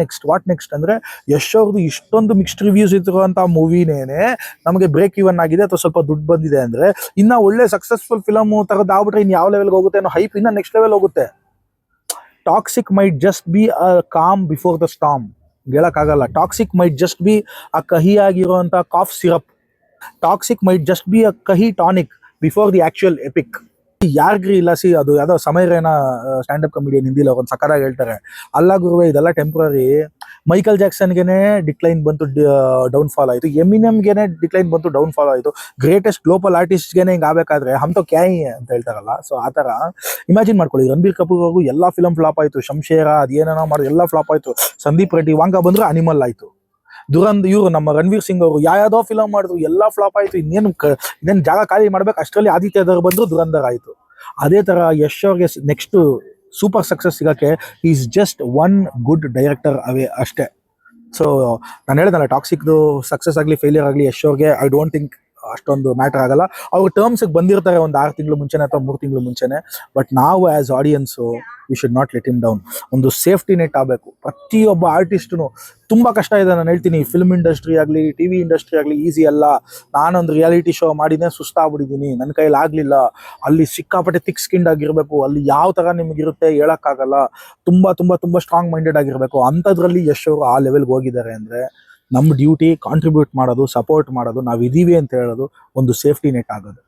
ನೆಕ್ಸ್ಟ್ ಅಂದ್ರೆ ಯಶ್ ಅವ್ರದ್ದು ಇಷ್ಟೊಂದು ಮಿಕ್ಸ್ಡ್ ರಿವ್ಯೂಸ್ ಇರುವಂತ ಮೂವಿನೇನೆ ನಮಗೆ ಬ್ರೇಕ್ ಇವನ್ ಆಗಿದೆ ಅಥವಾ ಸ್ವಲ್ಪ ದುಡ್ಡು ಬಂದಿದೆ ಅಂದ್ರೆ ಇನ್ನ ಒಳ್ಳೆ ಸಕ್ಸಸ್ಫುಲ್ ಫಿಲಮ್ ತರದ್ ಆಗ್ಬಿಟ್ರೆ ಇನ್ ಯಾವ ಲೆವೆಲ್ಗೆ ಹೋಗುತ್ತೆ ಅನ್ನೋ ಹೈಪ್ ಇನ್ನ ನೆಕ್ಸ್ಟ್ ಲೆವೆಲ್ ಹೋಗುತ್ತೆ. Toxic might just be a calm before the storm. ಹೇಳಕ್ಕಾಗಲ್ಲ. Toxic might just be a ಕಹಿ ಆಗಿರುವಂತ cough syrup. Toxic might just be a ಕಹಿ tonic before the actual epic. ಯಾರಿಗ್ರಿ ಇಲ್ಲ, ಅದು ಯಾವ್ದೋ ಸಮಯರೇನ ಸ್ಟ್ಯಾಂಡ್ ಅಪ್ ಕಾಮಿಡಿಯನ್ ಹಿಂದಿಲ್ಲ ಒಂದು ಸಕರಾಗಿ ಹೇಳ್ತಾರೆ, ಅಲ್ಲ ಗುರುವೆ ಇದೆಲ್ಲ ಟೆಂಪ್ರರಿ. ಮೈಕಲ್ ಜಾಕ್ಸನ್ಗೆನೆ ಡಿಕ್ಲೈನ್ ಬಂತು, ಡೌನ್ ಫಾಲ್ ಆಯಿತು. ಎಮಿನಮ್ಗೆನೆ ಡಿಕ್ಲೈನ್ ಬಂತು, ಡೌನ್ ಫಾಲ್ ಆಯಿತು. ಗ್ರೇಟೆಸ್ಟ್ ಗ್ಲೋಬಲ್ ಆರ್ಟಿಸ್ಟ್ಗೆನೆ ಹಿಂಗೆ ಆಗಬೇಕಾದ್ರೆ ಹಮ್ತೋ ಕ್ಯಾಯಿ ಅಂತ ಹೇಳ್ತಾರಲ್ಲ. ಸೊ ಆ ಥರ ಇಮ್ಯಾಜಿನ್ ಮಾಡ್ಕೊಳ್ಳಿ. ರಣಬೀರ್ ಕಪೂರ್ ಅವ್ರಿಗೂ ಎಲ್ಲ ಫಿಲಮ್ ಫ್ಲಾಪ್ ಆಯಿತು, ಶಂಶೇರ ಅದೇನೇನೋ ಮಾಡೋದು ಎಲ್ಲ ಫ್ಲಾಪ್ ಆಯಿತು. ಸಂದೀಪ್ ರೆಡ್ಡಿ ವಾಂಗ ಬಂದ್ರು ಅನಿಮಲ್ ಆಯಿತು. ಇವರು ನಮ್ಮ ರಣವೀರ್ ಸಿಂಗ್ ಅವರು ಯಾವ್ದೋ ಫಿಲಮ್ ಮಾಡಿದ್ರು, ಎಲ್ಲ ಫ್ಲಾಪ್ ಆಯಿತು. ಇನ್ನೇನು ಜಾಗ ಖಾಲಿ ಮಾಡ್ಬೇಕು ಅಷ್ಟರಲ್ಲಿ ಆದಿತ್ಯದವ್ರು ಬಂದ್ರು, ದುರಂಧರ್ ಆಯಿತು. ಅದೇ ಥರ ಯಶ್ ಅವ್ರಿಗೆ ನೆಕ್ಸ್ಟ್ ಸೂಪರ್ ಸಕ್ಸಸ್ ಸಿಗೋಕ್ಕೆ is just one good director away ಅಷ್ಟೇ. ಸೊ ನಾನು ಹೇಳಿದಲ್ಲ, ಟಾಕ್ಸಿಕ್ದು ಸಕ್ಸಸ್ ಆಗಲಿ ಫೇಲಿಯರ್ ಆಗಲಿ ಯಶ್ ಅವ್ರಿಗೆ ಐ ಡೋಂಟ್ ಥಿಂಕ್ ಅಷ್ಟೊಂದು ಮ್ಯಾಟರ್ ಆಗಲ್ಲ. ಅವ್ರ ಟರ್ಮ್ಸ್ಗೆ ಬಂದಿರ್ತಾರೆ ಒಂದು 6 ತಿಂಗಳು ಮುಂಚೆನೆ ಅಥವಾ 3 ತಿಂಗಳು ಮುಂಚೆನೆ. ಬಟ್ ನಾವು as audience we should not let him down. ಒಂದು ಸೇಫ್ಟಿ ನೆಟ್ ಆಗಬೇಕು ಪ್ರತಿಯೊಬ್ಬ ಆರ್ಟಿಸ್ಟು. ತುಂಬ ಕಷ್ಟ ಇದೆ, ನಾನು ಹೇಳ್ತೀನಿ. ಫಿಲ್ಮ್ ಇಂಡಸ್ಟ್ರಿ ಆಗಲಿ, TV ಇಂಡಸ್ಟ್ರಿ ಆಗಲಿ ಈಸಿ ಅಲ್ಲ. ನಾನೊಂದು ರಿಯಾಲಿಟಿ ಶೋ ಮಾಡಿದ್ದೆ, ಸುಸ್ತಾಗ್ಬಿಟ್ಟಿದ್ದೀನಿ, ನನ್ನ ಕೈಯಲ್ಲಿ ಆಗಲಿಲ್ಲ. ಅಲ್ಲಿ ಸಿಕ್ಕಾಪಟ್ಟೆ ಥಿಕ್ ಸ್ಕಿನ್ಡ್ ಆಗಿರಬೇಕು, ಅಲ್ಲಿ ಯಾವ ಥರ ನಿಮಗಿರುತ್ತೆ ಹೇಳೋಕ್ಕಾಗಲ್ಲ. ತುಂಬ ಸ್ಟ್ರಾಂಗ್ ಮೈಂಡೆಡ್ ಆಗಿರಬೇಕು. ಅಂಥದ್ರಲ್ಲಿ ಯಶ್ ಅವರು ಆ ಲೆವೆಲ್ಗೆ ಹೋಗಿದ್ದಾರೆ ಅಂದರೆ ನಮ್ಮ ಡ್ಯೂಟಿ ಕಾಂಟ್ರಿಬ್ಯೂಟ್ ಮಾಡೋದು, ಸಪೋರ್ಟ್ ಮಾಡೋದು, ನಾವು ಇದೀವಿ ಅಂತ ಹೇಳೋದು, ಒಂದು ಸೇಫ್ಟಿ ನೆಟ್ ಆಗೋದು.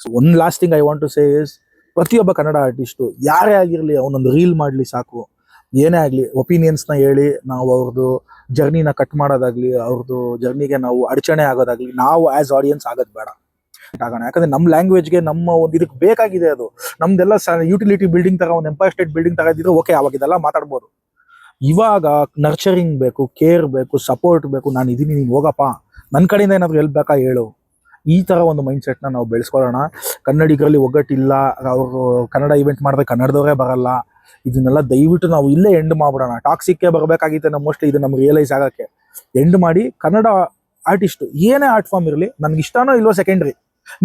So one last thing I want to say is, ಪ್ರತಿಯೊಬ್ಬ ಕನ್ನಡ ಆರ್ಟಿಸ್ಟು ಯಾರೇ ಆಗಿರಲಿ ಅವನೊಂದು ರೀಲ್ ಮಾಡಲಿ ಸಾಕು. ಏನೇ ಆಗಲಿ ಒಪಿನಿಯನ್ಸ್ನ ಹೇಳಿ ನಾವು ಅವ್ರದ್ದು ಜರ್ನಿನ ಕಟ್ ಮಾಡೋದಾಗಲಿ, ಅವ್ರದ್ದು ಜರ್ನಿಗೆ ನಾವು ಅಡಚಣೆ ಆಗೋದಾಗಲಿ, ನಾವು ಆ್ಯಸ್ ಆಡಿಯನ್ಸ್ ಆಗೋದು ಬೇಡ ಆಗೋಣ. ಯಾಕಂದರೆ ನಮ್ಮ ಲ್ಯಾಂಗ್ವೇಜ್ಗೆ, ನಮ್ಮ ಒಂದು ಇದಕ್ಕೆ ಬೇಕಾಗಿದೆ ಅದು. ನಮ್ದೆಲ್ಲ ಯುಟಿಲಿಟಿ ಬಿಲ್ಡಿಂಗ್ ಥರ, ಒಂದು ಎಂಪೈರ್ ಸ್ಟೇಟ್ ಬಿಲ್ಡಿಂಗ್ ಥರ ಇದ್ದಿದ್ರೆ ಓಕೆ, ಅವಾಗ ಇದೆಲ್ಲ ಮಾತಾಡ್ಬೋದು. ಇವಾಗ ನರ್ಚರಿಂಗ್ ಬೇಕು, ಕೇರ್ ಬೇಕು, ಸಪೋರ್ಟ್ ಬೇಕು. ನಾನು ಇದೀನಿ, ನೀನು ಹೋಗಪ್ಪ, ನನ್ನ ಕಡೆಯಿಂದ ಏನಾದರೂ ಹೆಲ್ಪ್ ಬೇಕಾ ಹೇಳು. ಈ ಥರ ಒಂದು ಮೈಂಡ್ಸೆಟ್ನ ನಾವು ಬೆಳೆಸ್ಕೊಳ್ಳೋಣ. ಕನ್ನಡಿಗರಲ್ಲಿ ಒಗ್ಗಟ್ಟಿಲ್ಲ, ಅವರು ಕನ್ನಡ ಈವೆಂಟ್ ಮಾಡಿದ್ರೆ ಕನ್ನಡದವರೇ ಬರಲ್ಲ. ಇದನ್ನೆಲ್ಲ ದಯವಿಟ್ಟು ನಾವು ಇಲ್ಲೇ ಎಂಡ್ ಮಾಡ್ಬಿಡೋಣ. ಟಾಕ್ಸಿಕ್ಗೆ ಬರಬೇಕಾಗಿತ್ತು ನಮ್ಮ ಮೋಸ್ಟ್ಲಿ, ಇದು ನಮ್ಗೆ ರಿಯಲೈಸ್ ಆಗೋಕ್ಕೆ. ಎಂಡ್ ಮಾಡಿ ಕನ್ನಡ ಆರ್ಟಿಸ್ಟು ಏನೇ ಆರ್ಟ್ ಫಾರ್ಮ್ ಇರಲಿ, ನನಗೆ ಇಷ್ಟನೋ ಇಲ್ಲೋ ಸೆಕೆಂಡ್ರಿ,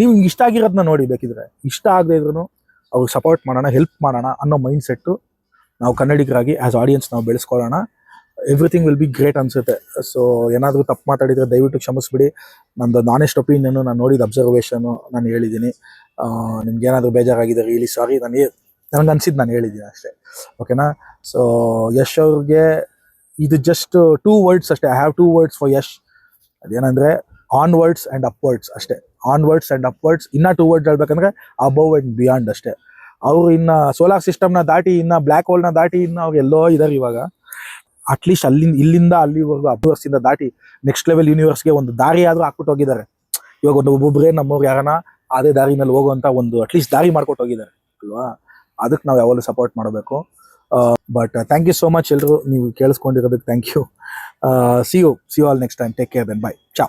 ನೀವು ಇಷ್ಟ ಆಗಿರೋದನ್ನ ನೋಡಿ. ಬೇಕಿದ್ರೆ ಇಷ್ಟ ಆಗದೆ ಇದ್ರೂ ಅವ್ರಿಗೆ ಸಪೋರ್ಟ್ ಮಾಡೋಣ, ಹೆಲ್ಪ್ ಮಾಡೋಣ ಅನ್ನೋ ಮೈಂಡ್ಸೆಟ್ಟು ನಾವು ಕನ್ನಡಿಗರಾಗಿ ಆ್ಯಸ್ ಆಡಿಯನ್ಸ್ ನಾವು ಬೆಳೆಸ್ಕೊಳ್ಳೋಣ. ಎವ್ರಿಥಿಂಗ್ ವಿಲ್ ಬಿ ಗ್ರೇಟ್ ಅನಿಸುತ್ತೆ. ಸೊ ಏನಾದರೂ ತಪ್ಪು ಮಾತಾಡಿದರೆ ದಯವಿಟ್ಟು ಕ್ಷಮಿಸ್ಬಿಡಿ. ನಂದು ನಾನೆಸ್ಟ್ ಒಪಿನಿಯನ್ನು, ನಾನು ನೋಡಿದ ಅಬ್ಸರ್ವೇಷನು ನಾನು ಹೇಳಿದ್ದೀನಿ. ನಿಮ್ಗೆ ಏನಾದರೂ ಬೇಜಾರಾಗಿದೆ ರಿಯಲಿ ಸಾರಿ. ನನಗೆ ಅನಿಸಿದ್ದು ನಾನು ಹೇಳಿದ್ದೀನಿ ಅಷ್ಟೇ, ಓಕೆನಾ. ಸೊ ಯಶ್ ಅವ್ರಿಗೆ ಇದು ಜಸ್ಟ್ 2 words ಅಷ್ಟೇ. I have 2 words for Yash. ಅದೇನಂದರೆ ಆನ್ವರ್ಡ್ಸ್ ಆ್ಯಂಡ್ ಅಪ್ವರ್ಡ್ಸ್ ಅಷ್ಟೇ. Onwards and upwards. ಇನ್ನೂ 2 words ಹೇಳ್ಬೇಕಂದ್ರೆ ಅಬವ್ ಆ್ಯಂಡ್ ಬಿಯಾಂಡ್ ಅಷ್ಟೇ. ಅವರು ಇನ್ನು ಸೋಲಾರ್ ಸಿಸ್ಟಮ್ನ ದಾಟಿ, ಇನ್ನು ಬ್ಲ್ಯಾಕ್ ಹೋಲ್ನ ದಾಟಿ, ಇನ್ನು ಅವ್ರು ಎಲ್ಲೋ ಇದ್ದಾರೆ ಇವಾಗ. ಅಟ್ಲೀಸ್ಟ್ ಇಲ್ಲಿಂದ ಅಲ್ಲಿವರೆಗೂ ಅಬ್ವರ್ಸಿಂದ ದಾಟಿ ನೆಕ್ಸ್ಟ್ ಲೆವೆಲ್ ಯೂನಿವರ್ಸ್ಗೆ ಒಂದು ದಾರಿ ಆದರೂ ಹಾಕ್ಬಿಟ್ಟು ಹೋಗಿದ್ದಾರೆ. ಇವಾಗ ಒಬ್ಬೊಬ್ಬರೇ ನಮ್ಮವ್ರು ಯಾರನ್ನ ಅದೇ ದಾರಿನಲ್ಲಿ ಹೋಗುವಂಥ ಒಂದು ಅಟ್ಲೀಸ್ಟ್ ದಾರಿ ಮಾಡ್ಕೊಟ್ಟು ಹೋಗಿದ್ದಾರೆ ಅಲ್ವಾ. ಅದಕ್ಕೆ ನಾವು ಯಾವಾಗಲೂ ಸಪೋರ್ಟ್ ಮಾಡಬೇಕು. But thank you so much ಎಲ್ಲರೂ, ನೀವು ಕೇಳಿಸ್ಕೊಂಡಿರೋದಕ್ಕೆ thank you. See you all next time. Take care then, bye, ಚಾ.